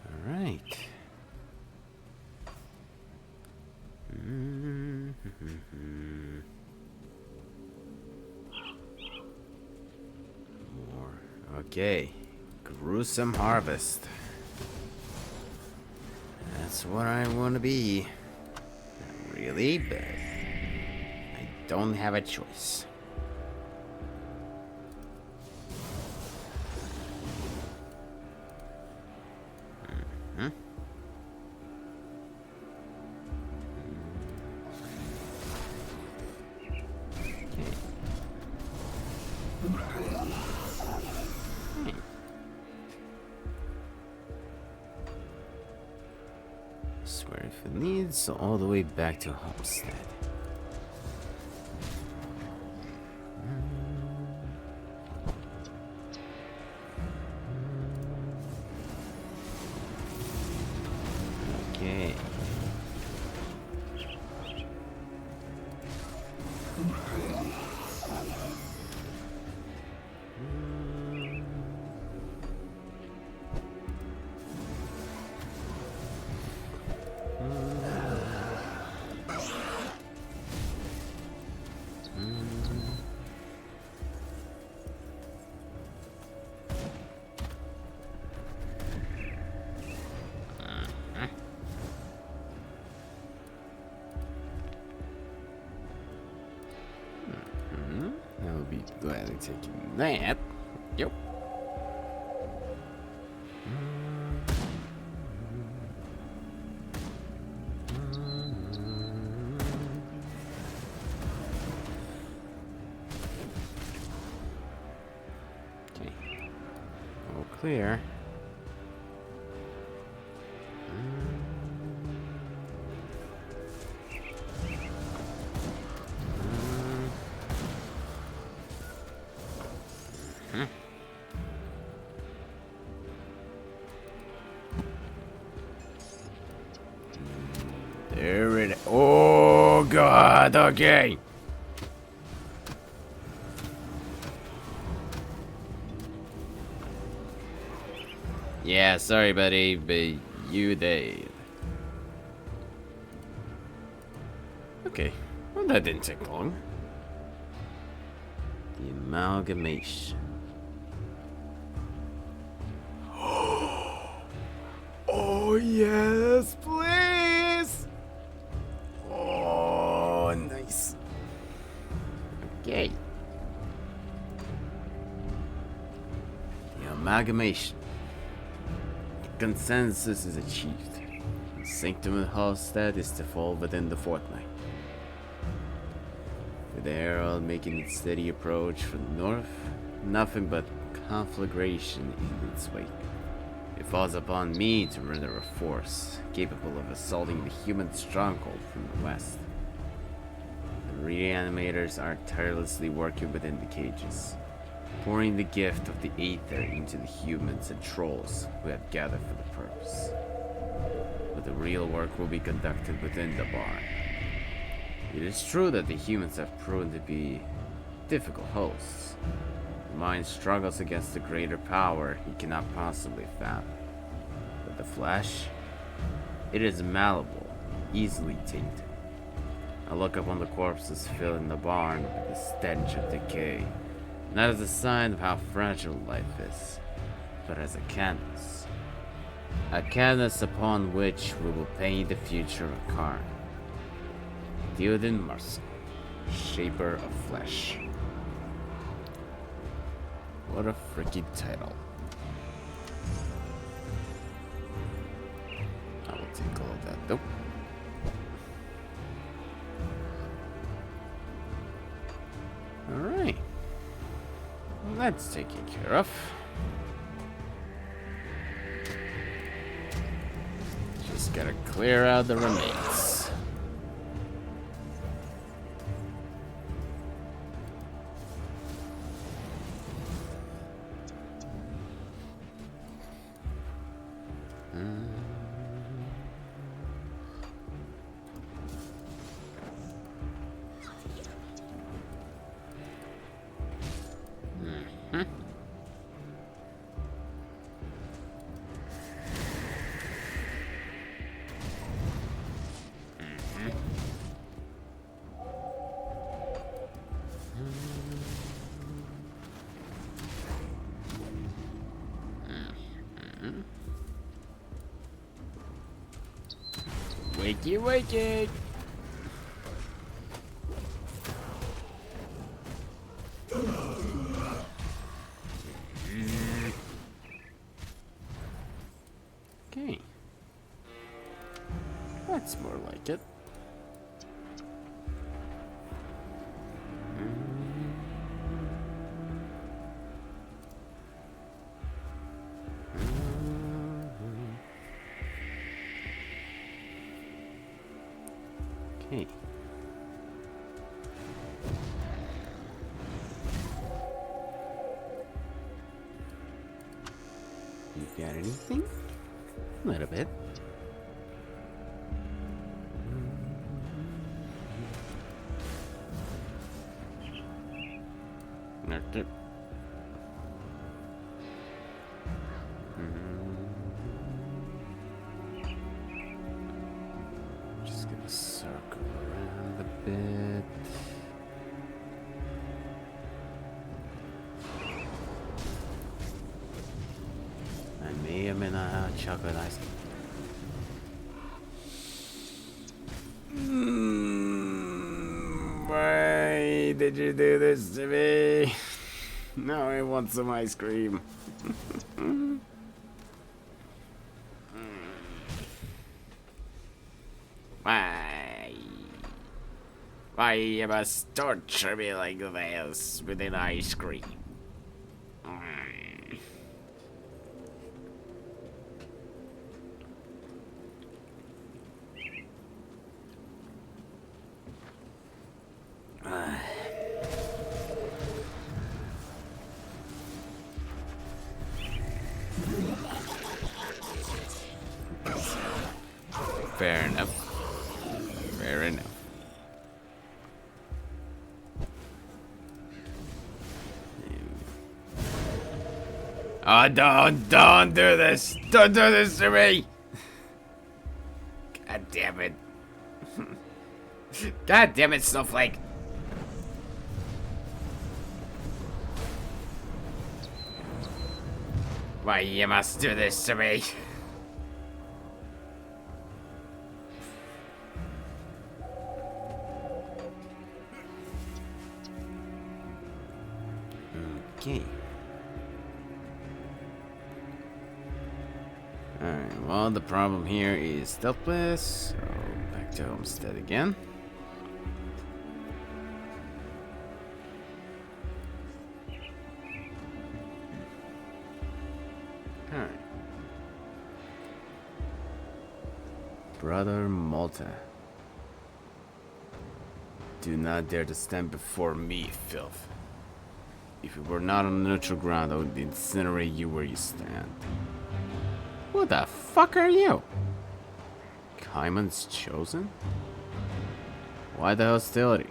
All right. More. Okay. Gruesome harvest. That's what I want to be. Not really, but I don't have a choice. Swear if it leads all the way back to Homestead. Okay. I'll be gladly taking that. Yep. Okay. All clear. There it. Oh God. Okay. Yeah, sorry, buddy, but you did. Okay. Well, that didn't take long. The amalgamation. Oh yes, please. Oh, nice. Okay. The amalgamation. Consensus is achieved. The Sanctum of Halstead is to fall within the fortnight. With the Herald making its steady approach from the north, nothing but conflagration in its wake. It falls upon me to render a force capable of assaulting the human stronghold from the west. The reanimators are tirelessly working within the cages, pouring the gift of the Aether into the humans and trolls who have gathered for the purpose. But the real work will be conducted within the barn. It is true that the humans have proven to be difficult hosts. The mind struggles against a greater power he cannot possibly fathom. But the flesh, it is malleable, easily tainted. I look upon the corpses filling the barn with the stench of decay, not as a sign of how fragile life is, but as a canvas. A canvas upon which we will paint the future of Karn. Theoden Marcel, Shaper of Flesh. What a freaky title. I will take all of that. Nope. Alright. Well, that's taken care of. Just gotta clear out the remains. Wakey, wakey. Okay. That's more like it. Okay. You got anything? A little bit. Nothing. Just gonna circle around a bit. I may or may not have chocolate ice cream. Why did you do this to me? Now I want some ice cream. Why? Why you must torture me like this with an ice cream? Fair enough. Fair enough. Oh, don't do this. Don't do this to me. God damn it. God damn it, Snowflake. Why you must do this to me? Okay. Alright, well, the problem here is stealthless, so back to Homestead again. Alright. Brother Malta. Do not dare to stand before me, filth. If you were not on neutral ground, I would incinerate you where you stand. Who the fuck are you? Kaiman's chosen? Why the hostility?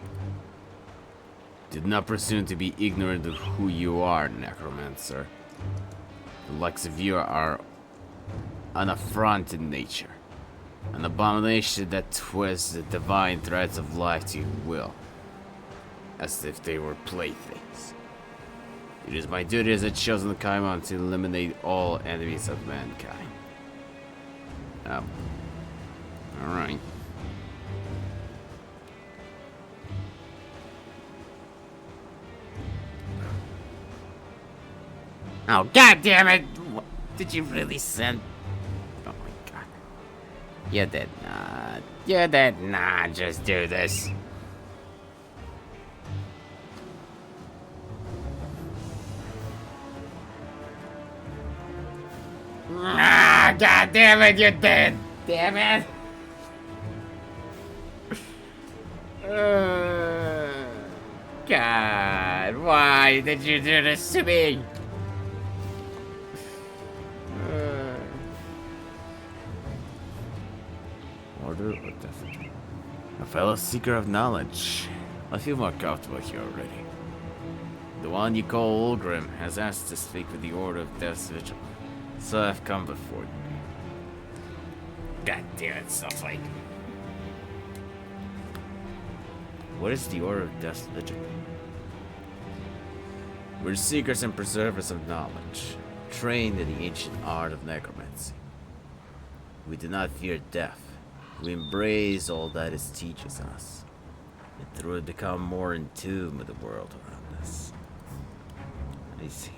Did not presume to be ignorant of who you are, necromancer. The likes of you are an affront in nature. An abomination that twists the divine threads of life to your will. As if they were playthings. It is my duty as a chosen Kaiman to eliminate all enemies of mankind. Alright. Oh, god damn it! Did you really send? Oh my god. You did not. You did not just do this. Ah, god damn it, you did! Damn it! God, why did you do this to me? Order or death? A fellow seeker of knowledge. I feel more comfortable here already. The one you call Ulgrim has asked to speak with the Order of Death's Vigil, so I've come before you. God damn it, Snowflake. What is the Order of Death's Vigil? We're seekers and preservers of knowledge, trained in the ancient art of necromancy. We do not fear death, We embrace all that it teaches us, and through it become more in tune with the world around us. I see.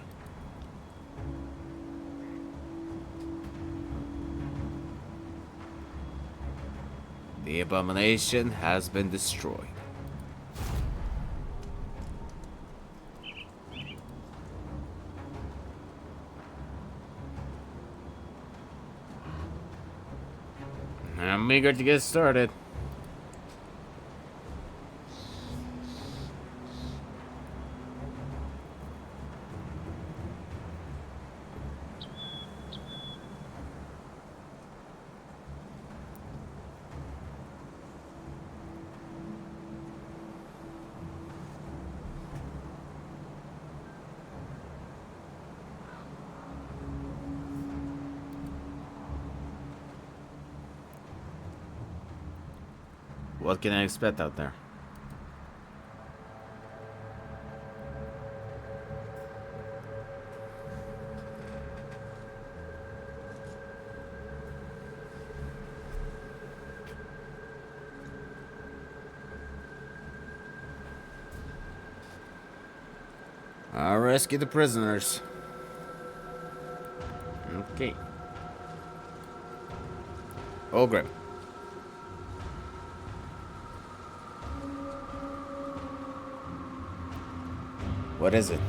The abomination has been destroyed. I'm eager to get started. What can I expect out there? I'll rescue the prisoners. Okay. Ogrim. What is it?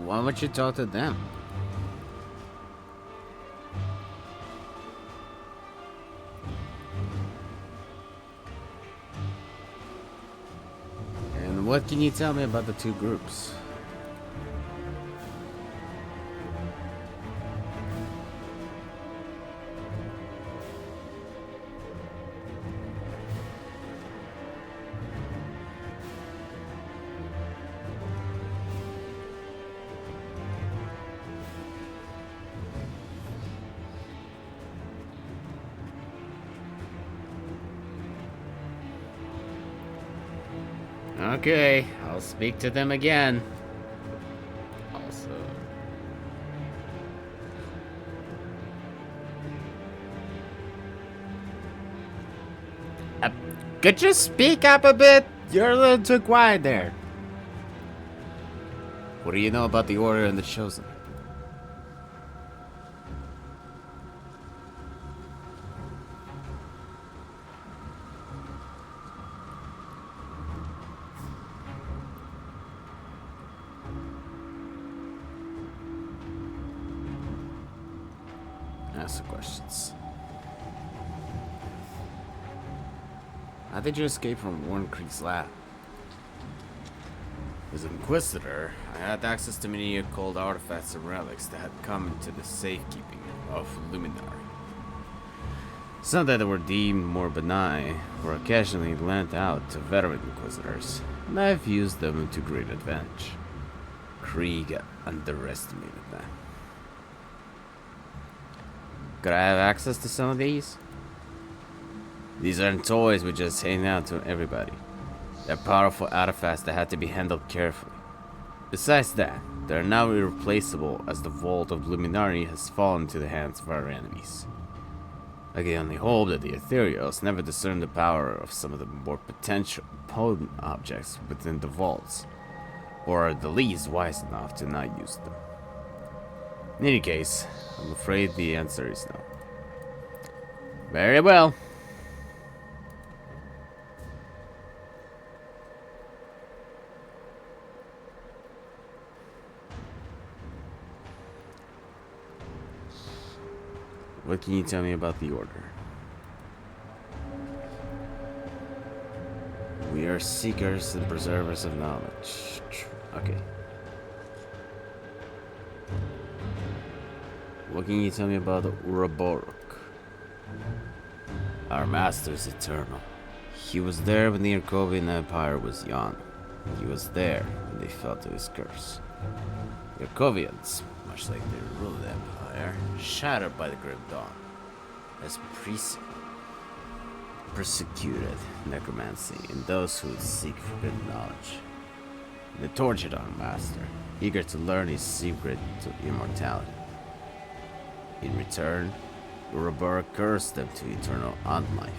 Why would you talk to them? And what can you tell me about the two groups? Okay, I'll speak to them again. Also, could you speak up a bit? You're a little too quiet there. What do you know about the Order and the Chosen? Ask the questions. How did you escape from Warren Creek's lab? As an Inquisitor, I had access to many occult artifacts and relics that had come into the safekeeping of Luminary. Some that were deemed more benign were occasionally lent out to veteran Inquisitors, and I've used them to great advantage. Krieg underestimated them. Could I have access to some of these? These aren't toys we just hand out to everybody. They're powerful artifacts that had to be handled carefully. Besides that, they are now irreplaceable as the Vault of Luminari has fallen into the hands of our enemies. I can only hope that the Ethereals never discern the power of some of the more potential potent objects within the vaults, or are at the least wise enough to not use them. In any case, I'm afraid the answer is no. Very well. What can you tell me about the Order? We are seekers and preservers of knowledge. Okay. What can you tell me about Ouroboros? Our master is eternal. He was there when the Urkovian Empire was young. He was there when they fell to his curse. The Urkovians, much like their ruled empire, shattered by the Grim Dawn, has persecuted necromancy and those who seek forbidden knowledge. They tortured our master, eager to learn his secret to immortality. In return, Ouroboros cursed them to eternal unlife.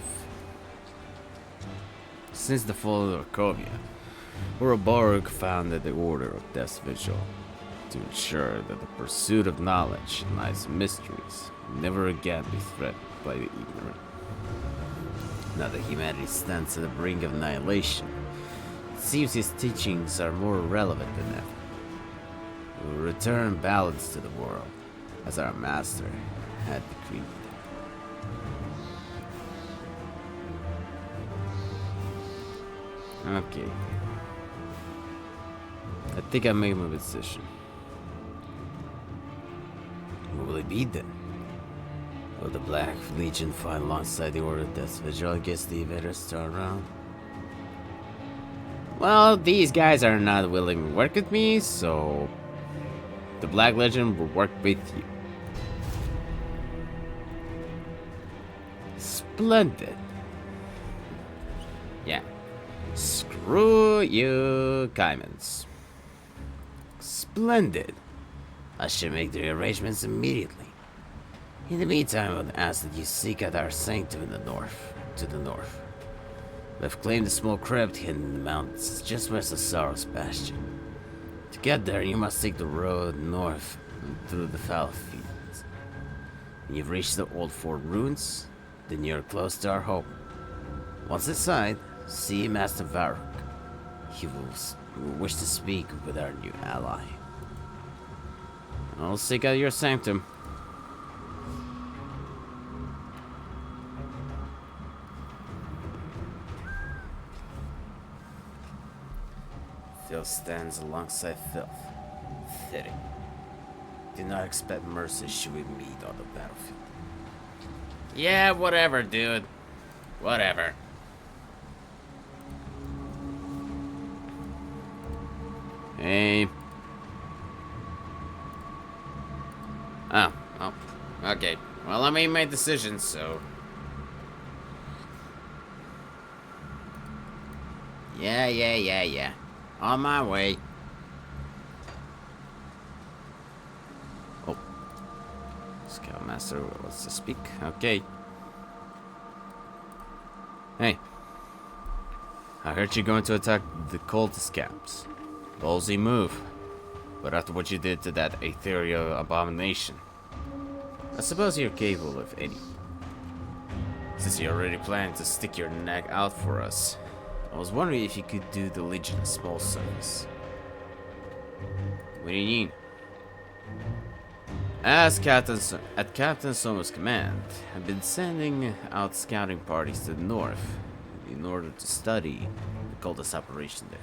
Since the fall of Urkovia, Ouroboros founded the Order of Death's Vigil to ensure that the pursuit of knowledge and life's mysteries will never again be threatened by the ignorant. Now that humanity stands at the brink of annihilation, it seems his teachings are more relevant than ever. We will return balance to the world, as our master had decreed. Okay. I think I made my decision. What will it be then? Will the Black Legion fight alongside the Order of Death's Vigil against the invaders turn around? Well, these guys are not willing to work with me, so the Black Legion will work with you. Splendid. Yeah. Screw you, Caimans. Splendid. I should make the arrangements immediately. In the meantime, I would ask that you seek out our sanctum in the north. To the north. We've claimed a small crypt hidden in the mountains, just west of Sorrow's Bastion. To get there, you must take the road north through the fallow fields. When you've reached the old fort ruins, then you're close to our home. Once inside, see Master Varrock. He will wish to speak with our new ally. I'll seek out your sanctum. Filth stands alongside filth. Fitting. Do not expect mercy should we meet on the battlefield. Yeah, whatever, dude. Whatever. Hey. Oh, okay. Well, I made my decision, so... Yeah. On my way. Oh. Scoutmaster wants to speak. Okay. Hey. I heard you're going to attack the cultist camps. Ballsy move. But after what you did to that ethereal abomination, I suppose you're capable of any. Since you already planned to stick your neck out for us, I was wondering if you could do the Legion a small service. What do you need? At Captain Soma's command, I've been sending out scouting parties to the north in order to study the cultist operation there.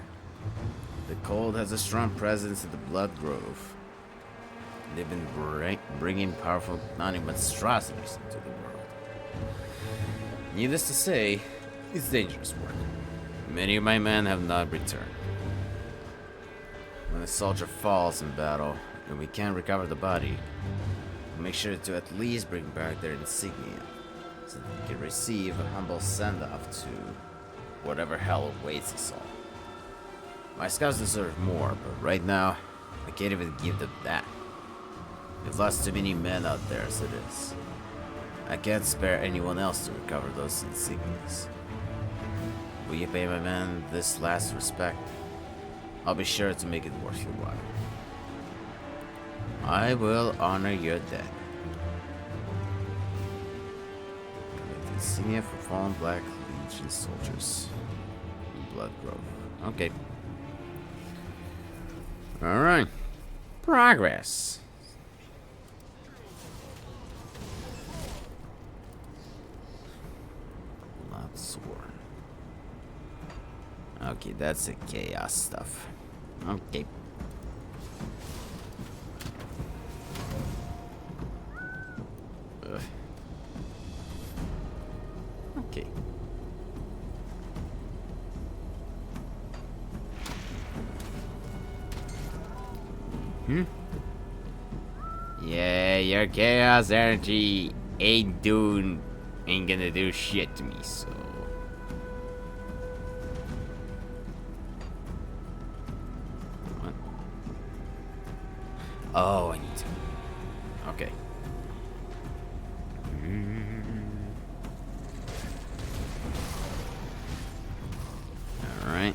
The cult has a strong presence in the Blood Grove. They've been bringing powerful monstrosities into the world. Needless to say, it's dangerous work. Many of my men have not returned. When a soldier falls in battle and we can't recover the body, we make sure to at least bring back their insignia so that they can receive a humble send-off to whatever hell awaits us all. My scouts deserve more, but right now, I can't even give them that. We've lost too many men out there as it is. I can't spare anyone else to recover those insignias. Will you pay my men this last respect? I'll be sure to make it worth your while. I will honor your debt. Collect the insignia for fallen Black Legion soldiers in Blood Grove. Okay. Alright. Progress. Loud sword. Okay, that's the chaos stuff. Okay. Ugh. Okay. Yeah, your chaos energy ain't gonna do shit to me, so. What? Oh, I need to. Okay. Alright.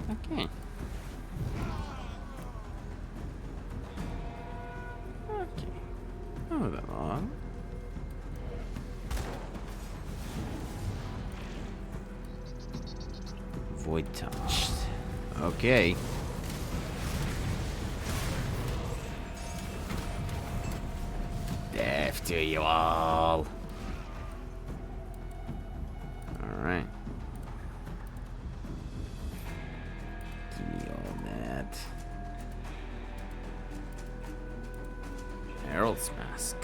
Okay. Okay. Move along. Void touched. Okay. Death to you all. Alright. Give me all that. Herald's mask.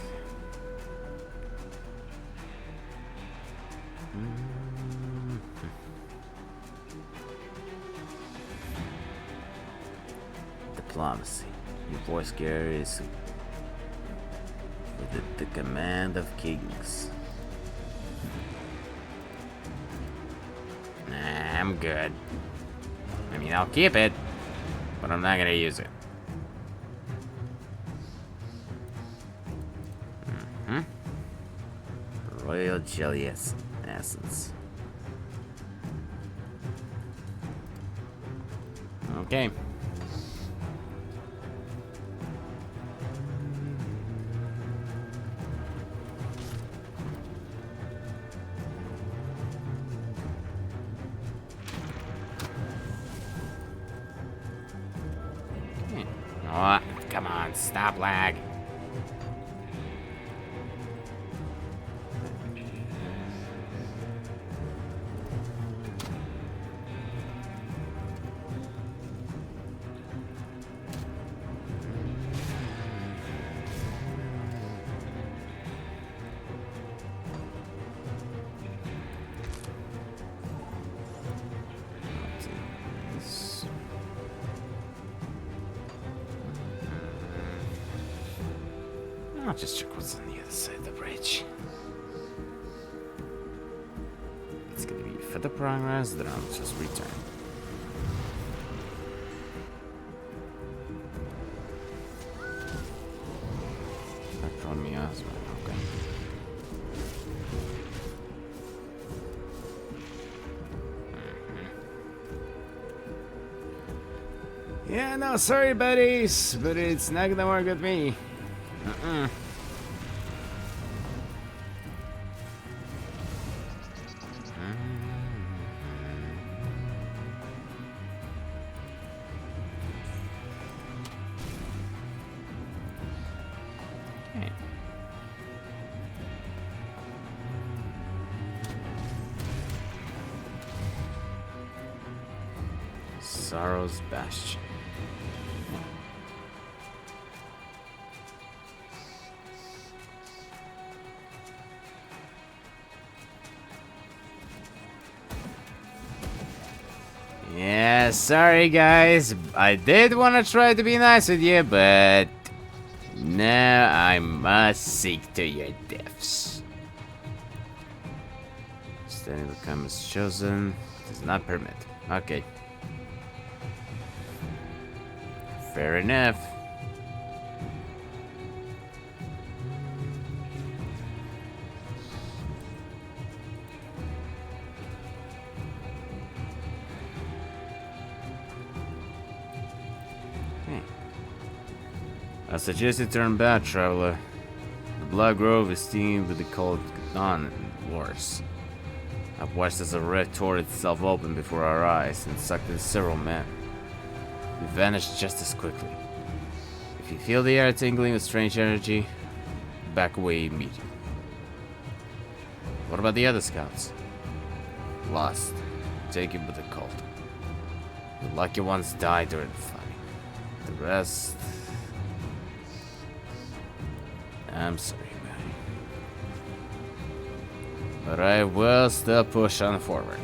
Diplomacy. Your voice carries with it the command of kings. Nah, I'm good. I mean, I'll keep it, but I'm not gonna use it. Royal Jelly Essence. Okay. Oh, come on, stop lag. I'll just check what's on the other side of the bridge. It's gonna be further progress, then I'll just return. Back from me as well, okay. Yeah, no, sorry buddies, but it's not gonna work with me. Okay. Sorrow's Bastion. Yeah, sorry guys. I did want to try to be nice with you, but now I must seek to your deaths. Standing the comments chosen does not permit. Okay. Fair enough. I suggest you turn back, traveler. The Black Grove is teemed with the cold dawn and wars. I've watched as a red tore itself open before our eyes and sucked in several men. you vanish just as quickly. If you feel the air tingling with strange energy, back away immediately. What about the other scouts? Lost. Taken with the cult. The lucky ones died during the fight. The rest... I'm sorry, man. But I will still push on forward.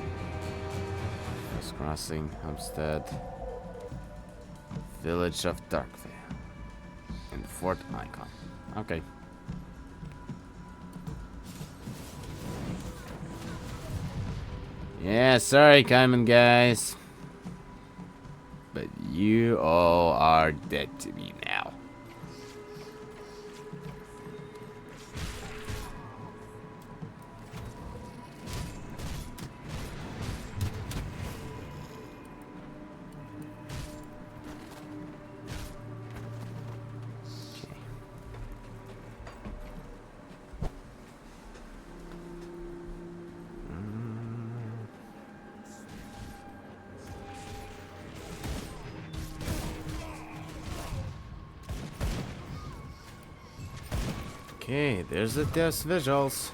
First crossing, Homestead. Village of Darkvale. And Fort Icon. Okay. Yeah, sorry, Kaiman guys. But you all are dead to me now. Okay, there's the death's visuals.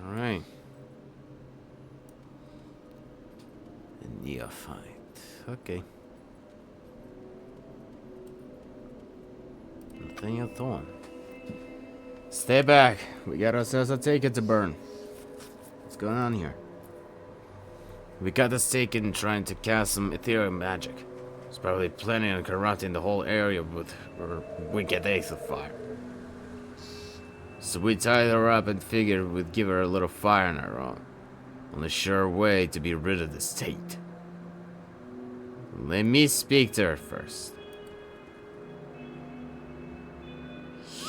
Alright. A neophyte. Okay. Nathaniel Thorn. Stay back. We got ourselves a ticket to burn. What's going on here? We got us taken trying to cast some ethereal magic. He's probably planning on corrupting the whole area with her wicked ace of fire. So we tied her up and figured we'd give her a little fire on our own. Only sure way to be rid of the state. Let me speak to her first.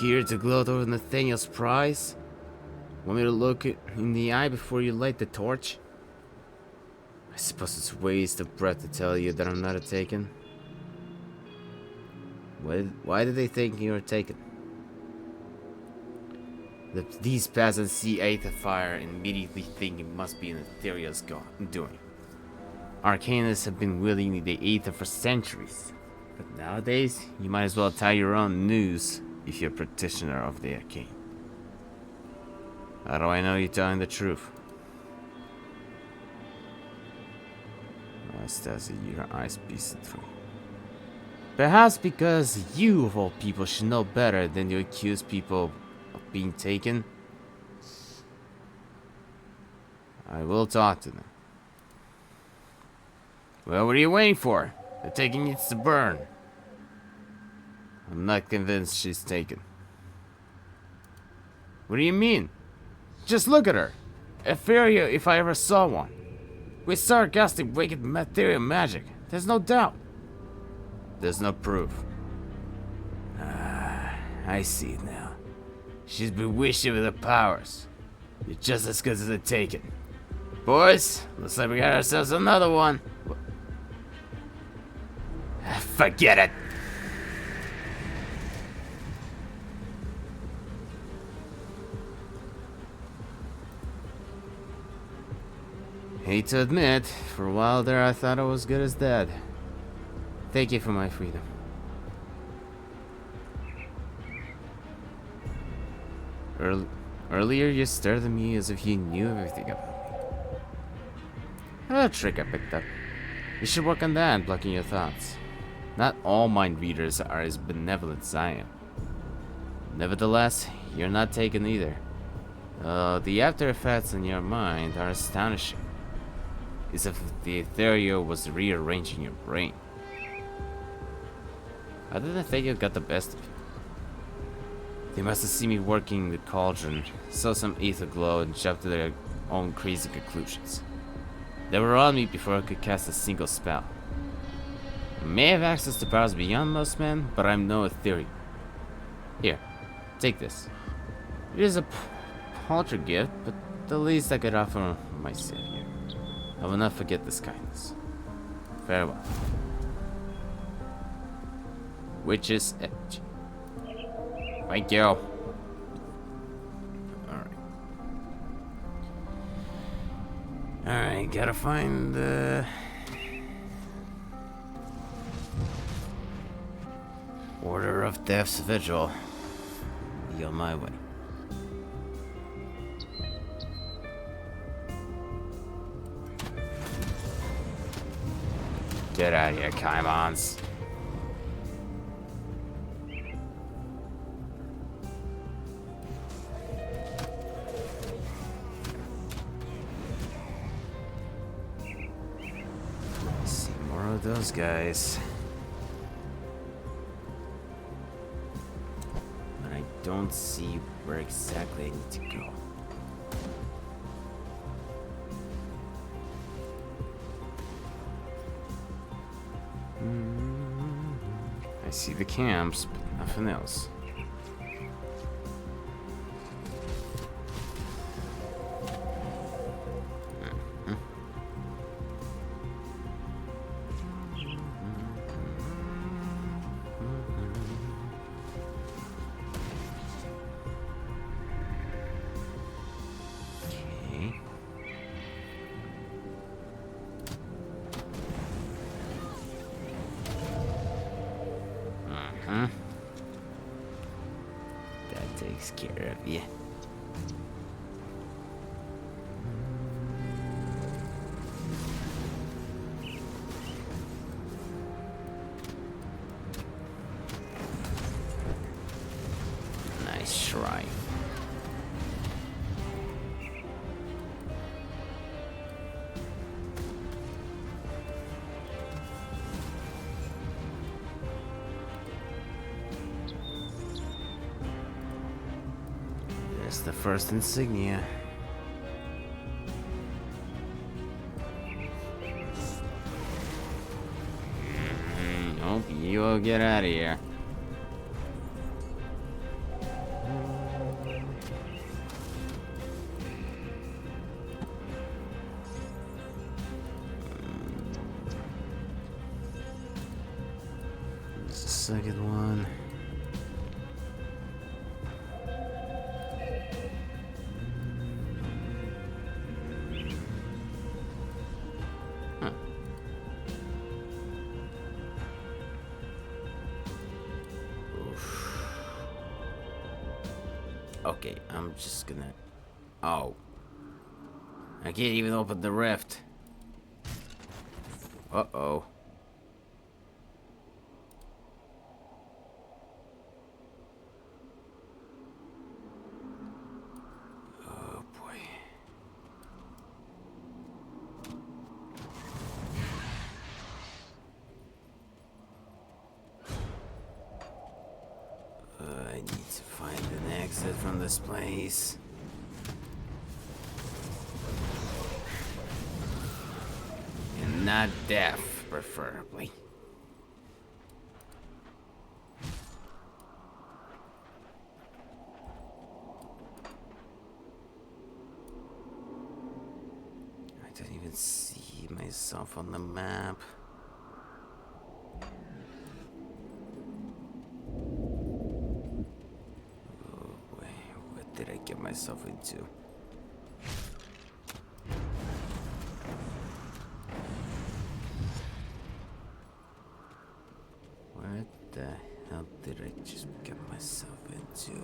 Here to gloat over Nathaniel's prize? Want me to look it in the eye before you light the torch? I suppose it's waste of breath to tell you that I'm not a taken. Why do they think you're a taken? These peasants see Aether Fire and immediately think it must be an Ethereal's doing. Arcanists have been wielding the Aether for centuries. But nowadays, you might as well tie your own noose if you're a practitioner of the arcane. How do I know you're telling the truth? Stasi, your eyes piercing through. Perhaps because you, of all people, should know better than to accuse people of being taken. I will talk to them. Well, what are you waiting for? The taking needs to burn. I'm not convinced she's taken. What do you mean? Just look at her. Ethereal if I ever saw one. With sarcastic, wicked material magic. There's no doubt. There's no proof. I see it now. She's bewitched you with her powers. You're just as good as the taken. Boys, looks like we got ourselves another one. Forget it. Hate to admit, for a while there I thought I was good as dead. Thank you for my freedom. Earlier you stared at me as if you knew everything about me. A trick I picked up. You should work on that, blocking your thoughts. Not all mind readers are as benevolent as I am. Nevertheless, you're not taken either. The after effects in your mind are astonishing. As if the ethereal was rearranging your brain. I didn't think it got the best of you. They must have seen me working the cauldron, saw some ether glow, and jumped to their own crazy conclusions. They were on me before I could cast a single spell. I may have access to powers beyond most men, but I'm no ethereal. Here, take this. It is a paltry gift, but the least I could offer my savior. I will not forget this kindness. Farewell. Witch's Edge. Thank you. Alright, gotta find the... Order of Death's Vigil. Be on my way. Get out of here, Kaimons. See more of those guys. But I don't see where exactly I need to go. I see the camps, but nothing else. Okay. That takes care of you. Nice try. There's the first insignia. Nope, you will get out of here. There's the second one. Huh. Oof. Okay, I'm just gonna... Oh. I can't even open the rift. Uh-oh. Oh, boy. I need to find an exit from this place. And not death, preferably. I don't even see myself on the map. Oh boy, what did I get myself into? What the hell did I just get myself into?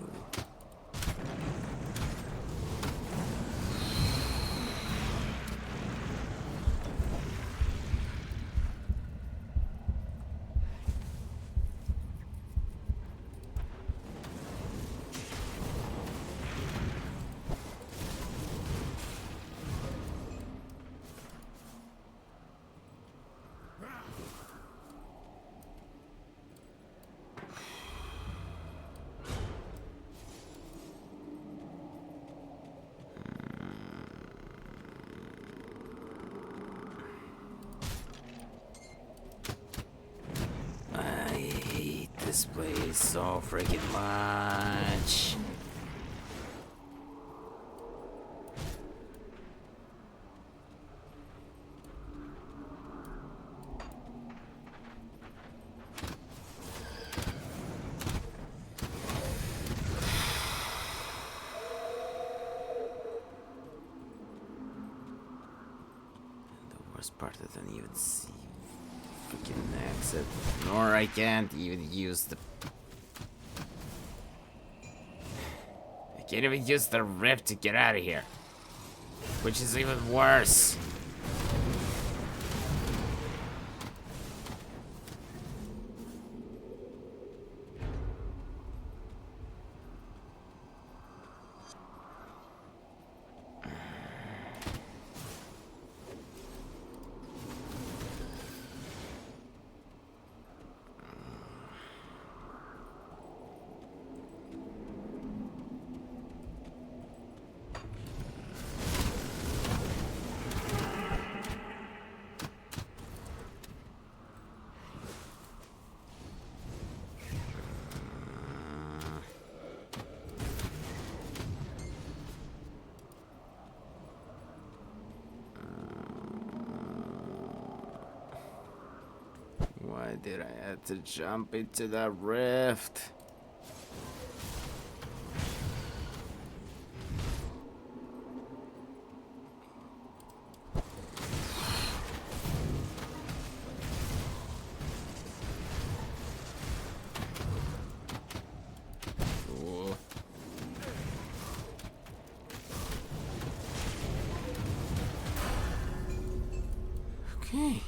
I hate this place so freaking much. worst part, I don't even see freaking exit. Nor I can't even use the... I can't even use the rift to get out of here. Which is even worse. Why did I have to jump into that rift? Ooh. Okay.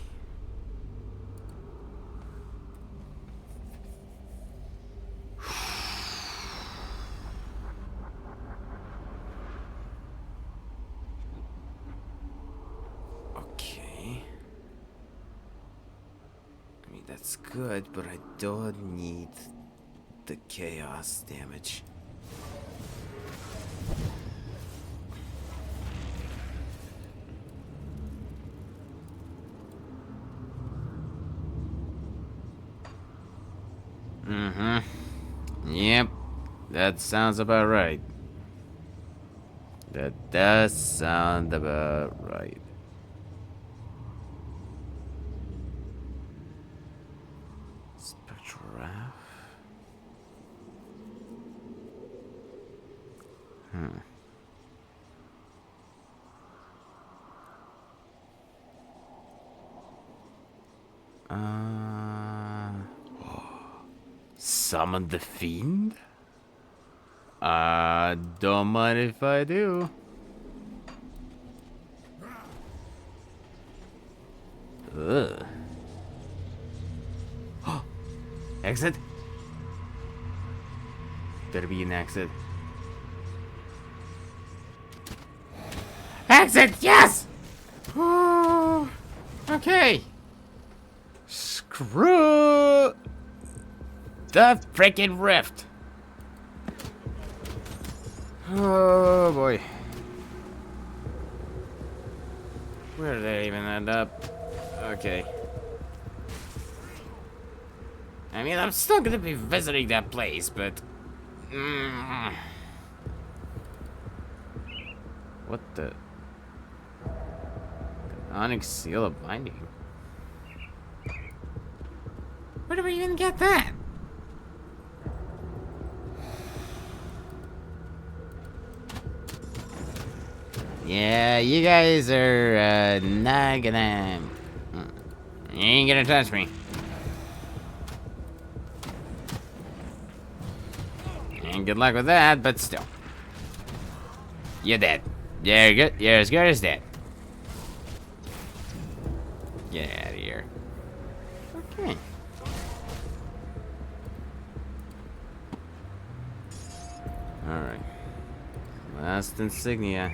That's good, but I don't need the chaos damage. Yep, that sounds about right. That does sound about right. Summon the fiend? Don't mind if I do. Ugh. Exit? Better be an exit. Exit, yes! Oh, okay. Screw the freaking rift. Oh boy. Where did I even end up? Okay. I mean, I'm still gonna be visiting that place, but... What the... Onyx seal of binding? Where do we even get that? Yeah, you guys are not gonna... You ain't gonna touch me. And good luck with that, but still. You're dead. You're good. You're as good as dead. Get out of here. Okay. Alright. Last insignia.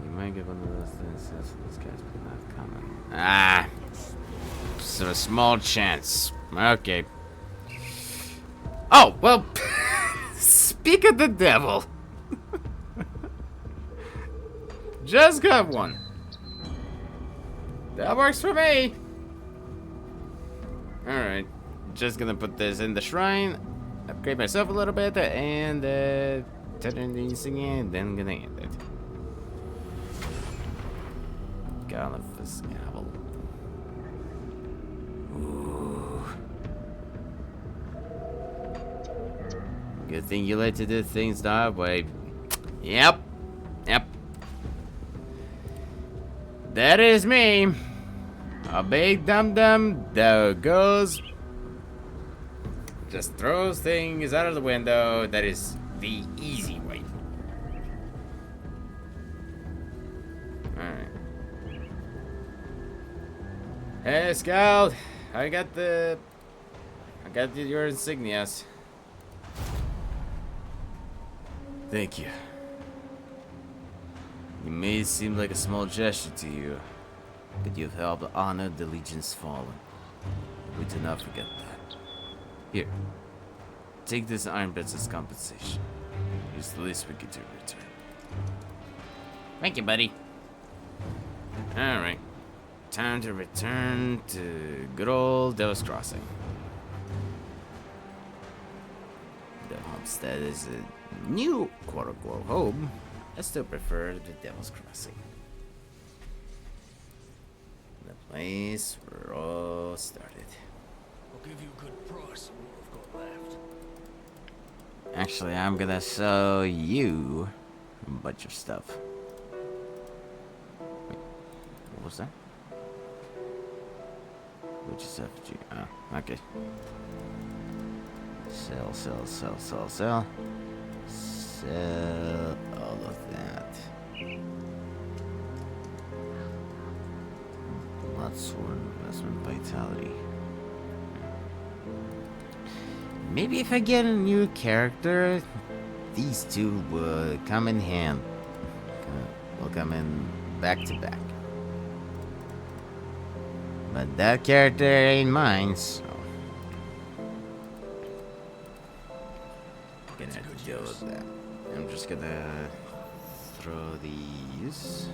You might get one of those things that this guy's not coming. Ah! So a small chance. Okay. Oh, well, speak of the devil. Just got one. That works for me. Alright. Just gonna put this in the shrine, upgrade myself a little bit, and turn in the insignia, and then gonna end it. Gallifus Gavel. Ooh. Good thing you like to do things that way. Yep. Yep. That is me. A big dum-dum that goes... just throws things out of the window. That is the easy way. Alright. Hey, Scout. I got your insignias. Thank you. It may seem like a small gesture to you, but you've helped honor the Legion's fallen. We do not forget that. Here, take this iron bits as compensation. It's the least we could do in return. Thank you, buddy. Alright. Time to return to good old Devil's Crossing. The homestead is a new quote-unquote home. I still prefer the Devil's Crossing. The place where all started. I'll give you a good price on what I've got left. Actually, I'm gonna show you a bunch of stuff. Wait, what was that? Which is FG? Oh, okay. Sell. Sell all of that. Blood-sworn investment vitality. Maybe if I get a new character, these two will come in hand. Will come in back to back. But that character ain't mine, so gonna have to deal with that. I'm just gonna throw these.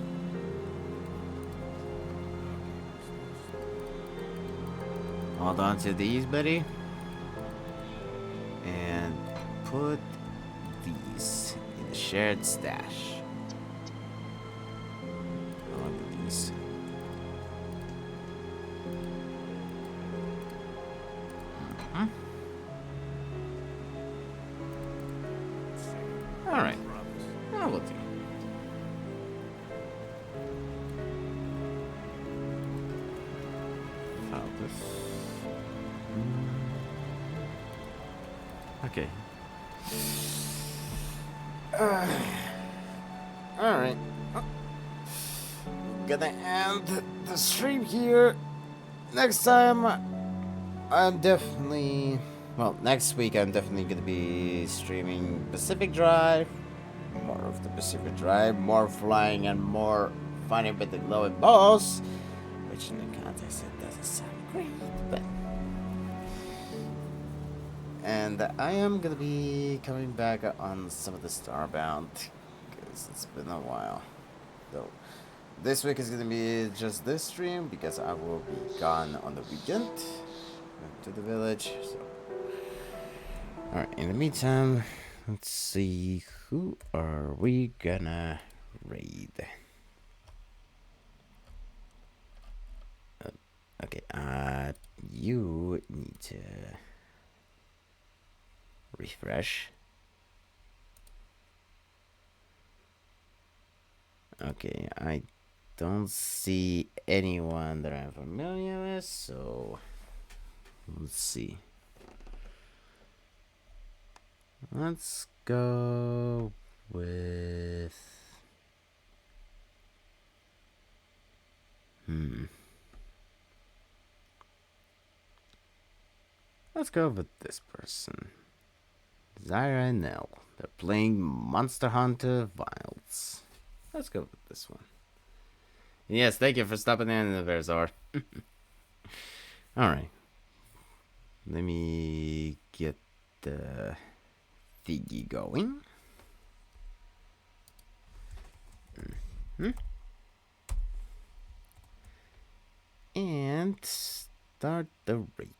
Hold on to these, buddy. And put these in the shared stash. Along with these. Alright. That will do. File this. Okay. Alright. Gonna end the stream here. Next time, I'm definitely... well, next week I'm definitely gonna be streaming Pacific Drive. More of the Pacific Drive. More flying and more fighting with the glowing balls. Which in the context it doesn't sound great, but... and I am gonna be coming back on some of the Starbound. Because it's been a while. So, this week is gonna be just this stream because I will be gone on the weekend. Back to the village, so... alright, in the meantime, let's see, who are we gonna raid? Okay, you need to refresh. Okay, I don't see anyone that I'm familiar with, so let's see. Let's go with... let's go with this person. Zyra and Nell. They're playing Monster Hunter Wilds. Let's go with this one. Yes, thank you for stopping in, Verzar. Alright. Let me get the thingy going. And start the raid.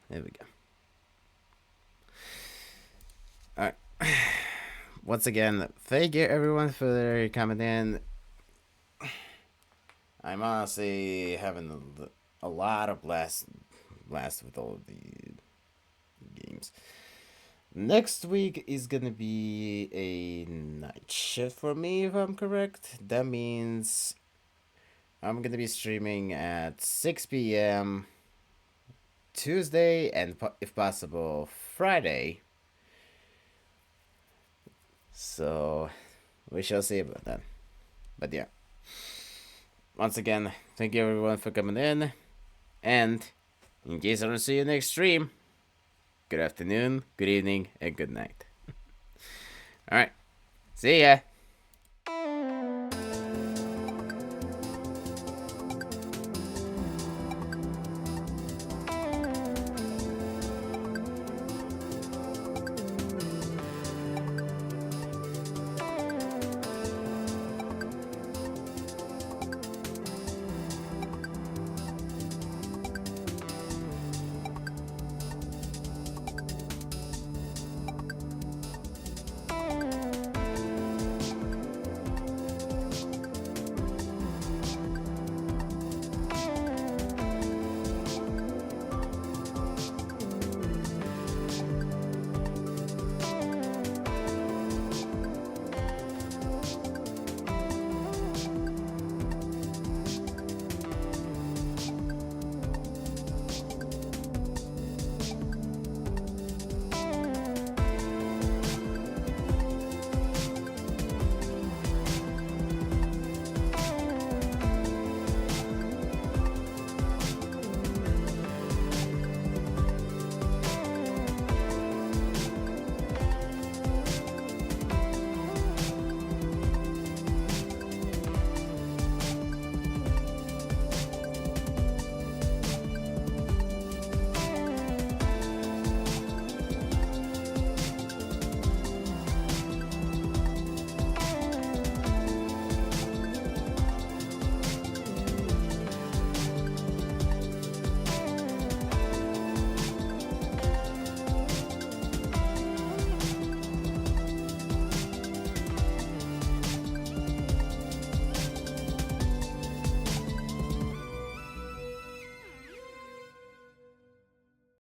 There we go. Alright. Once again, thank you everyone for coming in. I'm honestly having a lot of blast with all of the games. Next week is gonna be a night shift for me, if I'm correct. That means I'm gonna be streaming at 6 p.m. Tuesday and, if possible, Friday. So, we shall see about that. But yeah. Once again, thank you everyone for coming in. And, in case I don't see you next stream, good afternoon, good evening, and good night. Alright. See ya!